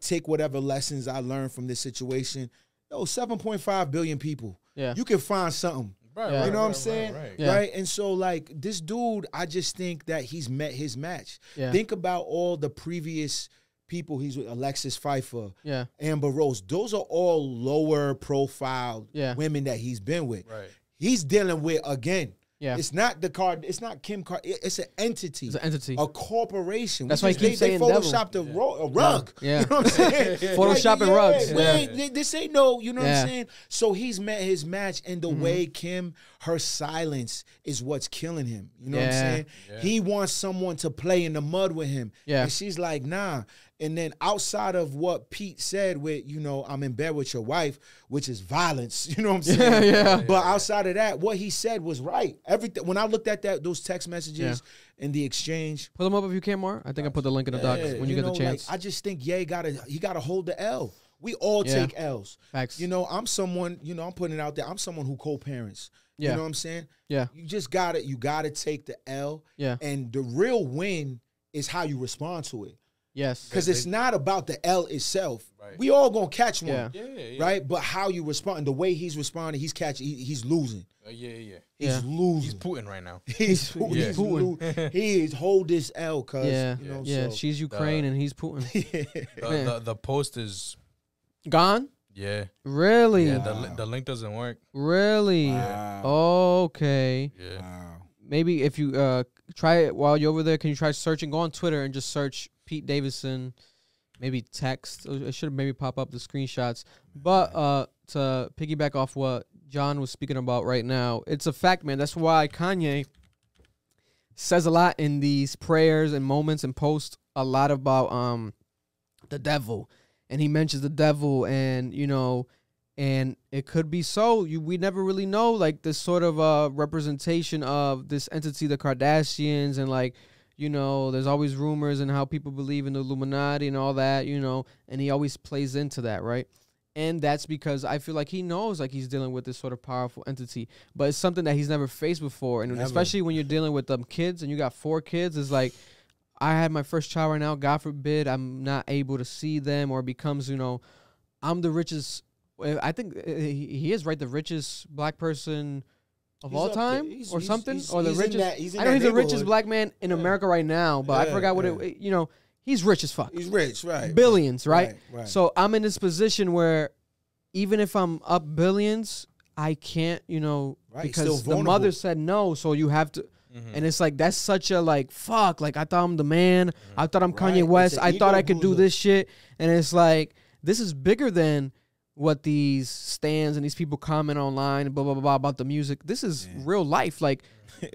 Take whatever lessons I learned from this situation. 7.5 billion people. Yeah, you can find something. Right, you know what I'm saying? Right. And so, like, this dude, I just think that he's met his match. Yeah. Think about all the previous people he's with, Alexis Pfeiffer, Amber Rose. Those are all lower profile women that he's been with. Right. He's dealing with, again, it's not it's not Kim Kardashian. It's an entity. It's an entity. A corporation. That's why he keeps saying they photoshopped a rug. Yeah. You know what I'm saying? Photoshopping rugs. This ain't no, you know what I'm saying? So he's met his match, and the way Kim, her silence is what's killing him. You know what I'm saying? Yeah. He wants someone to play in the mud with him. Yeah. And she's like, nah. And then outside of what Pete said with, I'm in bed with your wife, which is violence, you know what I'm saying? But outside of that, what he said was right. Everything. When I looked at those text messages and the exchange. Put them up if you can, Mar. I think I put the link in the doc when you get the chance. Like, I just think Ye gotta hold the L. We all take L's. Facts. I'm someone, I'm putting it out there. I'm someone who co-parents. You know what I'm saying? Yeah. You just gotta take the L. Yeah. And the real win is how you respond to it. Yes. Because it's not about the L itself. Right. We all gonna catch one. Right? But how you respond, the way he's responding, he's losing. He's losing. He's Putin right now. He's Putin. He is hold this L, cuz. So, she's Ukraine and he's Putin. The post is gone? Yeah. Really? Yeah, the link doesn't work. Really? Wow. Oh, okay. Yeah. Wow. Maybe if you try it while you're over there, can you try searching? Go on Twitter and just search Pete Davidson, maybe text. It should maybe pop up the screenshots. But to piggyback off what John was speaking about right now, it's a fact, man. That's why Kanye says a lot in these prayers and moments and posts a lot about the devil. And he mentions the devil and, and it could be so. We never really know, like, this sort of representation of this entity, the Kardashians, and, like, there's always rumors and how people believe in the Illuminati and all that, and he always plays into that, right? And that's because I feel like he knows like he's dealing with this sort of powerful entity, but it's something that he's never faced before. And especially when you're dealing with kids and you got 4 kids, it's like, I had my first child right now. God forbid I'm not able to see them, or becomes, I'm the richest. I think he is, right, the richest black person of all time or something. Or the richest. I know he's the richest black man in America right now, but I forgot what he's rich as fuck. He's rich, right? Billions, right? Right. So I'm in this position where even if I'm up billions, I can't, because the mother said no, so you have to. And it's like, that's such a like, fuck, like I thought I'm the man. I thought I'm Kanye West. I thought I could do this shit. And it's like, this is bigger than what these stands and these people comment online and blah, blah, blah, blah about the music. This is real life. Like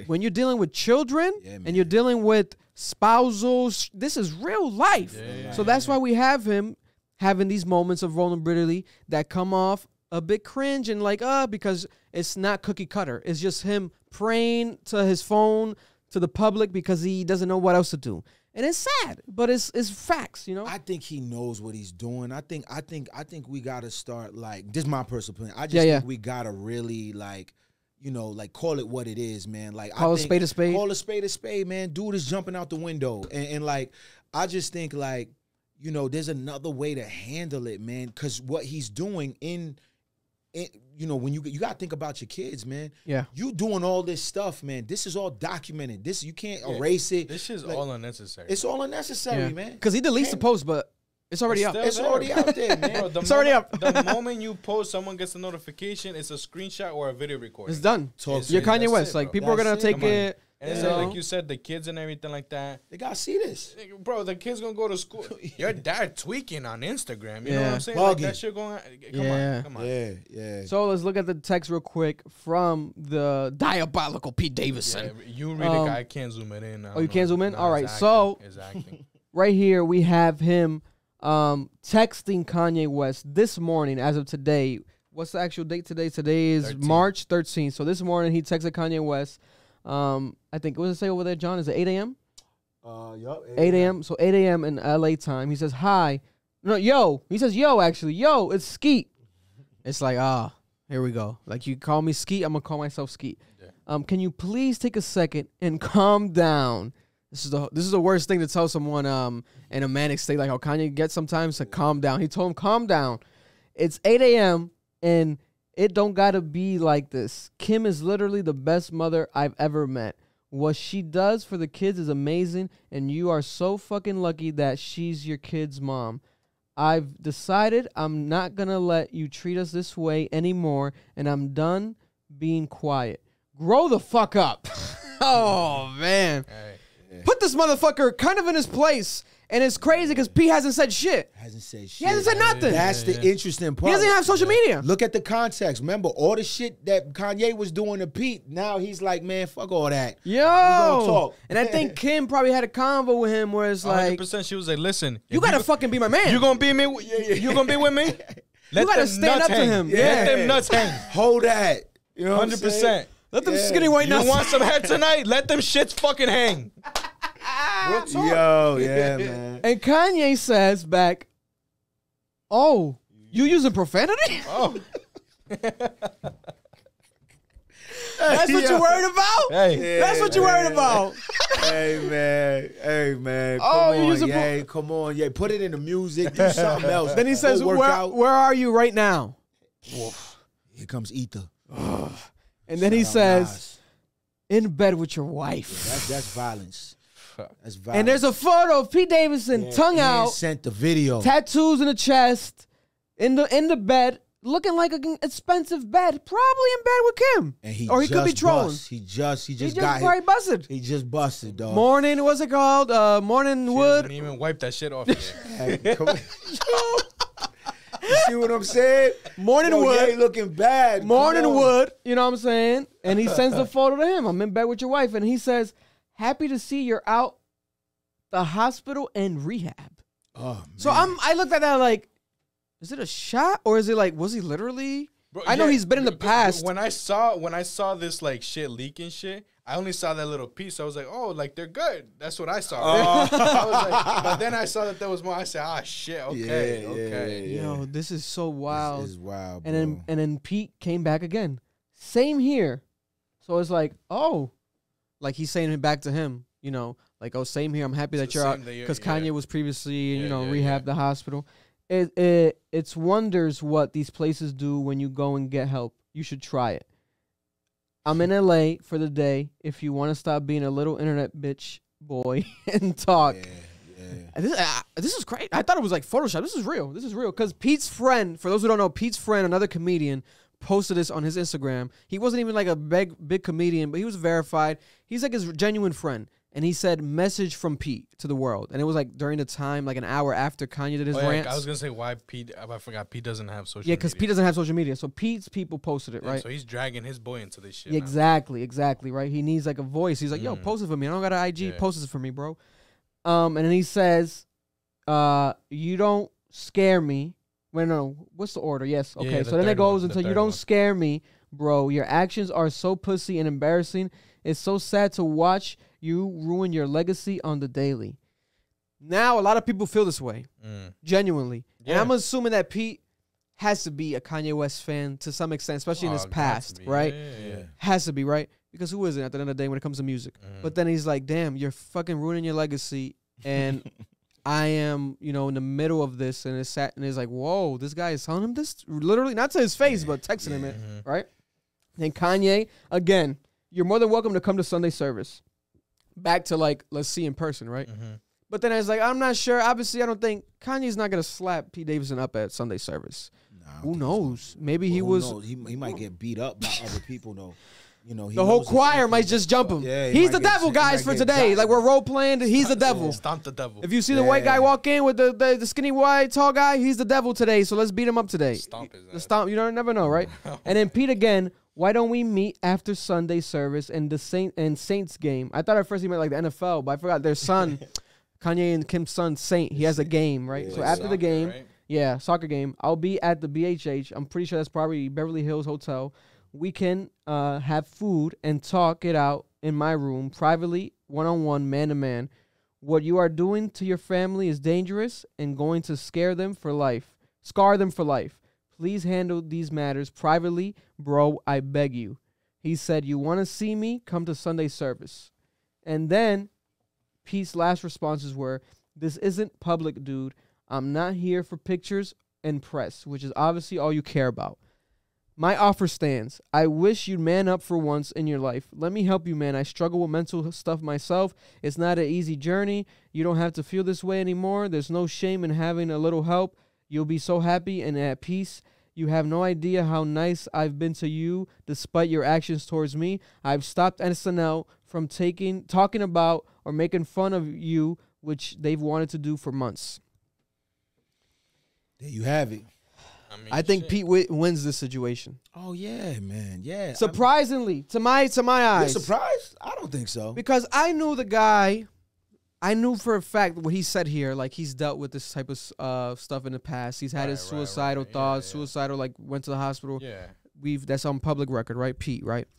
when you're dealing with children and you're dealing with spousals, this is real life. So that's why we have him having these moments of vulnerability that come off a bit cringe and like, because it's not cookie cutter. It's just him praying to his phone, to the public, because he doesn't know what else to do. And it's sad, but it's facts, I think he knows what he's doing. I think we gotta start, like, this is my personal opinion. I just think we gotta really like call it what it is, man. Like, call a spade a spade. Call a spade a spade, man. Dude is jumping out the window. And like, I just think like, there's another way to handle it, man. Because what he's doing when you gotta think about your kids, man. Yeah, you doing all this stuff, man. This is all documented. This, you can't erase it. This is like, all unnecessary. It's all unnecessary, man. Because he deletes the post, but it's already up. It's already out there, man. It's already up. The moment you post, someone gets a notification. It's a screenshot or a video recording. It's done. You're Kanye West. Like, people are gonna take it. And it's like you said, the kids and everything like that. They gotta see this, bro. The kids gonna go to school. Your dad tweaking on Instagram. You know what I'm saying? Like, that shit going. Come on. Yeah. So let's look at the text real quick from the diabolical Pete Davidson. Yeah, you read it. I can't zoom it in. You can't zoom in. All right. Exactly. Right here we have him texting Kanye West this morning, as of today. What's the actual date today? Today is 13. March 13th. So this morning he texted Kanye West. I think, what does it say over there, John? Is it 8 a.m.? Yup. 8 a.m. So 8 a.m. in LA time. He says, hi. No, yo. He says, yo, actually. Yo, it's Skeet. It's like, here we go. Like, you call me Skeet, I'm going to call myself Skeet. Yeah. Can you please take a second and calm down? This is the worst thing to tell someone in a manic state, like how Kanye gets sometimes, to calm down. He told him, calm down. It's 8 a.m. and it don't gotta be like this. Kim is literally the best mother I've ever met. What she does for the kids is amazing, and you are so fucking lucky that she's your kid's mom. I've decided I'm not gonna let you treat us this way anymore, and I'm done being quiet. Grow the fuck up. Oh, man. Put this motherfucker kind of in his place. And it's crazy because P hasn't said shit. He hasn't said nothing. That's the interesting part. He doesn't have social media. Look at the context. Remember, all the shit that Kanye was doing to Pete, now he's like, man, fuck all that. Yo. We're gonna talk. And I think Kim probably had a convo with him where it's like, 100%. She was like, listen, you gotta fucking be my man. You gonna be me? You gonna be with me? You gotta stand up to him. Let them nuts hang. Hold that. You know 100%. Let them skinny white nuts. You want some head tonight? Let them shits fucking hang. Yo, yeah, man. And Kanye says back, oh, you using profanity? Oh. That's what you're worried about? Hey. That's what you're worried about. Hey, man. Come on. Yeah, put it in the music. Do something else. Then he says, where are you right now? Here comes Ether. And then he says, in bed with your wife. Yeah, that's violence. That's violence. And there's a photo of Pete Davidson, tongue out, sent the video, tattoos in the chest, in the bed, looking like an expensive bed, probably in bed with Kim. And he could be trolling. He just probably busted. He just busted, dog. Morning, what's it called? Morning Wood. Didn't even wipe that shit off yet. Hey, come on. You see what I'm saying? Morning Wood. Yeah, looking bad. Morning Wood. You know what I'm saying? And he sends the photo to him. I'm in bed with your wife. And he says, happy to see you're out the hospital and rehab. Oh, man. So I looked at that like, is it a shot or is it like, was he literally? Bro, I know he's been in the past. When I saw this like shit leaking shit, I only saw that little piece. I was like, oh, like they're good. That's what I saw. I was like, but then I saw that there was more. I said, ah, shit. Okay, okay. Yo, this is so wild. This is wild, bro. And then Pete came back again. Same here. So it's like, oh, like he's saying it back to him. You know, like, oh, same here. I'm happy that you're out because Kanye was previously, rehabbed the hospital. It's wonders what these places do when you go and get help. You should try it. I'm in LA for the day. If you want to stop being a little internet bitch boy and talk. This is great. I thought it was like Photoshop. This is real. This is real. Because Pete's friend, for those who don't know, Pete's friend, another comedian, posted this on his Instagram. He wasn't even like a big comedian, but he was verified. He's like his genuine friend. And he said, message from Pete to the world. And it was like during the time, like an hour after Kanye did his rants. I was going to say why Pete, I forgot Pete doesn't have social media. Yeah, because Pete doesn't have social media. So Pete's people posted it, right? So he's dragging his boy into this shit. Exactly, right? He needs like a voice. He's like, yo, post it for me. I don't got an IG. Post it for me, bro. And then he says, you don't scare me. Wait, no, what's the order? Yes, okay. Yeah, so then it goes until you don't scare me, bro. Your actions are so pussy and embarrassing. It's so sad to watch you ruin your legacy on the daily. Now, a lot of people feel this way, genuinely. Yeah. And I'm assuming that Pete has to be a Kanye West fan to some extent, especially in his past, right? Yeah. Has to be, right? Because who isn't at the end of the day when it comes to music? But then he's like, damn, you're fucking ruining your legacy. And I am, in the middle of this. And it's like, whoa, this guy is telling him this? Literally, not to his face, but texting him it, right? And Kanye, again, you're more than welcome to come to Sunday service. Back to like, let's see in person, right? But then I was like, I'm not sure. Obviously, I don't think Kanye's not going to slap Pete Davidson up at Sunday service. Who knows? Maybe he was. He might get beat up by other people, though. The whole choir might just jump him. Yeah, he's the devil, guys, for today. Like, we're role playing. He's the devil. Stomp the devil. If you see the white guy walk in with the skinny white tall guy, he's the devil today. So let's beat him up today. Stomp his ass. Stomp. You never know, right? And then Pete again. Why don't we meet after Sunday service and the Saints game? I thought at first he meant like the NFL, but I forgot their son, Kanye and Kim's son, Saint. He has a game, right? So after the game, soccer game, I'll be at the BHH. I'm pretty sure that's probably Beverly Hills Hotel. We can have food and talk it out in my room, privately, one-on-one, man-to-man. What you are doing to your family is dangerous and going to scar them for life. Please handle these matters privately, bro. I beg you. He said, you want to see me? Come to Sunday service. And then Pete's last responses were, this isn't public, dude. I'm not here for pictures and press, which is obviously all you care about. My offer stands. I wish you'd man up for once in your life. Let me help you, man. I struggle with mental stuff myself. It's not an easy journey. You don't have to feel this way anymore. There's no shame in having a little help. You'll be so happy and at peace. You have no idea how nice I've been to you despite your actions towards me. I've stopped SNL from talking about or making fun of you, which they've wanted to do for months. There you have it. I think Pete wins this situation. Oh, yeah, man. Yeah. Surprisingly, to my eyes. You're surprised? I don't think so. Because I knew the guy. I knew for a fact what he said here, like he's dealt with this type of stuff in the past. He's had his suicidal thoughts, suicidal, like went to the hospital. Yeah. That's on public record, right? Pete, right?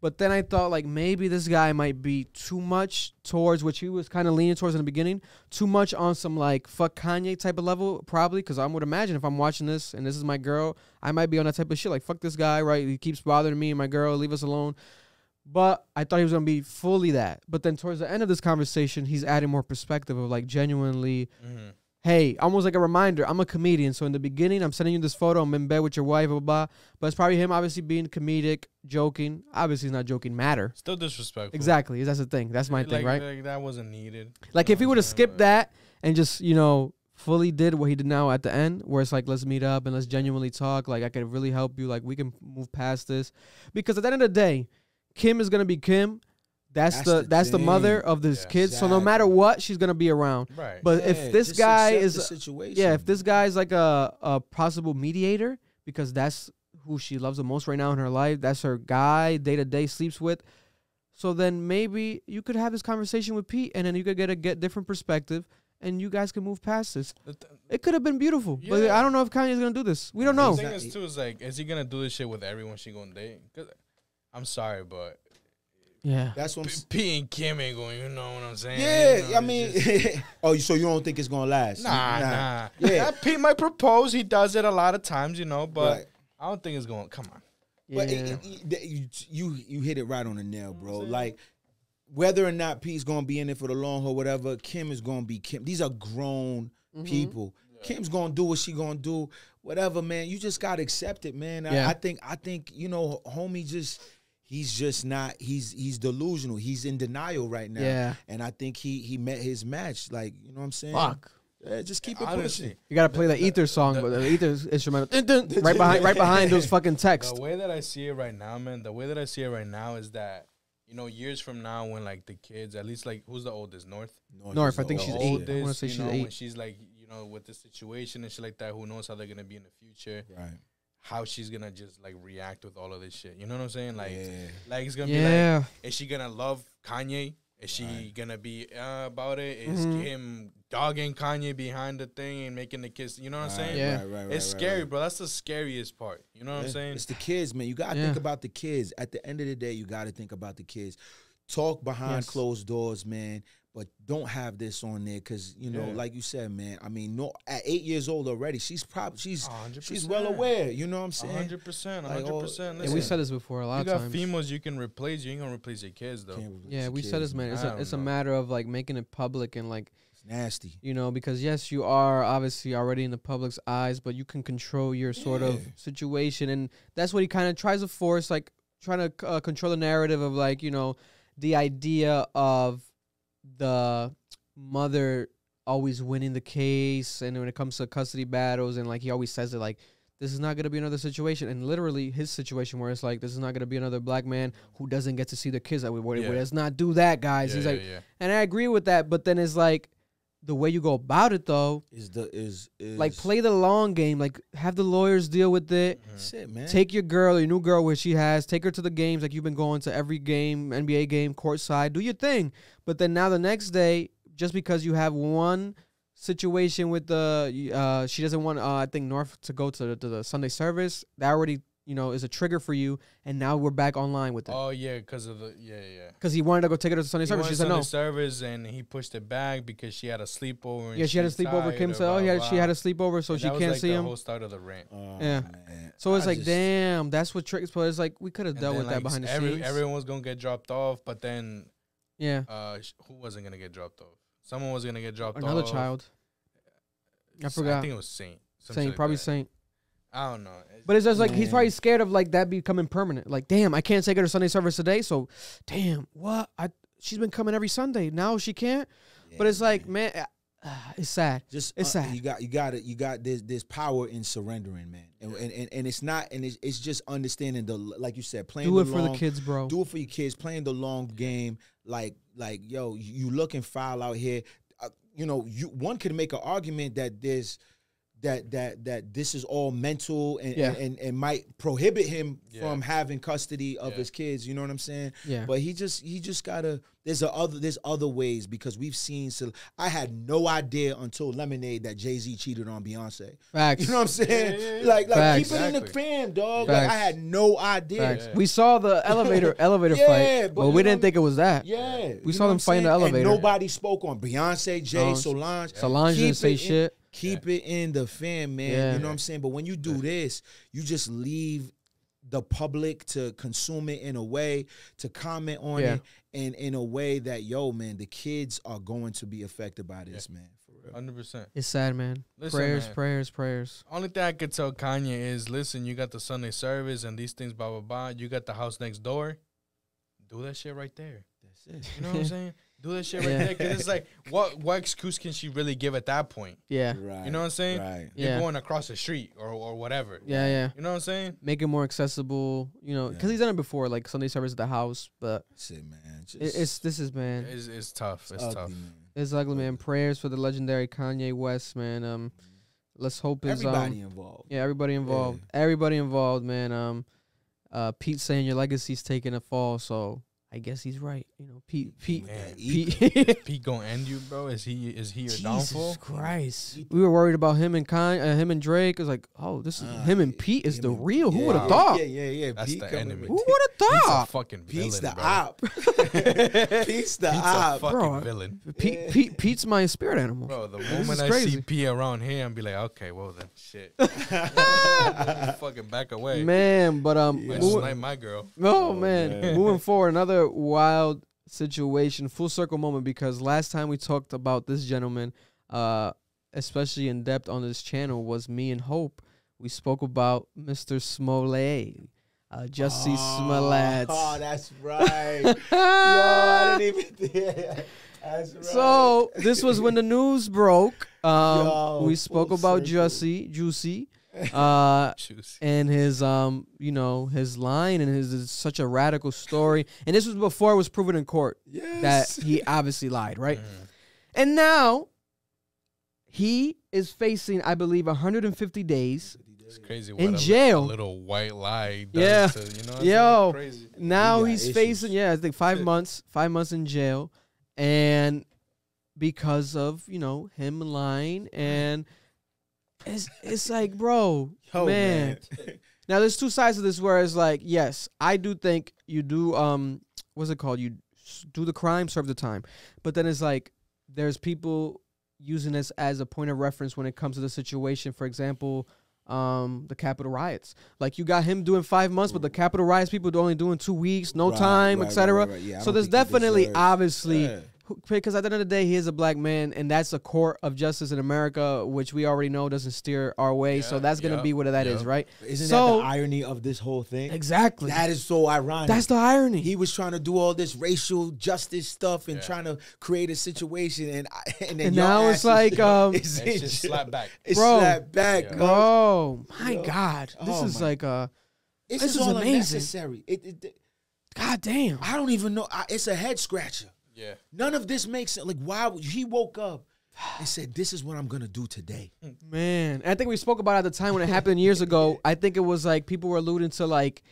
But then I thought like maybe this guy might be too much towards, which he was kind of leaning towards in the beginning, too much on some like fuck Kanye type of level, probably, because I would imagine if I'm watching this and this is my girl, I might be on that type of shit, like fuck this guy, right? He keeps bothering me and my girl, leave us alone. But I thought he was going to be fully that. But then towards the end of this conversation, he's adding more perspective of like genuinely, hey, almost like a reminder, I'm a comedian. So in the beginning, I'm sending you this photo. I'm in bed with your wife, blah, blah, blah. But it's probably him obviously being comedic, joking. Obviously, he's not joking matter. Still disrespectful. Exactly. That's the thing. That's my thing, right? Like that wasn't needed. Like if he would have skipped that and just, fully did what he did now at the end, where it's like, let's meet up and let's genuinely talk. Like I could really help you. Like we can move past this. Because at the end of the day, Kim is gonna be Kim. That's the mother of this kid. Exactly. So no matter what, she's gonna be around. Right. But if this guy is if this guy is like a possible mediator, because that's who she loves the most right now in her life. That's her guy, day to day sleeps with. So then maybe you could have this conversation with Pete, and then you could get different perspective, and you guys can move past this. It could have been beautiful, but I don't know if Kanye's gonna do this. We don't know. The thing is like, is he gonna do this shit with everyone she gonna date? 'Cause I'm sorry, but Yeah. That's what P and Kim ain't going, you know what I'm saying? Yeah, you know, I mean, oh, so you don't think it's gonna last? Nah. Yeah, Pete might propose. He does it a lot of times, you know, but right. I don't think it's going. Come on. But you hit it right on the nail, bro. Like, whether or not Pete's gonna be in it for the long haul, whatever, Kim is gonna be Kim. These are grown people. Yeah. Kim's gonna do what she gonna do, whatever, man. You just gotta accept it, man. I think you know, homie he's just not. He's delusional. He's in denial right now. Yeah. And I think he met his match. Like, you know what I'm saying? Fuck. Yeah, just keep it pushing. You gotta play the Ether song, but the Ether instrumental right behind those fucking texts. The way that I see it right now, man. The way that I see it right now is that, you know, years from now, when like the kids, at least like, who's the oldest? North. I think she's 8. Oldest, I want to say she's 8. When she's like, you know, with the situation and shit like that, who knows how they're gonna be in the future? Right. How she's gonna just like react with all of this shit. You know what I'm saying? Like, yeah. like it's gonna be like, is she gonna love Kanye? Is she gonna be about it? Is him dogging Kanye behind the thing and making the kiss? You know what I'm saying? Yeah. It's scary, bro. That's the scariest part. You know what I'm saying? It's the kids, man. You gotta think about the kids. At the end of the day, you gotta think about the kids. Talk behind closed doors, man. But don't have this on there, because, you know, like you said, man. I mean, no, at 8 years old already, she's well aware. You know what I'm saying? 100%, 100%. Yeah, we said this before a lot of times. You got females you can replace. You ain't gonna replace your kids, though. Yeah, we said this, man. It's a matter of like making it public and like, it's nasty. You know, because yes, you are obviously already in the public's eyes, but you can control your sort of situation, and that's what he kind of tries to force, like trying to control the narrative of, like, you know, the idea of the mother always winning the case, and when it comes to custody battles, and like he always says it, like, this is not going to be another situation, and literally his situation where it's like, this is not going to be another black man who doesn't get to see their kids. Like, let's not do that, guys. He's like, and I agree with that, but then it's like, the way you go about it, though, is like, play the long game. Like, have the lawyers deal with it. Shit, man. Take your new girl where she has. Take her to the games, like you've been going to every game, NBA game, courtside. Do your thing. But then now the next day, just because you have one situation with the, she doesn't want, I think, North to go to the Sunday service. That already, you know, is a trigger for you, and now we're back online with it. Oh yeah, because of the because he wanted to go take her to Sunday service. She said no. Service, and he pushed it back because she had a sleepover. And she had a sleepover. Kim said, she had a sleepover, so she can't see him. That was the whole start of the rant. Man. So it's like, damn, that's what triggers. But it's like, we could have dealt with that behind the scenes. Everyone was gonna get dropped off, but then who wasn't gonna get dropped off? Someone was gonna get dropped off. Another child. I forgot. I think it was Saint. Probably Saint. I don't know. But it's just like, he's probably scared of like that becoming permanent. Like, damn, I can't take her to Sunday service today. So, damn, what? She's been coming every Sunday. Now she can't. Yeah, but it's like, man, it's sad. It's sad. You got there's power in surrendering, man. And it's not, and it's just understanding like you said, playing do it for the kids, bro. Do it for your kids, playing the long game. Like yo, you looking foul out here. You know, one could make an argument that there's that this is all mental and might prohibit him from having custody of his kids. You know what I'm saying? Yeah. But he just gotta. There's other ways, because we've seen. So I had no idea until Lemonade that Jay-Z cheated on Beyonce. Facts. You know what I'm saying? Yeah. Like Facts. keep it in the fam, dog. Like, I had no idea. Yeah. We saw the elevator fight, but we didn't think it was that. Yeah. We saw them fight in the elevator. And nobody spoke on Beyonce, Jay, Solange. Solange didn't say shit. Keep it in the fam, man. Yeah. You know what I'm saying? But when you do this, you just leave the public to consume it in a way, to comment on it, and in a way that, yo, man, the kids are going to be affected by this, man. For real. 100%. It's sad, man. Listen, prayers. Only thing I could tell Kanye is, listen, you got the Sunday service and these things, blah, blah, blah. You got the house next door. Do that shit right there. That's it. You know what I'm saying? Do that shit right there. Because it's like, what excuse can she really give at that point? Yeah. Right. You know what I'm saying? Right. You're going across the street or whatever. Yeah. You know what I'm saying? Make it more accessible, you know, because he's done it before, like Sunday service at the house. But that's it, man. It's tough. It's ugly, tough. Man. It's ugly, man. Prayers for the legendary Kanye West, man. Let's hope everybody involved. Yeah, everybody involved. Yeah. Everybody involved, man. Pete saying your legacy's taking a fall, so I guess he's right. You know, Pete gonna end you, bro. Is he your downfall? Jesus Christ. We were worried about him and him and Drake. It was like, oh, this is him and Pete is the real. Who would have thought? Yeah. That's Pete the enemy. Who would have Pete's a fucking Pete's villain, the bro. op. Pete's the op. a fucking Bro. villain. Pete's my spirit animal. Bro, the This moment is I crazy. see P around here, I'm be like, okay, well then, shit. Fucking back away. Man, but Might snipe my girl. oh man, moving forward, another wild situation, full circle moment, because last time we talked about this gentleman, especially in depth on this channel, was me and Hope. We spoke about Mr. Smollet, Jussie Smollet. Oh, that's right. Yo, I didn't even think. That's right. So this was when the news broke. Yo, We spoke full about circle. Juicy, Juicy. and his his line, and his such a radical story. And this was before it was proven in court that he obviously lied, right? And now he is facing, I believe, 150 days. It's crazy. In What jail. A little white lie. Yeah. Does to, you know what I'm Yo. saying? Crazy. Now He got he's issues. facing, I think 5 months, 5 months in jail, and because of him lying, and it's like, bro, Yo, man. Now there's two sides of this where it's like, yes, I do think you do what's it called? You do the crime, serve the time, but then it's like there's people using this as a point of reference when it comes to the situation. For example, the Capitol riots. Like, you got him doing 5 months, but the Capitol riots people are only doing 2 weeks, no time, etc. Yeah, I So don't there's think he definitely, deserves- obviously, Yeah. because at the end of the day, he is a black man, and that's a court of justice in America, which we already know doesn't steer our way. So that's gonna be what that is, right? Isn't so, that the irony of this whole thing? exactly. That is so ironic. That's the irony. He was trying to do all this racial justice stuff and trying to create a situation, and then And your now ass it's like, is It's just slap back. It's Bro. slapped back, Yeah. Bro, my God, this Oh is my- like This This is is all amazing. unnecessary. God damn. I don't even know. It's a head scratcher. Yeah. None of this makes sense. Like, why he woke up and said, "This is what I'm gonna do today." Man, and I think we spoke about it at the time when it happened years ago. I think it was like people were alluding to like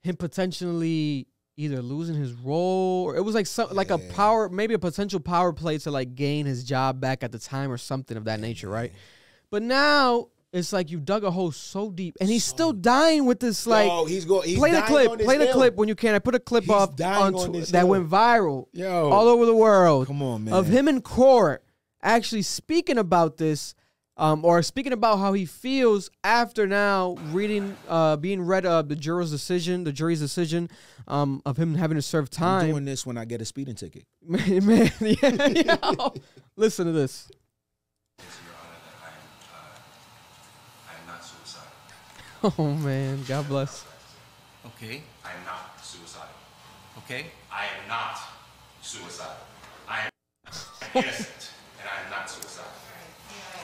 him potentially either losing his role, or it was like some like a power, maybe a potential power play to like gain his job back at the time or something of that nature, right? But now it's like you dug a hole so deep, and he's still dying with this. Like, Yo, he's play the dying clip, on this play the hill. clip when you can. I put a clip He's up dying on on this that hill. went viral Yo. all over the world. Come on, man. Of him in court actually speaking about this, or speaking about how he feels after now being read the jury's decision, of him having to serve I'm time. doing this when I get a speeding ticket. Man, yeah. Listen to this. I am not suicidal. Oh man, God bless. Okay. I am not suicidal. Okay. I am not suicidal. I am innocent, and I am not suicidal.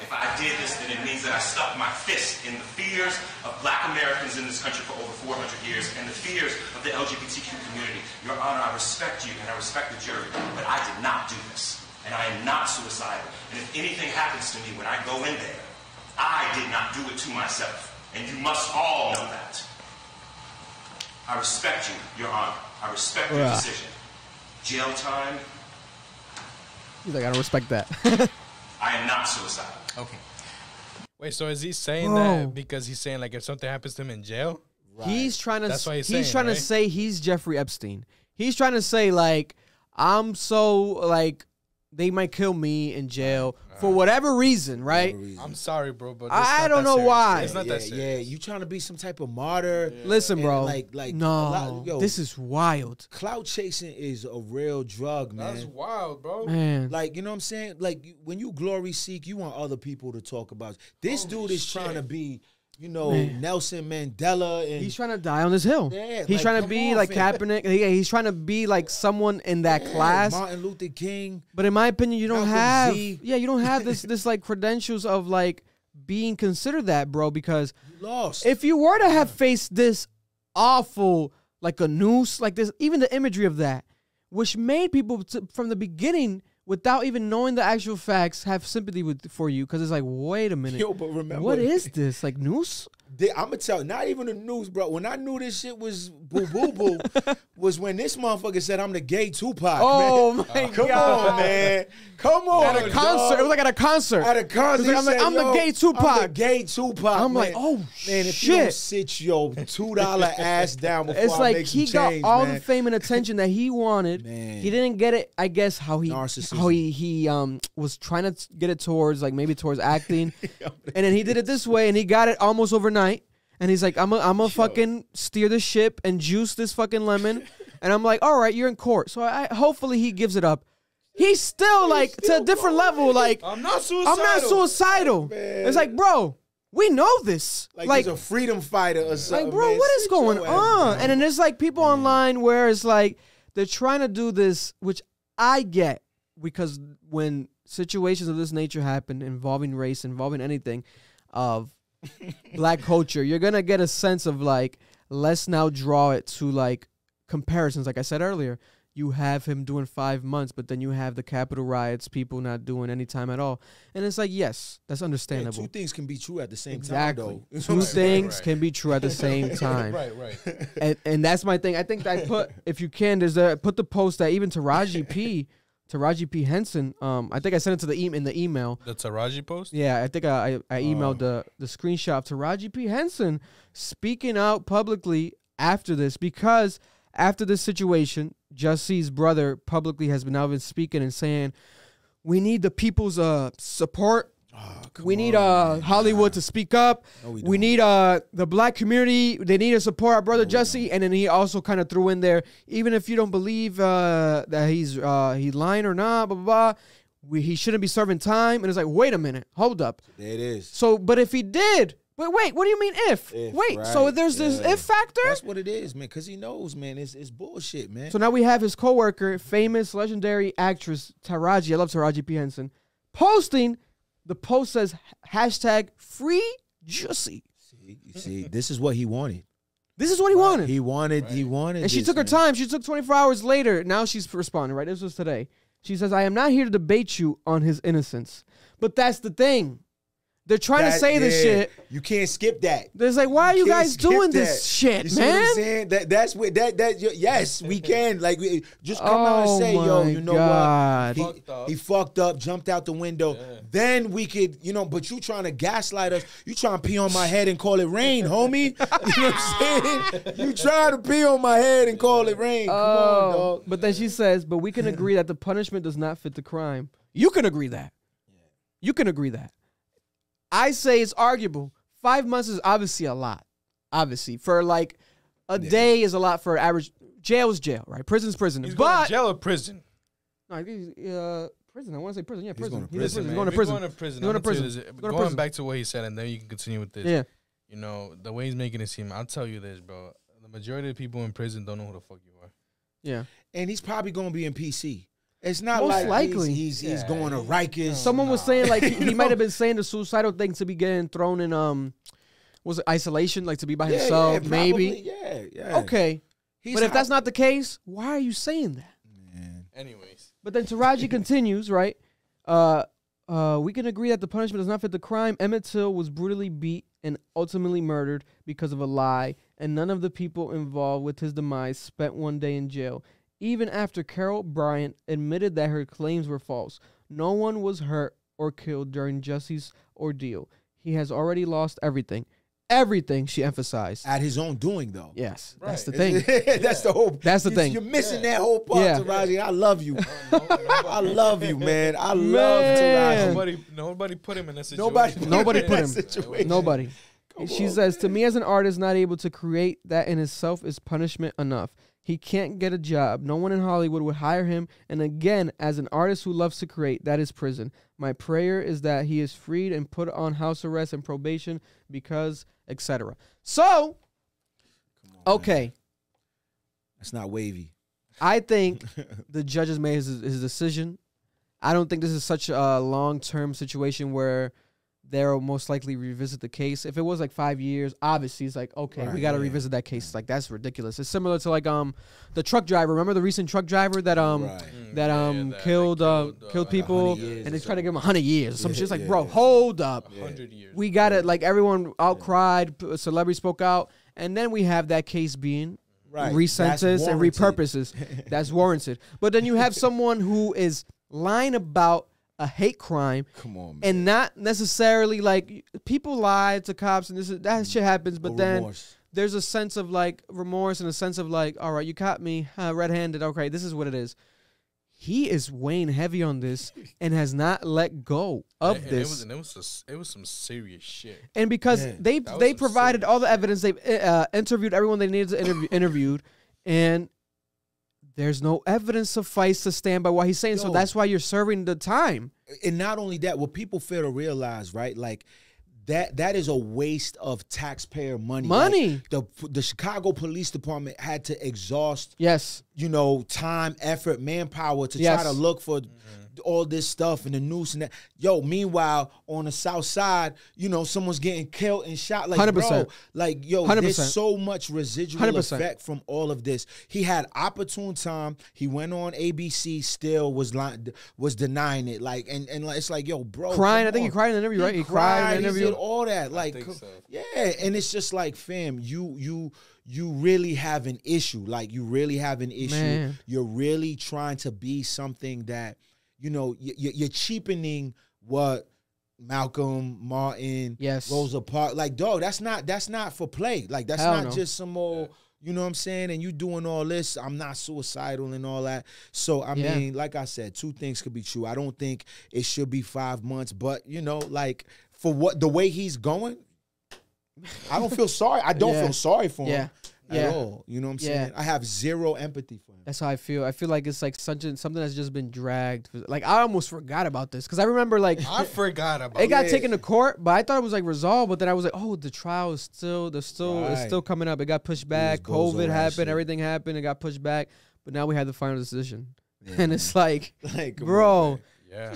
If I did this, then it means that I stuck my fist in the fears of black Americans in this country for over 400 years and the fears of the LGBTQ community. Your Honor, I respect you and I respect the jury, but I did not do this. And I am not suicidal. And if anything happens to me when I go in there, I did not do it to myself. And you must all know that. I respect you, Your Honor. I respect your decision. Jail time, He's like, I don't respect that. I am not suicidal. Okay. Wait, so is he saying Bro. that because he's saying like if something happens to him in jail? He's trying to. That's what he's he's saying, trying right? to say he's Jeffrey Epstein. He's trying to say like I'm so like they might kill me in jail for whatever reason, right? I'm sorry, bro, but I don't know why. It's not that Yeah, serious. you trying to be some type of martyr. Listen, And bro. like no, yo, this is wild, clout chasing is a real drug, man. That's wild, bro. man. Like, you know what I'm saying? Like, when you glory seek, you want other people to talk about. This dude is trying to be, Nelson Mandela. And He's trying to die on this hill. Yeah, He's like, trying to come be on, like fam. Kaepernick. He's trying to be like someone in that class. Martin Luther King. But in my opinion, you don't Malcolm have. Z. Yeah, you don't have this like credentials of like being considered that, bro. Because You lost. if you were to have faced this awful, like a noose, like this, even the imagery of that, which made people from the beginning, without even knowing the actual facts, have sympathy for you, because it's like, wait a minute, Yo, but remember, what is this? Like noose? I'm gonna tell you, not even the news, bro. When I knew this shit was boo was when this motherfucker said I'm the gay Tupac. Oh man. my Come God. on, man. Come on. At a concert. Dog. It was like at a concert. At a concert. I'm like, I'm the gay Tupac. I'm the gay Tupac. I'm man. like, oh man, if shit. you don't sit your $2 ass down before it's I like make he some got change, all man. the fame and attention that he wanted. Man. He didn't get it. I guess how he Narcissism. was trying to get it towards like maybe towards acting, and then he did it this way, and he got it almost overnight. And he's like, I'm a fucking steer the ship and juice this fucking lemon. And I'm like, all right, you're in court. So hopefully he gives it up. He's still like to a different level. Like I'm not suicidal. I'm not suicidal. Man. It's like, bro, we know this. Like he's a freedom fighter or something. Like, bro, man. what is Sit going your on? ass And then there's like people online where it's like they're trying to do this, which I get, because when situations of this nature happen involving race, involving anything of black culture, you're gonna get a sense of like, let's now draw it to like comparisons. Like I said earlier, you have him doing 5 months, but then you have the Capitol riots, people not doing any time at all. And it's like, yes, that's understandable. Yeah, two things can be true at the same Exactly. time, though. Two things can be true at the same time. Right. And that's my thing. I think that I put, if you can, put the post that even Taraji P. Henson, I think I sent it to in the email. The Taraji post? Yeah, I think I emailed the screenshot of Taraji P. Henson speaking out publicly after this, because after this situation, Jussie's brother publicly has been speaking and saying, we need the people's support. We need Hollywood to speak up. No, we need the black community. They need to support our brother Jussie. And then he also kind of threw in there, even if you don't believe that he's lying or not, blah, blah, blah, he shouldn't be serving time. And it's like, wait a minute, hold up. There it is. So, but if he did, wait, what do you mean if? Wait, right, so there's this if factor? That's what it is, man, because he knows, man, it's bullshit, man. So now we have his coworker, famous, legendary actress Taraji, I love Taraji P. Henson, posting. The post says hashtag free Jussie. See, this is what he wanted. This is what he wanted. He wanted. And she took her time. She took 24 hours later. Now she's responding, right? This was today. She says, I am not here to debate you on his innocence. But that's the thing. They're trying to say this shit. You can't skip that. There's like, why are you guys doing this shit, you see man? What I'm saying? That's what yes, we can. Like, just come out and say, yo, you know what? He fucked up, jumped out the window. Yeah. Then we could, but you trying to gaslight us. You trying to pee on my head and call it rain, homie. You know what I'm saying? You trying to pee on my head and call it rain. Come on, dog. But then she says, but we can agree that the punishment does not fit the crime. You can agree that. You can agree that. I say it's arguable. 5 months is obviously a lot. Obviously. For like a day is a lot for average. Jail is jail, right? Prison's prison. He's going to jail or prison? No, prison. I want to say prison. Yeah, prison. He's going to prison. Going back to what he said, and then you can continue with this. Yeah. The way he's making it seem, I'll tell you this, bro. The majority of people in prison don't know who the fuck you are. Yeah. And he's probably going to be in PC. It's not most like likely he's going to Rikers. Someone was saying like he might have been saying the suicidal thing to be getting thrown in was it isolation, like to be by himself, maybe. Yeah. Okay. But if that's not the case, why are you saying that? Man. Anyways. But then Taraji continues, right? We can agree that the punishment does not fit the crime. Emmett Till was brutally beat and ultimately murdered because of a lie, and none of the people involved with his demise spent one day in jail. Even after Carol Bryant admitted that her claims were false, no one was hurt or killed during Jussie's ordeal. He has already lost everything. Everything, she emphasized. At his own doing, though. Yes, right. That's the thing. That's the whole. That's the thing. You're missing that whole part, Taraji. I love you. I love you, man. I love Taraji. Nobody put him in that situation. Nobody put him. Nobody. She says, to me as an artist, not able to create that in itself is punishment enough. He can't get a job. No one in Hollywood would hire him. And again, as an artist who loves to create, that is prison. My prayer is that he is freed and put on house arrest and probation because, etc. So, okay. Man. That's not wavy. I think the judges made his decision. I don't think this is such a long-term situation where they'll most likely revisit the case. If it was like 5 years, obviously it's like, okay, we got to revisit that case. It's like, that's ridiculous. It's similar to like the truck driver. Remember the recent truck driver that killed people, and they tried to give him 100 years. Some shit's like, bro, hold up. 100 years. We got it. Like everyone outcried, celebrity spoke out, and then we have that case being resentenced and repurposes. That's warranted. But then you have someone who is lying about a hate crime. Come on, man. And not necessarily like people lie to cops and that shit happens, but then there's a sense of like remorse and a sense of like, all right, you caught me red-handed. Okay, this is what it is. He is weighing heavy on this and has not let go of this. It was some serious shit. And because they provided all the evidence, they've interviewed everyone they needed to interviewed, and there's no evidence suffice to stand by what he's saying. So that's why you're serving the time. And not only that, what people fail to realize, right? Like that is a waste of taxpayer money. Like the Chicago Police Department had to exhaust, time, effort, manpower to try to look for all this stuff and the noose and that. Yo, meanwhile, on the south side, someone's getting killed and shot. Like, 100%. Bro, like, yo, 100%. There's so much residual 100%. Effect from all of this. He had opportune time. He went on ABC, still was denying it. Like, and it's like, yo, bro. Crying. I think he cried in the interview, right? He cried in the interview. He did all that. Like, yeah. And it's just like, fam, you really have an issue. Like, you really have an issue. Man. You're really trying to be something that, you're cheapening what Malcolm, Martin, Rosa Parks, like, dog, that's not for play. Like, that's not just some old, you know what I'm saying? And you doing all this, I'm not suicidal and all that. So, I mean, like I said, two things could be true. I don't think it should be 5 months, but, like, for the way he's going, I don't feel sorry. I don't feel sorry for him. At all. You know what I'm saying? I have zero empathy for him. That's how I feel. I feel like it's like something that's just been dragged. Like, I almost forgot about this because I remember like I forgot about it. It got taken to court, but I thought it was like resolved. But then I was like, oh, the trial is it's still coming up. It got pushed back. COVID happened. Everything happened. It got pushed back. But now we have the final decision, and it's like bro.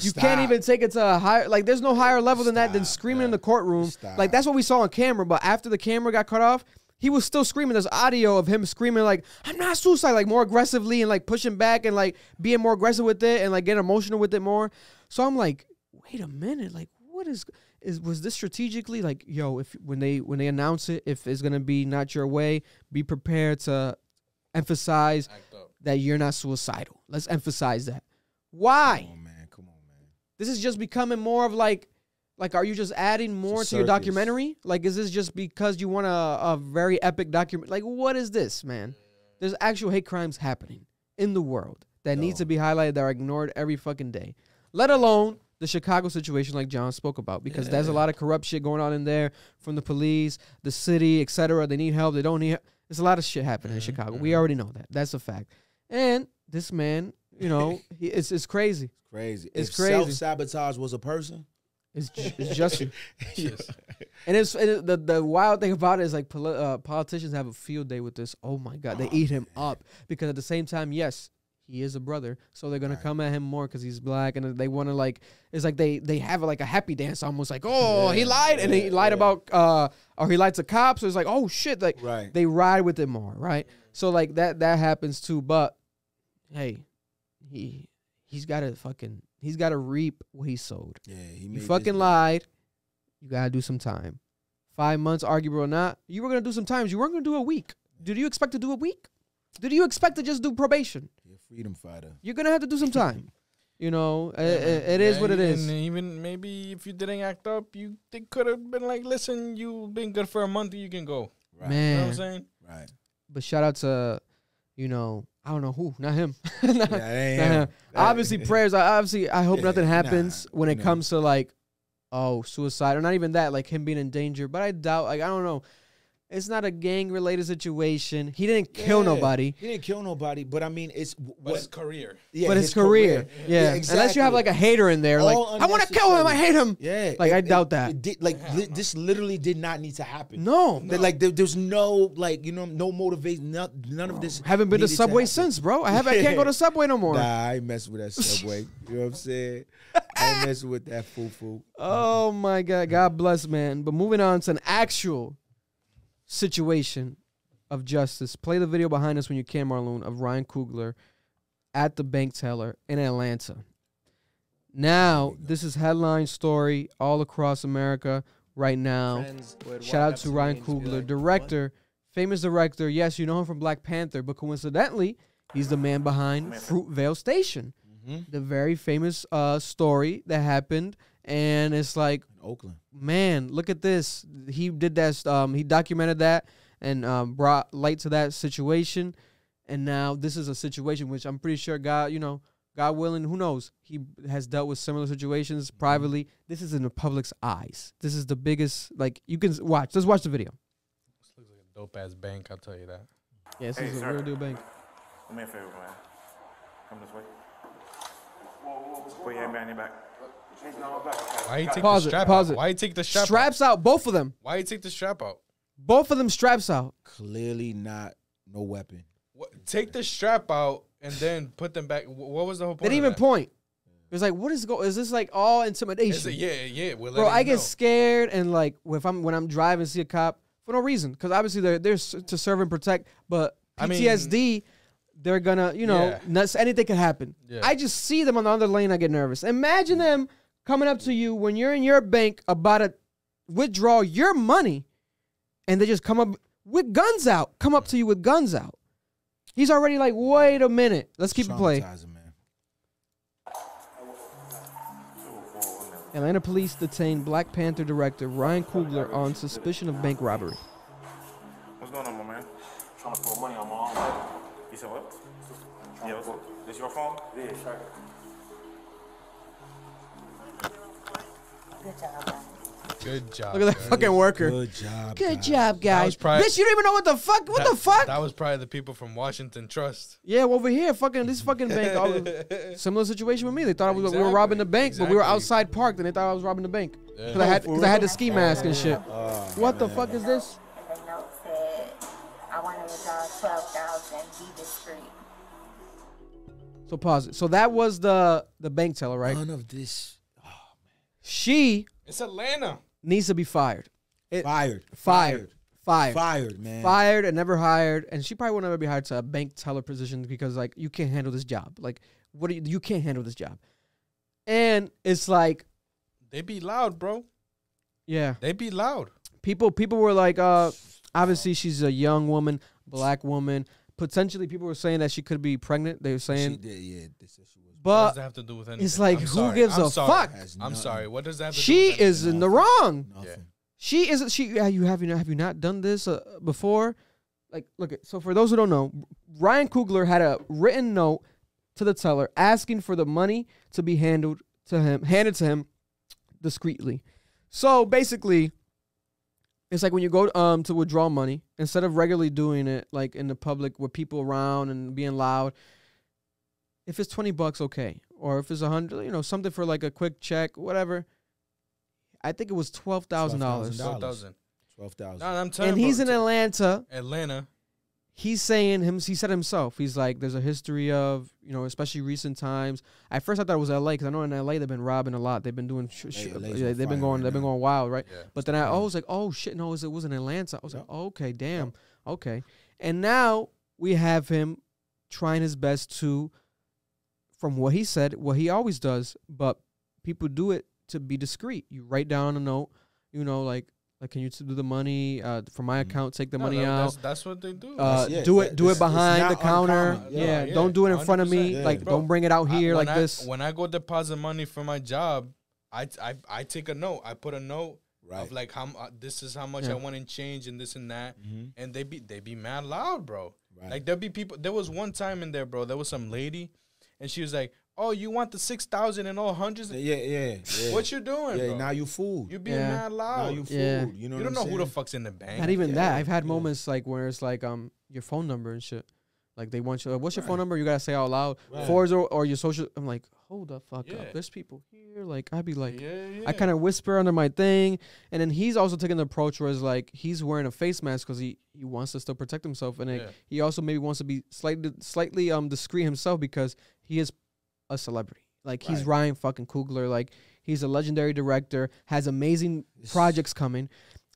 You can't even take it to a higher, like, there's no higher level than that than screaming in the courtroom. Like, that's what we saw on camera. But after the camera got cut off, he was still screaming. There's audio of him screaming, like, I'm not suicide, like, more aggressively and, like, pushing back and, like, being more aggressive with it and, like, getting emotional with it more. So I'm like, wait a minute. Like, what was this strategically? Like, yo, when they announce it, if it's going to be not your way, be prepared to emphasize that you're not suicidal. Let's emphasize that. Why? Come on, man. This is just becoming more of like, are you just adding more to your documentary? Like, is this just because you want a very epic document? Like, what is this, man? There's actual hate crimes happening in the world that needs to be highlighted that are ignored every fucking day. Let alone the Chicago situation like John spoke about, because there's a lot of corrupt shit going on in there from the police, the city, etc. They need help. They don't need help. There's a lot of shit happening in Chicago. We already know that. That's a fact. And this man, it's crazy. Crazy. It's if crazy. Self-sabotage was a person, it's Jussie. And the wild thing about it is like politicians have a field day with this. Oh my God, they eat him up because at the same time, yes, he is a brother, so they're gonna come at him more because he's black, and they want to like it's like they have like a happy dance almost like he lied and he lied about or he lied to cops. So it's like oh shit, like they ride with it more, right? So like that happens too, but hey, he's got to reap what he sowed. Yeah, you fucking lied. You got to do some time. 5 months, arguable or not, you were going to do some time. You weren't going to do a week. Did you expect to do a week? Did you expect to just do probation? You're a freedom fighter. You're going to have to do some time. It is what it is. And even maybe if you didn't act up, they could have been like, listen, you've been good for a month, you can go. Right. Man. You know what I'm saying? Right. But shout out to, I don't know who, not him. not him. Obviously, prayers. I hope nothing happens when it comes to like, suicide or not even that, like him being in danger. But I doubt, like, I don't know. It's not a gang-related situation. He didn't kill nobody. He didn't kill nobody, but I mean, it's his career. Yeah, but his career. Yeah. Exactly. Unless you have like a hater in there, like I want to kill him, I hate him. Yeah, like I doubt that. This literally did not need to happen. No. Like there's no no motivation. None of this. Haven't been to Subway since, bro. I can't go to Subway no more. Nah, I ain't messing with that Subway. You know what I'm saying? I ain't messing with that foo-foo. Oh, my God. God bless, man. But moving on to an actual situation of justice. Play the video behind us when you can, Marlon, of Ryan Coogler at the bank teller in Atlanta. Now, this is headline story all across America right now. Shout out to Ryan Coogler, director, famous director. Yes, you know him from Black Panther, but coincidentally, he's the man behind Fruitvale Station, the very famous story that happened. And it's like, in Oakland, man, look at this. He did that. He documented that and brought light to that situation. And now this is a situation which I'm pretty sure God willing, who knows? He has dealt with similar situations privately. This is in the public's eyes. This is the biggest, like, you can watch. Let's watch the video. This looks like a dope-ass bank, I'll tell you that. Yeah, this is a real deal bank. Do me a favor, man. Come this way. Put your hand behind your back. Why you take Pause the it, strap pause out? it. Why you take the strap Straps out, both of them. Why you take the strap out? Both of them straps out. clearly not no weapon. Take the strap out and then put them back. What was the whole point? They didn't even point. It was like, what is is this like all intimidation? Yeah. Bro, I get scared and like when I'm driving, see a cop for no reason, because obviously they're to serve and protect. But PTSD, they're gonna anything could happen. Yeah. I just see them on the other lane, I get nervous. Imagine them coming up to you when you're in your bank about to withdraw your money, and they just come up with guns out. Come up to you with guns out. He's already like, wait a minute. Let's keep it playing. Atlanta police detained Black Panther director Ryan Coogler on suspicion of bank robbery. What's going on, my man? Trying to put money on my own. You said what? Yeah, what's up? This your phone? Yeah, sure. Good job, guys. Good job. Look at that fucking worker. Good job. Good job, guys. Bitch, you don't even know what the fuck. What the fuck? That was probably the people from Washington Trust. Yeah, over here, this fucking bank. Similar situation with me. They thought we were robbing the bank, but we were outside parked, and they thought I was robbing the bank because I had the ski mask and shit. What the fuck is this? And the note said, "I want to withdraw 12,000. Be discreet." So pause it. So that was the bank teller, right? None of this. It's Atlanta. Needs to be fired. Fired, man. Fired and never hired. And she probably will never be hired to a bank teller position because, like, you can't handle this job. Like, you can't handle this job. And it's like, they be loud, bro. Yeah. They be loud. People were like, obviously she's a young woman, black woman. Potentially people were saying that she could be pregnant. They were saying. She did, yeah. But what does that have to do with anything? It's like, who gives a fuck? I'm sorry. What does that have to do She with is in the wrong. Nothing. She isn't. Have you not done this before? Like, look at. So for those who don't know, Ryan Coogler had a written note to the teller asking for the money to be handed to him discreetly. So basically, it's like when you go to withdraw money, instead of regularly doing it like in the public with people around and being loud. If it's $20, okay, or if it's $100, something for like a quick check, whatever. I think it was $12,000. $12,000. No, I'm telling and you, he's in Atlanta. He's saying he said himself. He's like, there's a history of especially recent times. At first I thought it was LA because I know in LA they've been robbing a lot. They've been doing they've been going wild, right? Yeah. But then I was like, oh shit, no, it was in Atlanta. I was like, oh, okay, damn, okay. And now we have him trying his best to. From what he said, what he always does, but people do it to be discreet. You write down a note, like can you do the money from my account? Take the money out. That's what they do. Do it behind the counter. Yeah, don't do it in front of me. Like, don't bring it out here like this. When I go deposit money for my job, I take a note. I put a note of like this is how much I want in change and this and that, and they be mad loud, bro. Right. Like there'll be people. There was one time in there, bro. There was some lady. And she was like, "Oh, you want the 6,000 and all hundreds? Yeah. What you doing, bro? Now you fooled. You being mad loud. Now you fooled. Yeah. You know you don't know who the fuck's in the bank. Not even that. I've had moments like where it's like your phone number and shit. Like they want you. What's your phone number? You gotta say out loud. Fours or your social. I'm like, hold the fuck up. There's people here. Like I'd be like, I kind of whisper under my thing, and then he's also taking the approach where it's like he's wearing a face mask because he wants to still protect himself, and he also maybe wants to be slightly discreet himself because he is a celebrity. Like he's Ryan fucking Coogler. Like he's a legendary director, has amazing projects coming.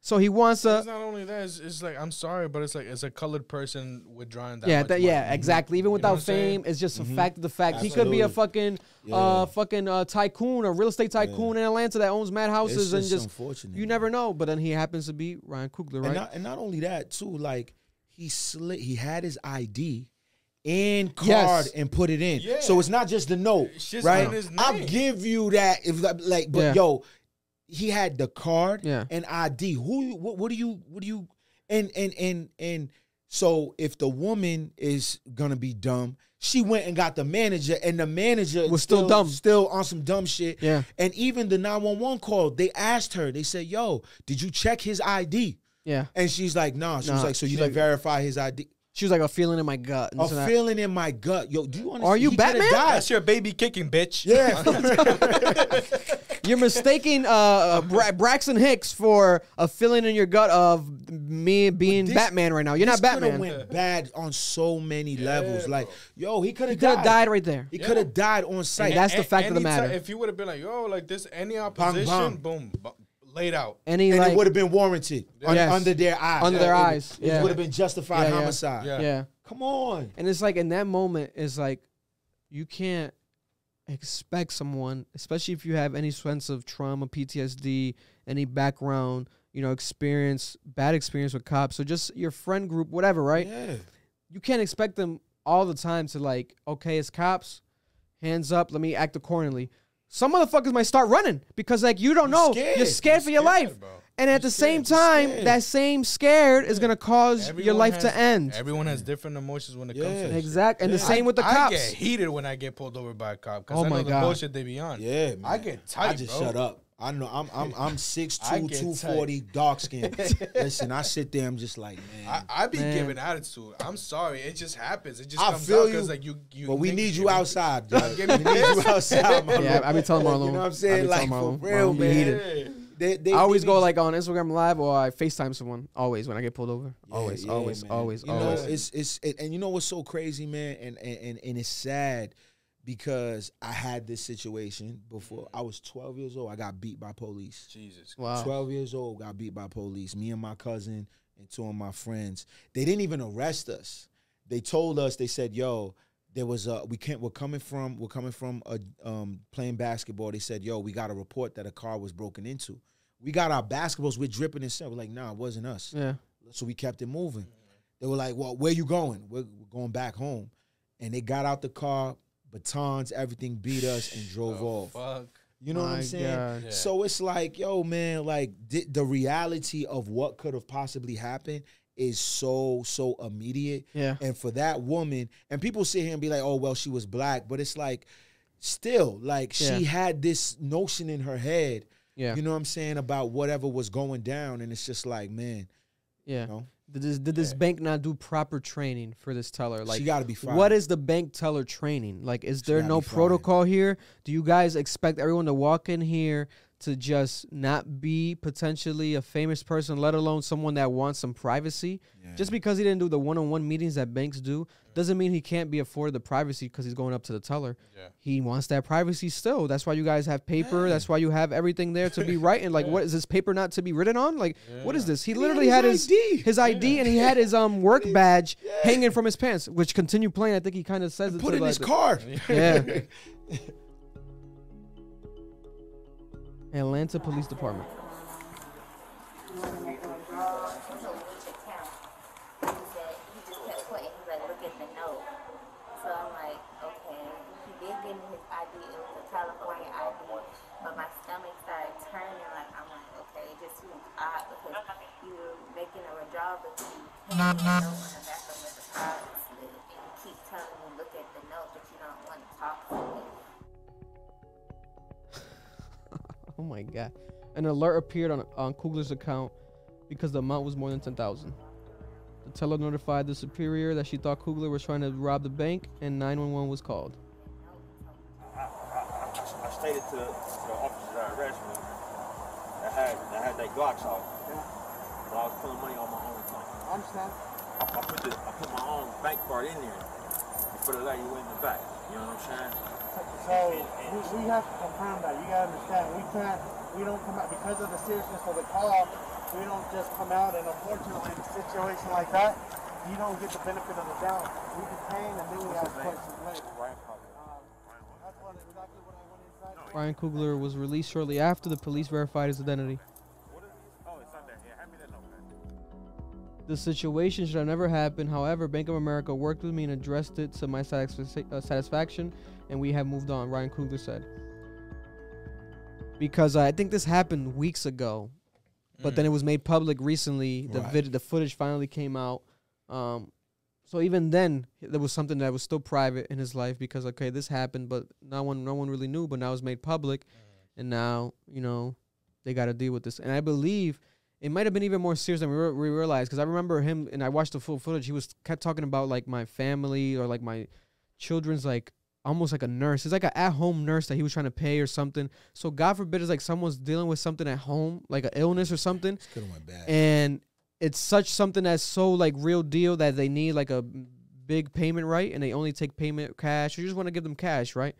So he wants to. It's not only that. It's like, I'm sorry, but it's like it's a colored person withdrawing that. Yeah, much money. exactly. Even without fame, it's just a fact of the fact. Absolutely. He could be a fucking tycoon or real estate tycoon in Atlanta that owns mad houses and just you never know. But then he happens to be Ryan Coogler, right? And not only that too, like he had his ID and card and put it in. Yeah. So it's not just the note, right? I'll give you that if like, but yo. He had the card and ID. What do you and so if the woman is gonna be dumb, she went and got the manager, and the manager was still dumb, still on some dumb shit. Yeah. And even the 911 call, they asked her, they said, "Yo, did you check his ID?" Yeah. And she's like, "No." She was like, "So you didn't verify his ID?" She was like, a feeling in my gut. A feeling in my gut. Yo, do you understand? Are you Batman? That's your baby kicking, bitch. Yeah. You're mistaking Braxton Hicks for a feeling in your gut of me being Batman right now. You're not Batman. This went bad on so many levels. Like, yo, he could have died right there. He could have died on site. And that's the fact of the matter. If you would have been like, yo, like this, any opposition, boom, laid out. And it would have been warranted under their eyes. Under their eyes. It would have been justified homicide. Yeah. Come on. And it's like in that moment, it's like you can't expect someone, especially if you have any sense of trauma, PTSD, any background, bad experience with cops, so just your friend group, whatever, right? Yeah. You can't expect them all the time to like, okay, it's cops, hands up, let me act accordingly. Some motherfuckers might start running because like you don't know. You're scared for your life. Bro. And at the same time, that same scared is going to cause your life to end. Everyone has different emotions when it comes to this. Exactly. And the same with the cops. I get heated when I get pulled over by a cop because I know the bullshit they be on. Yeah, man. I get tight, I just shut up. I know I'm 6'2", 240, dark skin. Listen, I sit there, I'm just like, man. I be giving attitude. I'm sorry. It just happens. It just comes feel out because like you but we need you outside, dude. We need you outside, my Yeah, I be telling Marlon. You know what I'm saying? Like, for real, man. I always go like on Instagram Live or I FaceTime someone always when I get pulled over. Always. You know, it's and you know what's so crazy, man, and it's sad because I had this situation before. I was 12 years old. I got beat by police. Jesus. Wow. 12 years old, got beat by police. Me and my cousin and two of my friends. They didn't even arrest us. They told us, they said, yo, there was we're coming from playing basketball. They said, yo, we got a report that a car was broken into. We got our basketballs with dripping and stuff. We're like, nah, it wasn't us. Yeah. So we kept it moving. They were like, well, where you going? We're going back home. And they got out the car, batons, everything, beat us and drove off. Fuck. You know what I'm saying? God. Yeah. So it's like, yo, man, like the reality of what could have possibly happened is so immediate. Yeah. And for that woman, and people sit here and be like, oh, well, she was black. But it's like, still, like she had this notion in her head, you know what I'm saying, about whatever was going down. And it's just like, man. Yeah. You know? Did this bank not do proper training for this teller? Like, she got to be fired. What is the bank teller training? Like, is there no protocol here? Do you guys expect everyone to walk in here to just not be potentially a famous person, let alone someone that wants some privacy? Yeah. Just because he didn't do the one-on-one meetings that banks do doesn't mean he can't be afforded the privacy because he's going up to the teller. Yeah. He wants that privacy still. That's why you guys have paper. Yeah. That's why you have everything there to be writing. Like, what is this paper not to be written on? Like, what is this? He literally had his ID and he had his work badge hanging from his pants, which continue playing. I think he kind of says it. Put in his car. Yeah. Atlanta Police Department. But my stomach started turning, like I'm like, okay, it just seems odd because you're making a withdrawal, but you can't get a note on the back of the deposit slip, and you keep telling me look at the note, but you don't want to talk to me. Oh my God! An alert appeared on Coogler's account because the amount was more than $10,000. The teller notified the superior that she thought Coogler was trying to rob the bank, and 911 was called. I stated to the officers that arrested me that had their Glocks off, but I was pulling money on my own account. I understand. I put my own bank card in there before they let you in the back. You know what I'm saying? So we have to confirm that. You gotta understand. We don't come out because of the seriousness of the call. We don't just come out, and unfortunately, in a situation like that, you don't get the benefit of the doubt. We detain and then we ask questions later. Ryan Coogler was released shortly after the police verified his identity. The situation should have never happened. However, Bank of America worked with me and addressed it to my satisfaction, and we have moved on, Ryan Coogler said. Because I think this happened weeks ago, but then it was made public recently. The footage finally came out. So even then, there was something that was still private in his life because, okay, this happened, but no one really knew, but now it's made public, and now, you know, they got to deal with this. And I believe it might have been even more serious than we realized, because I remember him, and I watched the full footage, he kept talking about, like, my family or, like, my children's, like, almost like a nurse. It's like an at-home nurse that he was trying to pay or something. So God forbid it's like someone's dealing with something at home, like an illness or something. It's could have went bad. And it's such something that's so like real deal that they need like a big payment, right? And they only take payment cash. You just want to give them cash, right?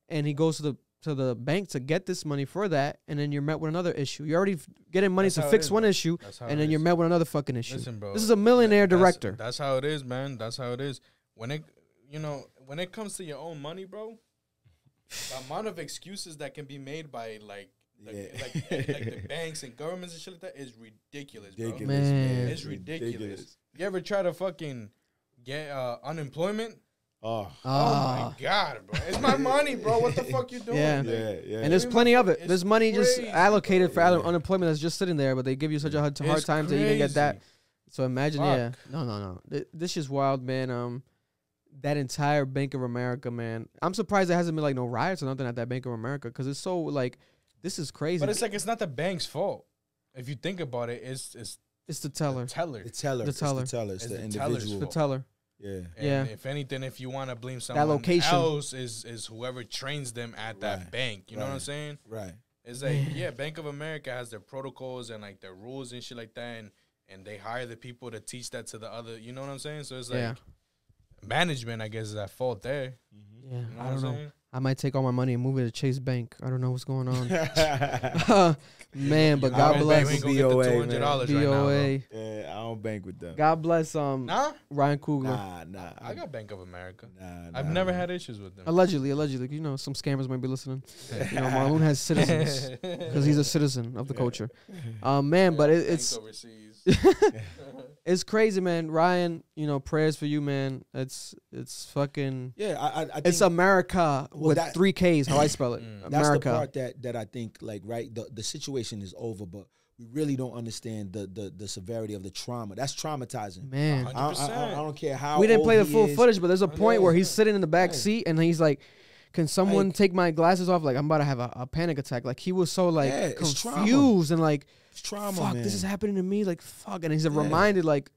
And he goes to the bank to get this money for that, and then you're met with another issue. You're already getting money to fix one issue, and then you're met with another fucking issue. Listen, bro, this is a millionaire director. That's how it is, man. That's how it is. When it comes to your own money, bro, the amount of excuses that can be made by like the banks and governments and shit like that is ridiculous, bro. Man. It's ridiculous. You ever try to fucking get unemployment? Oh my God, bro. It's my money, bro. What the fuck you doing? Yeah. And there's plenty of it. There's money just allocated for unemployment that's just sitting there, but they give you such a hard time to even get that. So imagine, no. This is wild, man. That entire Bank of America, man. I'm surprised there hasn't been like no riots or nothing at that Bank of America, because it's so like, this is crazy. But it's like, it's not the bank's fault. If you think about it, it's the teller. The teller. It's the individual. The teller. Yeah. And if anything, if you want to blame someone else, is whoever trains them at that bank. You know what I'm saying? Right. It's like, Bank of America has their protocols and like their rules and shit like that, and they hire the people to teach that to the other. You know what I'm saying? So it's like management, I guess, is at fault there. Yeah, you know I don't know. Saying? I might take all my money and move it to Chase Bank. I don't know what's going on. Man, but God bless. BOA, man. BOA. Yeah, I don't bank with them. God bless Ryan Coogler. Nah. I got Bank of America. Nah, I've never had issues with them. Allegedly. You know, some scammers might be listening. You know, Marlon has citizens because he's a citizen of the culture. Man, but it's overseas. It's crazy, man. Ryan, you know, prayers for you, man. It's fucking I think it's America with 3 Ks. How I spell it. America. That's the part that I think, like, right. The situation is over, but we really don't understand the severity of the trauma. That's traumatizing, man. I don't care how we didn't play the full is. footage, but there's a point where he's sitting in the back seat and he's like, "Can someone take my glasses off? Like, I'm about to have a panic attack." Like, he was so like confused and like, it's trauma, fuck, man. this is happening to me. Like, fuck, and he's reminded like.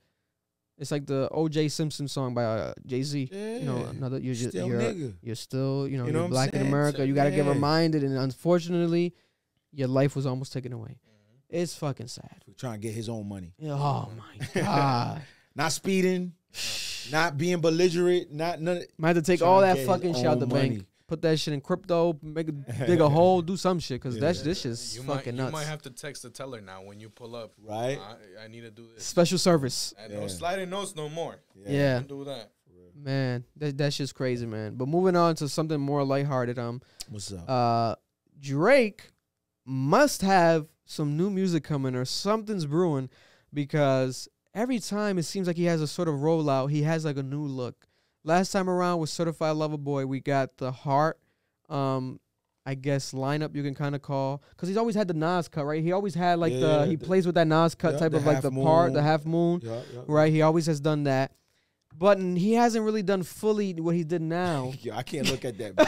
It's like the O.J. Simpson song by Jay-Z. Yeah. You know, another you're nigga. still, you know, you're black in America. You got to get reminded, and unfortunately, your life was almost taken away. It's fucking sad. We're trying to get his own money. Oh my God. Not speeding, not being belligerent, none. Might have to take all that fucking shit out the bank. Put that shit in crypto, dig a hole, do some shit, because this is fucking nuts. You might have to text the teller now when you pull up. Right. I need to do this. Special service. No sliding notes no more. Yeah. Don't do that. Man, that shit's crazy, man. But moving on to something more lighthearted. What's up? Drake must have some new music coming or something's brewing, because every time it seems like he has a sort of rollout, he has like a new look. Last time around with Certified Lover Boy, we got the Heart, I guess, lineup you can kind of call. Because he's always had the Nas cut, right? He always had like he plays with that Nas cut type of like the part, the half moon, right? He always has done that. But he hasn't really done fully what he did now. Yo, I can't look at that, bro.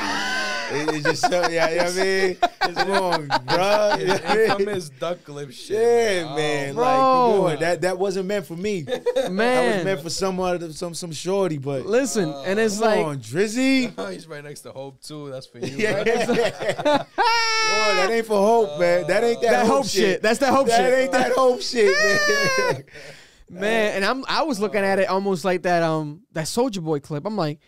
It's just so, you know what I mean? It's wrong, bro. Infamous duck lip shit. Yeah, man. Bro. Like, come on. That wasn't meant for me. Man. That was meant for some shorty, but. Listen, and it's come like. on, Drizzy. He's right next to Hope, too. That's for you. Yeah. Boy, that ain't for Hope, man. That ain't that Hope shit. That's that Hope shit. That ain't that Hope shit, man. Man, and I was looking at it almost like that Soulja Boy clip. I'm like,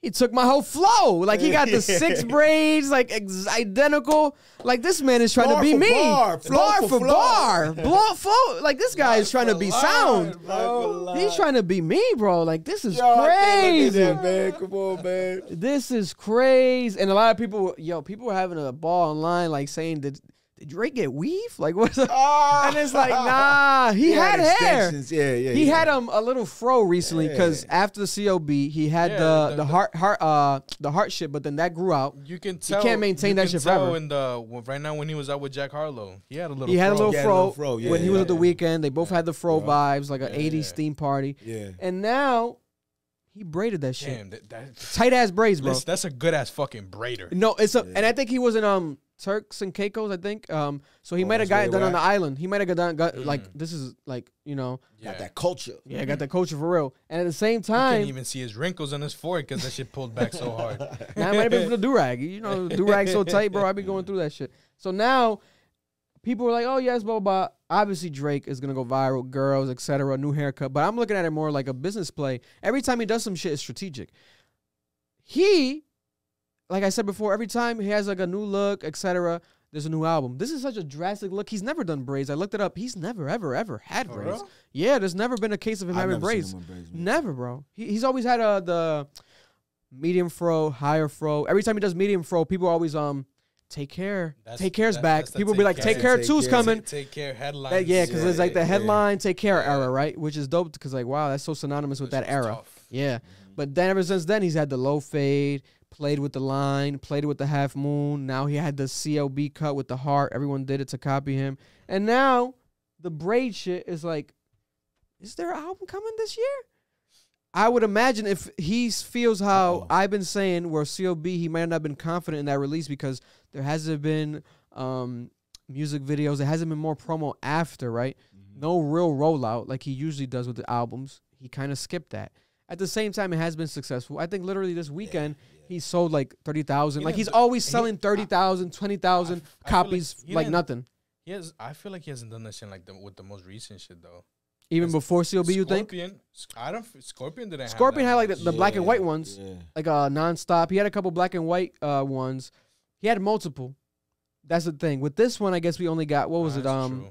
He took my whole flow. Like, he got the 6 braids, like, identical. Like, this man is trying to be me. Bar for bar. Flow. Like, this guy is trying to be sound. Bro. He's trying to be me, bro. Like, this is crazy. That, man. Come on, man. This is crazy. And a lot of people, people were having a ball online, like, saying, did Drake get weave? Like, what's up? And it's like, nah, he had hair. Yeah. He had a little fro recently because after the COB, he had the heart shit, but then that grew out. You can tell. He can't maintain that shit forever. Right now, when he was out with Jack Harlow, he had a little. fro. When he was at the weekend, they both had the fro vibes, like an '80s theme party. Yeah. And now he braided that shit. Damn, tight ass braids, bro. That's a good ass fucking braider. No, and I think he was in Turks and Caicos, I think. So he might have got it done on the island. He might have got like, this is like, got that culture. Yeah, got that culture for real. And at the same time, you can't even see his wrinkles on his forehead because that shit pulled back so hard. Now it might have been from the do-rag. Do-rag so tight, bro. I be going through that shit. So now people are like, oh yes, blah, blah, blah. Obviously Drake is gonna go viral, girls, etc., new haircut. But I'm looking at it more like a business play. Every time he does some shit, it's strategic. Like I said before, every time he has like a new look, etc., there's a new album. This is such a drastic look. He's never done braids. I looked it up. He's never, ever, ever had braids. Real? Yeah, there's never been a case of him having braids. Never, bro. He's always had the medium fro, higher fro. Every time he does medium fro, people always take care. Take care's back. People be like, take care 2's coming. Take care headline. Yeah, because it's like the headline take care era, right? Which is dope because like, wow, that's so synonymous with that era. Tough. Yeah. But then ever since then, he's had the low fade. Played with the line, played with the half moon. Now he had the CLB cut with the heart. Everyone did it to copy him. And now the braid shit is like, is there an album coming this year? I would imagine if he feels how I've been saying where CLB, he might not have been confident in that release because there hasn't been music videos. There hasn't been more promo after, right? No real rollout like he usually does with the albums. He kind of skipped that. At the same time, it has been successful. I think literally this weekend, he sold like 30,000. Like he's always selling 30,000, 20,000 copies like nothing. I feel like he hasn't done that shit like with the most recent shit though. Even before CLB, you think? Scorpion didn't. Scorpion had like the black and white ones, like nonstop. He had a couple black and white ones. He had multiple. That's the thing. With this one, I guess we only got, what was it?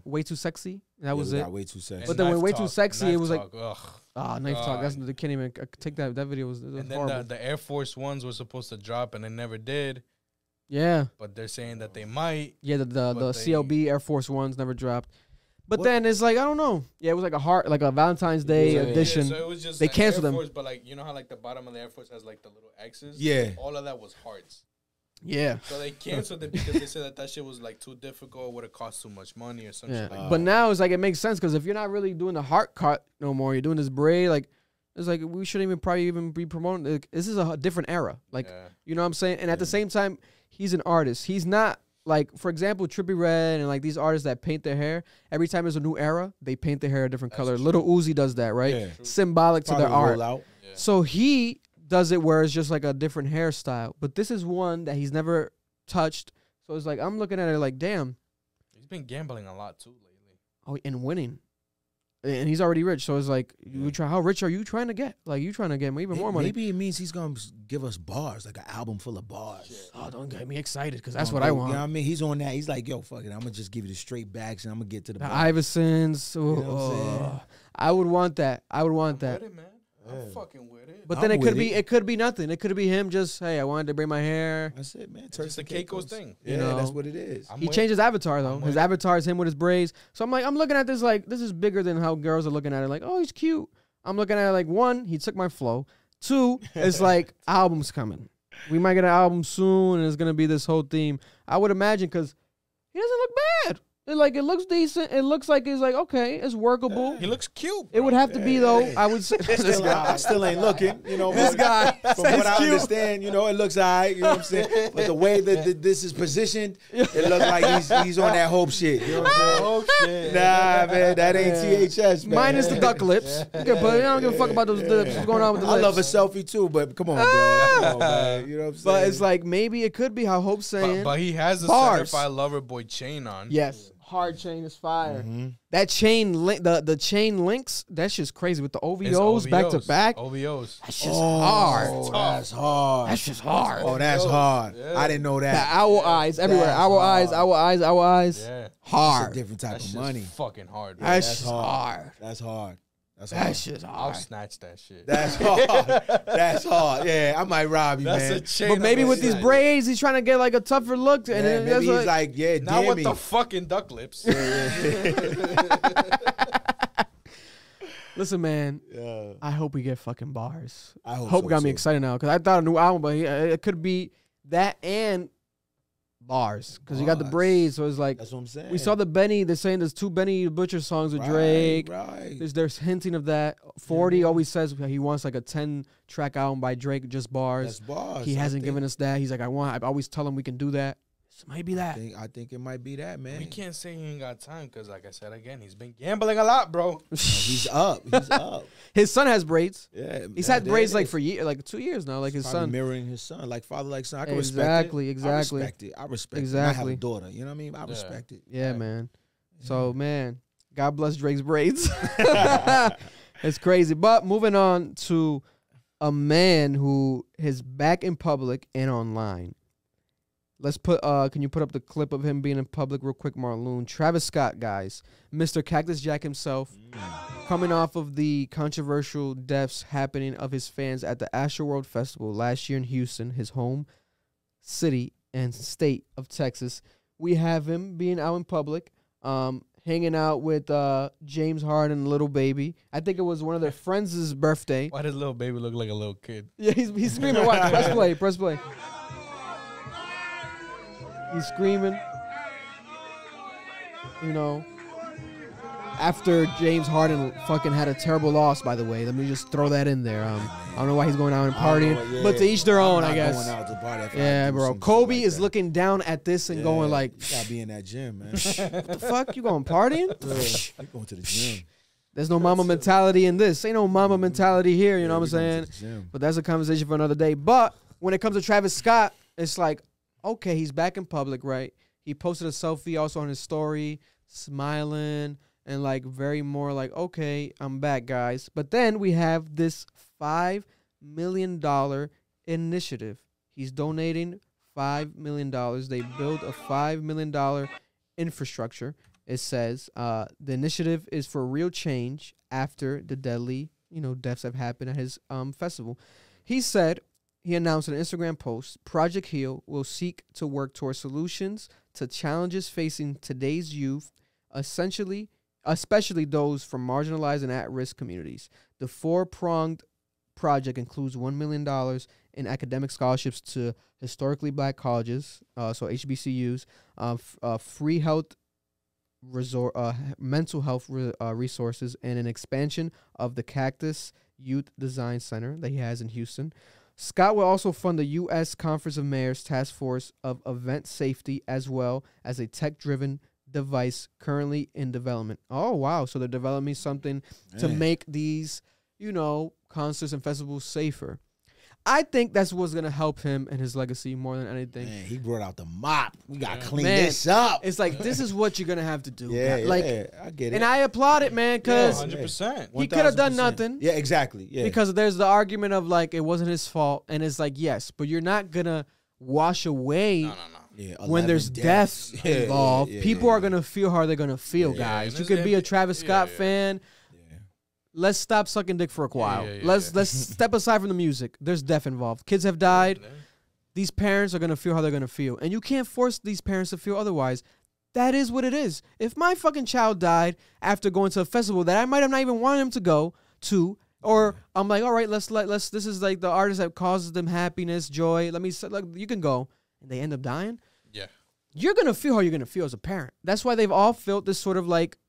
Way Too Sexy. That was it. Way Too Sexy. But then when Way Too Sexy, it was like, Knife Talk. That's the can't even take that. That video was and horrible. Then the Air Force Ones were supposed to drop and they never did. Yeah. But they're saying that they might. Yeah, the CLB Air Force Ones never dropped. But then it's like, I don't know. Yeah, it was like a Valentine's Day edition. So it was just they canceled Air Force, them. But like, you know how like the bottom of the Air Force has like the little X's? Yeah. All of that was hearts. Yeah. So they canceled it because they said that shit was like too difficult, would have cost too much money or something. Yeah. Like but now it's like it makes sense because if you're not really doing the heart cut no more, you're doing this braid, like it's like we shouldn't even be promoting. Like, this is a different era. Like you know what I'm saying? And at the same time, he's an artist. He's not like, for example, Trippie Redd and like these artists that paint their hair. Every time there's a new era, they paint their hair a different color. True. Little Uzi does that, right? Yeah. Symbolic to their art. Yeah. So he does it where it's just like a different hairstyle. But this is one that he's never touched. So it's like I'm looking at it like, damn. He's been gambling a lot too lately. Oh, and winning. And he's already rich, so it's like, how rich are you trying to get? Like, you trying to get even more money. Maybe it means he's going to give us bars, like an album full of bars. Shit. Oh, don't get me excited, because that's what I want. You know what I mean? He's on that. He's like, yo, fuck it. I'm going to just give you the straight backs, and I'm going to get to the Iversons. You know what I'm saying? I would want that. I would want that. With it, man. I'm fucking with it. But then it could be nothing. It could be him just, hey, I wanted to braid my hair. That's it, man. It's just a Keiko's thing. Yeah, that's what it is. He changed his avatar, though. His avatar is him with his braids. So I'm like, I'm looking at this like, this is bigger than how girls are looking at it. Like, oh, he's cute. I'm looking at it like, one, he took my flow. Two, it's like, album's coming. We might get an album soon, and it's going to be this whole theme. I would imagine, because he doesn't look bad. It looks decent. It looks like it's like, okay, it's workable. He looks cute. It would have to be, though, I would say. I still ain't looking, you know. This guy. From what I understand, you know, it looks all right, you know what I'm saying? But the way that this is positioned, it looks like he's on that hope shit. You know what I'm saying? Hope shit. Nah, man, that ain't THS, man. Minus the duck lips. Okay, but I don't give a fuck about those lips. What's going on with the lips? I love a selfie, too, but come on, bro. Come on, man. You know what I'm saying? But it's like, maybe it could be how Hope's saying. But he has a certified lover boy chain on. Yes. Hard chain is fire. That chain link, the chain links, that's just crazy with the OVOs back to back. OVOs. That's just hard. That's hard. That's just hard. Oh, that's hard. Yeah. I didn't know that. The owl eyes everywhere. Owl eyes, owl eyes, owl eyes. Yeah. Hard. That's a different type of money. Fucking hard. Bro. That's hard. That's hard. That's just hard. I'll snatch that shit. That's hard. That's hard. Yeah, I might rob you, man. A chain but maybe with these braids, he's trying to get like a tougher look. And yeah, maybe he's like, yeah, not damn with me. the fucking duck lips. Listen, man. I hope we get fucking bars. I hope Hope so, got me too. excited now because I thought a new album, but it could be that and bars because you got the braids. So it's like that's what I'm saying. We saw the Benny. They're saying there's 2 Benny the Butcher songs with Drake. Right. There's hinting of that. 40 always says he wants like a 10-track album by Drake, just bars. That's bars. He hasn't given us that. He's like, I always tell him we can do that. So it might be that. I think it might be that, man. We can't say he ain't got time because, like I said again, he's been gambling a lot, bro. He's up. He's up. His son has braids. Yeah, he's had braids like for like 2 years now. Like his Probably son mirroring his son, like father, like son. I can exactly, respect it. exactly. I respect it. I respect exactly. it. I have a daughter. You know what I mean? I respect it. Yeah, man. So man, God bless Drake's braids. It's crazy. But moving on to a man who is back in public and online. Let's put. Can you put up the clip of him being in public real quick, Marloon? Travis Scott, guys, Mr. Cactus Jack himself, coming off of the controversial deaths happening of his fans at the Astroworld Festival last year in Houston, his home city and state of Texas. We have him being out in public, hanging out with James Harden and Little Baby. I think it was one of their friends' birthday. Why does Little Baby look like a little kid? Yeah, he's screaming. Watch, press play, press play. He's screaming, you know, after James Harden fucking had a terrible loss, by the way. Let me just throw that in there. I don't know why he's going out and partying, but to each their own, I guess. Going out to party yeah, bro. Kobe is looking down at this and going like, you gotta be in that gym, man. what the fuck? You going partying? You going to the gym. There's no mama mentality in this. Ain't no mama mentality here, you know what I'm saying? But that's a conversation for another day. But when it comes to Travis Scott, it's like, okay, he's back in public, right? He posted a selfie also on his story, smiling and like very more like, okay, I'm back, guys. But then we have this $5 million initiative. He's donating $5 million. They built a $5 million infrastructure. It says the initiative is for real change after the deadly, deaths have happened at his festival. He announced in an Instagram post, Project Heal will seek to work towards solutions to challenges facing today's youth, especially those from marginalized and at-risk communities. The 4-pronged project includes $1 million in academic scholarships to historically black colleges, so HBCUs, free health mental health resources, and an expansion of the Cactus Youth Design Center that he has in Houston. Scott will also fund the U.S. Conference of Mayors Task Force of Event Safety, as well as a tech-driven device currently in development. Oh, wow. So they're developing something to make these, concerts and festivals safer. I think that's what's going to help him and his legacy more than anything. Man, he brought out the mop. We got to clean this up. It's like, this is what you're going to have to do. Yeah, I get it. And I applaud it, man, because 100%. he could have done nothing. Yeah, exactly. Yeah. Because there's the argument of, like, it wasn't his fault. And it's like, yes, but you're not going to wash away when there's deaths involved. People are going to feel how they're going to feel, guys. You could be a Travis Scott fan. Let's stop sucking dick for a while. Let's step aside from the music. There's death involved. Kids have died. These parents are going to feel how they're going to feel. And you can't force these parents to feel otherwise. That is what it is. If my fucking child died after going to a festival that I might have not even wanted him to go to, or I'm like, all right, let's this is like the artist that causes them happiness, joy. You can go. And they end up dying. Yeah. You're going to feel how you're going to feel as a parent. That's why they've all felt this sort of like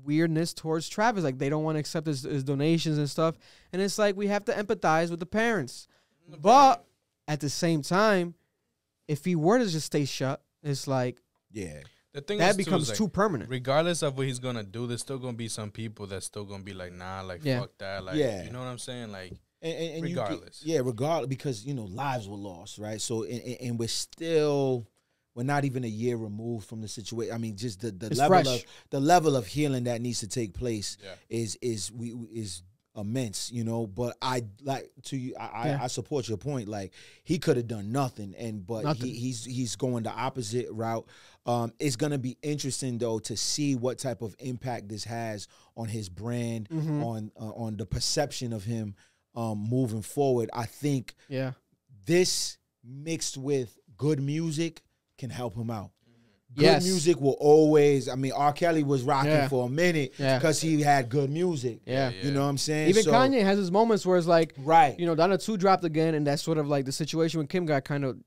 weirdness towards Travis. Like they don't want to accept his donations and stuff. And it's like we have to empathize with the parents. But at the same time, if he were to just stay shut, it's like the thing that becomes too permanent. Regardless of what he's gonna do, there's still gonna be some people that's still gonna be like, nah, like fuck that. Like you know what I'm saying? Like and regardless. Regardless, because lives were lost, right? So and we're still we're not even a year removed from the situation. I mean, just the It's level of healing that needs to take place is immense, you know. But I support your point. Like, he could have done nothing, but he's going the opposite route. It's gonna be interesting though to see what type of impact this has on his brand, on the perception of him moving forward. I think this mixed with good music can help him out. Good music will always, I mean, R. Kelly was rocking for a minute because he had good music. You know what I'm saying? Even Kanye has his moments where it's like, right, you know, Donna 2 dropped again, and that's sort of like the situation when Kim got kind of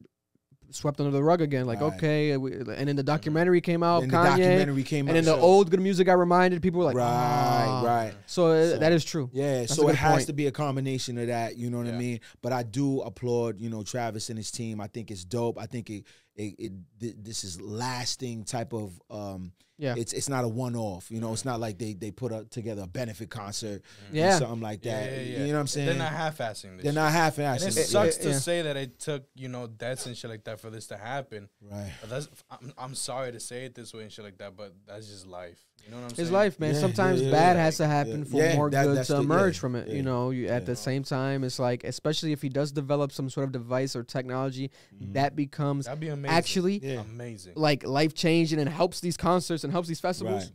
swept under the rug again. Like, okay, and then the documentary came out, Kanye, and then the old good music got reminded. People were like, right. So that is true. Yeah, that's so it has to be a combination of that, you know what I mean? But I do applaud, you know, Travis and his team. I think it's dope. I think this is lasting type of it's not a one-off, you know. It's not like they put together a benefit concert or something like that. You know what I'm saying? They're not half-assing this. They're not half-assing. And it sucks to say that it took, you know, deaths and shit like that for this to happen. Right. But I'm sorry to say it this way and shit like that, but that's just life. You know what I'm saying? It's life, man. Sometimes bad has to happen for more good to emerge from it. You know, at the same time, it's like, especially if he does develop some sort of device or technology that becomes actually amazing, like life-changing, and helps these concerts and helps these festivals.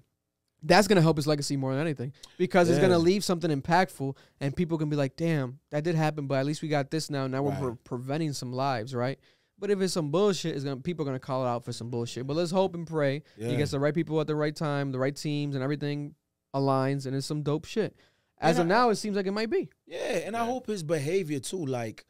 That's going to help his legacy more than anything, because it's going to leave something impactful, and people can be like, damn, that did happen, but at least we got this now. Now we're preventing some lives, right? But if it's some bullshit, people are gonna call it out for some bullshit. But let's hope and pray he gets the right people at the right time, the right teams, and everything aligns, and it's some dope shit. As of now, it seems like it might be. Yeah, and I hope his behavior too, like,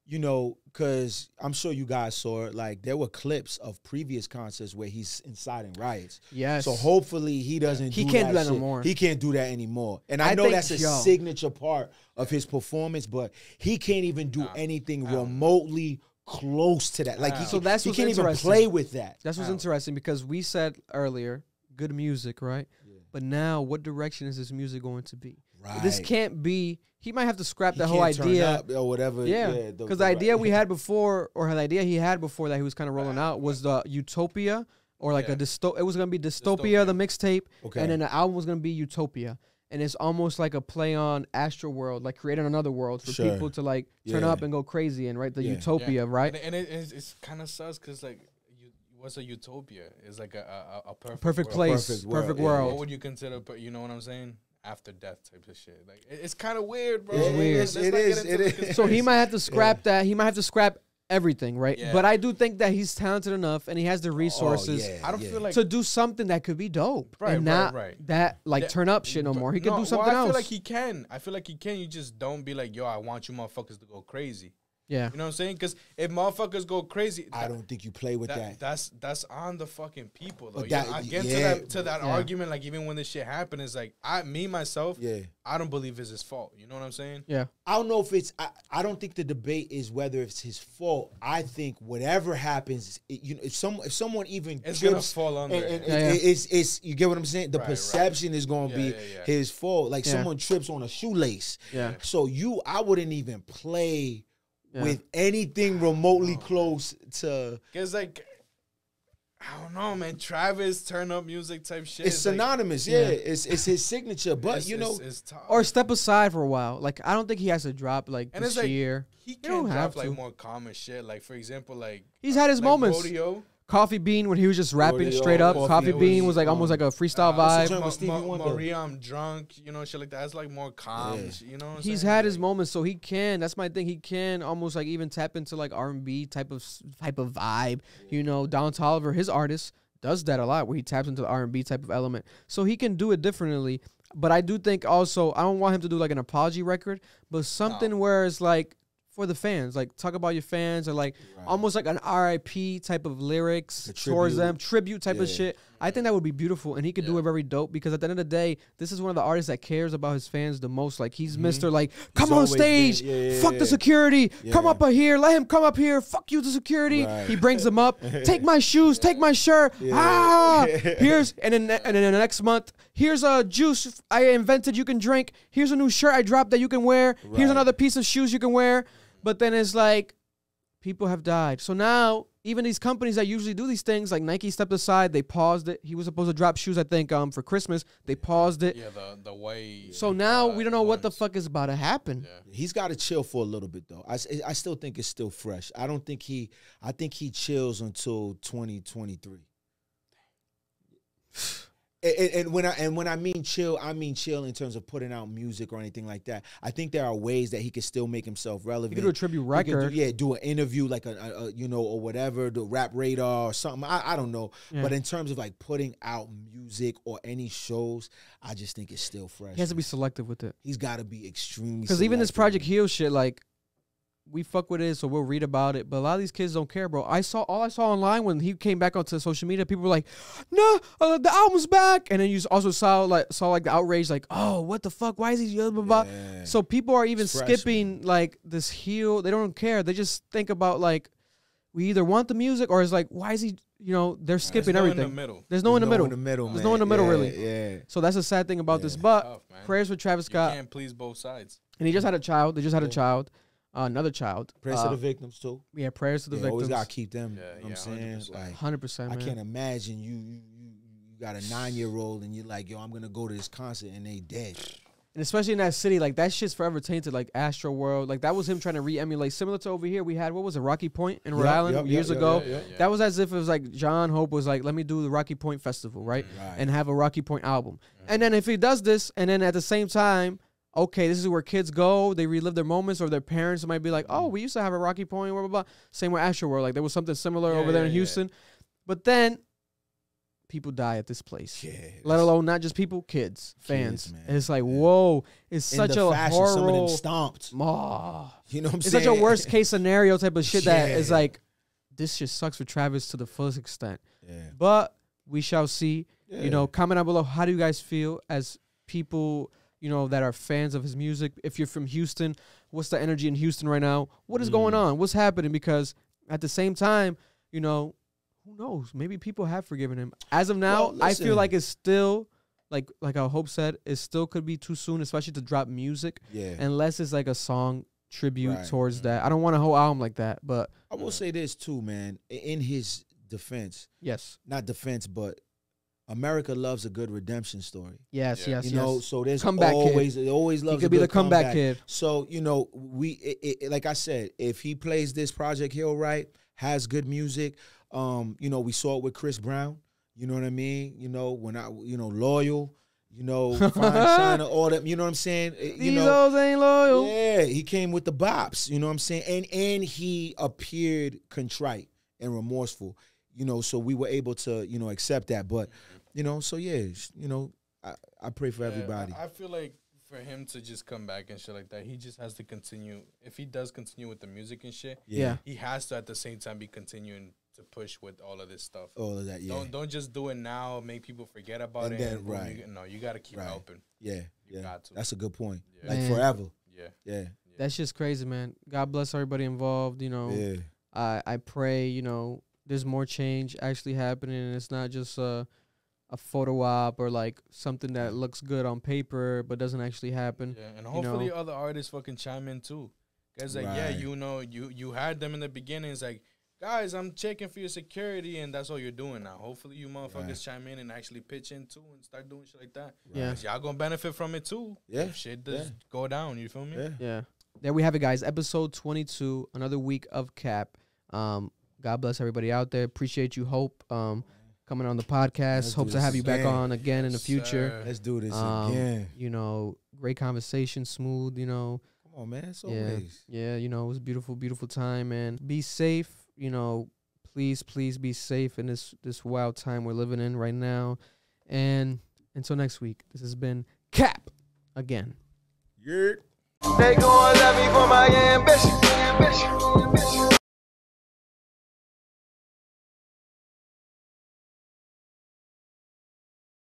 you know, because I'm sure you guys saw it. Like, there were clips of previous concerts where he's inciting riots. Yes. So hopefully he doesn't. He can't do that no more. He can't do that anymore. And I know that's a signature part of his performance, but he can't even do anything remotely close to that. Like, he can't even play with that. That's what's interesting, because we said earlier, good music, right? But now, what direction is this music going to be? Right. This can't be. He might have to scrap the whole idea or whatever. Yeah, because the idea we had before, or the idea he had before that he was kind of rolling out, was the Utopia, or like a it was gonna be Dystopia, the mixtape, and then the album was gonna be Utopia. And it's almost like a play on Astroworld, like creating another world for people to like turn up and go crazy and write the Utopia, right? And it's kind of sus, because like, what's a utopia? It's like a perfect place, perfect world. What would you consider? You know what I'm saying? After death type of shit. Like, it's kind of weird, bro. It's weird. It is. So he might have to scrap that. He might have to scrap everything, right? But I do think that he's talented enough and he has the resources I don't feel like to do something that could be dope. And not that like turn up shit no more. He could do something else. I feel like he can. You just don't be like, yo, I want you motherfuckers to go crazy. Yeah. You know what I'm saying? Because if motherfuckers go crazy, I don't think you play with that. That's on the fucking people, though. I get to that argument, like, even when this shit happened, it's like, myself, I don't believe it's his fault. You know what I'm saying? Yeah. I don't know if it's, I don't think the debate is whether it's his fault. I think whatever happens, if someone even it's going to fall under. It's you get what I'm saying? The perception is going to be his fault. Like, someone trips on a shoelace. Yeah. So I wouldn't even play with anything remotely close to. Because, like, I don't know, man. Travis turn up music type shit. It's synonymous, like, it's his signature. But it's tough. Or step aside for a while. Like, I don't think he has to drop like and this it's year. Like, he can't drop like more common shit. Like, for example, like, he's had his moments. Rodeo. Coffee Bean, when he was just rapping straight up. Coffee Bean was like almost like a freestyle vibe. Maria, I'm drunk, you know, shit like that. It's like more calm, you know what I'm He's saying? had his moments, so he can. That's my thing. He can almost like even tap into like R&B type of vibe. You know, Don Toliver, his artist, does that a lot, where he taps into the R&B type of element. So he can do it differently. But I do think also, I don't want him to do like an apology record, but something where it's like, for the fans, like talk about your fans, or like almost like an RIP type of lyrics towards them, tribute type of shit. I think that would be beautiful, and he could do it very dope, because at the end of the day, this is one of the artists that cares about his fans the most. Like, he's Mr. Like, come on stage, fuck the security, come up here, let him come up here, fuck you the security. He brings them up, take my shoes, take my shirt, here's, and then the next month, here's a juice I invented you can drink, here's a new shirt I dropped that you can wear, here's another piece of shoes you can wear. But then it's like, people have died. So now even these companies that usually do these things, like Nike stepped aside, they paused it. He was supposed to drop shoes, I think, for Christmas. They paused it. Yeah, the way. So now we don't know what the fuck is about to happen. Yeah. He's got to chill for a little bit though. I still think it's still fresh. I think he chills until 2023. And when I mean chill in terms of putting out music or anything like that. I think there are ways that he can still make himself relevant. He could do a tribute record. Do an interview like a or whatever, the Rap Radar or something. I don't know. Yeah. But in terms of like putting out music or any shows, I just think it's still fresh. He has to be selective with it. He's got to be extremely. Because even this Project Heal shit, like, we fuck with it, so we'll read about it. But a lot of these kids don't care, bro. All I saw online when he came back onto social media, people were like, "No, the album's back." And then you also saw the outrage, like, "Oh, what the fuck? Why is he blah blah blah?" Yeah. So people are even skipping like this Heal. They don't care. They just think about like, we either want the music or it's like, why is he? They're skipping everything. There's no in the middle. There's no in the middle, really. Yeah. So that's the sad thing about this. But prayers for Travis Scott. You can't please both sides. And he just had a child. They just had a child. Another child. Prayers to the victims too. Yeah, prayers to the victims. Always gotta keep them. You know what I'm saying? 100%. I can't imagine you got a 9-year-old and you're like, yo, I'm gonna go to this concert and they dead. And especially in that city, like that shit's forever tainted. Like Astro World, like that was him trying to re-emulate, similar to over here. We had what was it, Rocky Point in Rhode Island years ago. That was as if it was like John Hope was like, let me do the Rocky Point Festival, right? And have a Rocky Point album. And then if he does this, and then at the same time, okay, this is where kids go. They relive their moments, or their parents might be like, oh, we used to have a Rocky Point, blah, blah, blah. Same with Astro World. Like, there was something similar over there in Houston. But then people die at this place. Let alone not just people, kids, fans. And it's like, whoa. It's such a horror. Some of them stomped. You know what I'm saying? It's such a worst case scenario type of shit that is like, this shit sucks for Travis to the fullest extent. But we shall see. Comment down below. How do you guys feel as people that are fans of his music? If you're from Houston, what's the energy in Houston right now? What is going on? What's happening? Because at the same time, who knows? Maybe people have forgiven him. As of now, I feel like it's still, like I Hope said, it still could be too soon, especially to drop music. Unless it's like a song tribute towards that. I don't want a whole album like that, but I will say this too, man. In his defense, not defense, but America loves a good redemption story. Yes. So there's comeback always He loves could a be good the comeback kid. So like I said, if he plays this Project Hill right, has good music, we saw it with Chris Brown. You know what I mean? When Loyal. Fine China, all that. You know what I'm saying? These hoes ain't loyal. Yeah, he came with the bops. You know what I'm saying? And he appeared contrite and remorseful. So we were able to accept that, but. I pray for everybody. I feel like for him to just come back and shit like that, he just has to continue. If he does continue with the music and shit, he has to at the same time be continuing to push with all of this stuff. All of that, Don't just do it now, make people forget about it. You got to keep helping. You got to. That's a good point. Yeah. Like forever. Yeah. That's just crazy, man. God bless everybody involved. I pray there's more change actually happening, and it's not just a photo op or like something that looks good on paper but doesn't actually happen. Yeah, and hopefully other artists fucking chime in too. Guys, like, you had them in the beginning. It's like, guys, I'm checking for your security, and that's all you're doing now. Hopefully you motherfuckers chime in and actually pitch in too and start doing shit like that. Yeah. Y'all gonna benefit from it too. If shit does go down, you feel me? Yeah. There we have it, guys. Episode 22, another week of Cap. God bless everybody out there. Appreciate you, Hope. Coming on the podcast. Hope to have you back on again in the future. Let's do this again. Great conversation, smooth, Come on, man. It's always. Yeah, it was a beautiful, beautiful time, man. Be safe, please be safe in this wild time we're living in right now. And until next week, this has been Cap again. They gon' love me for my ambition.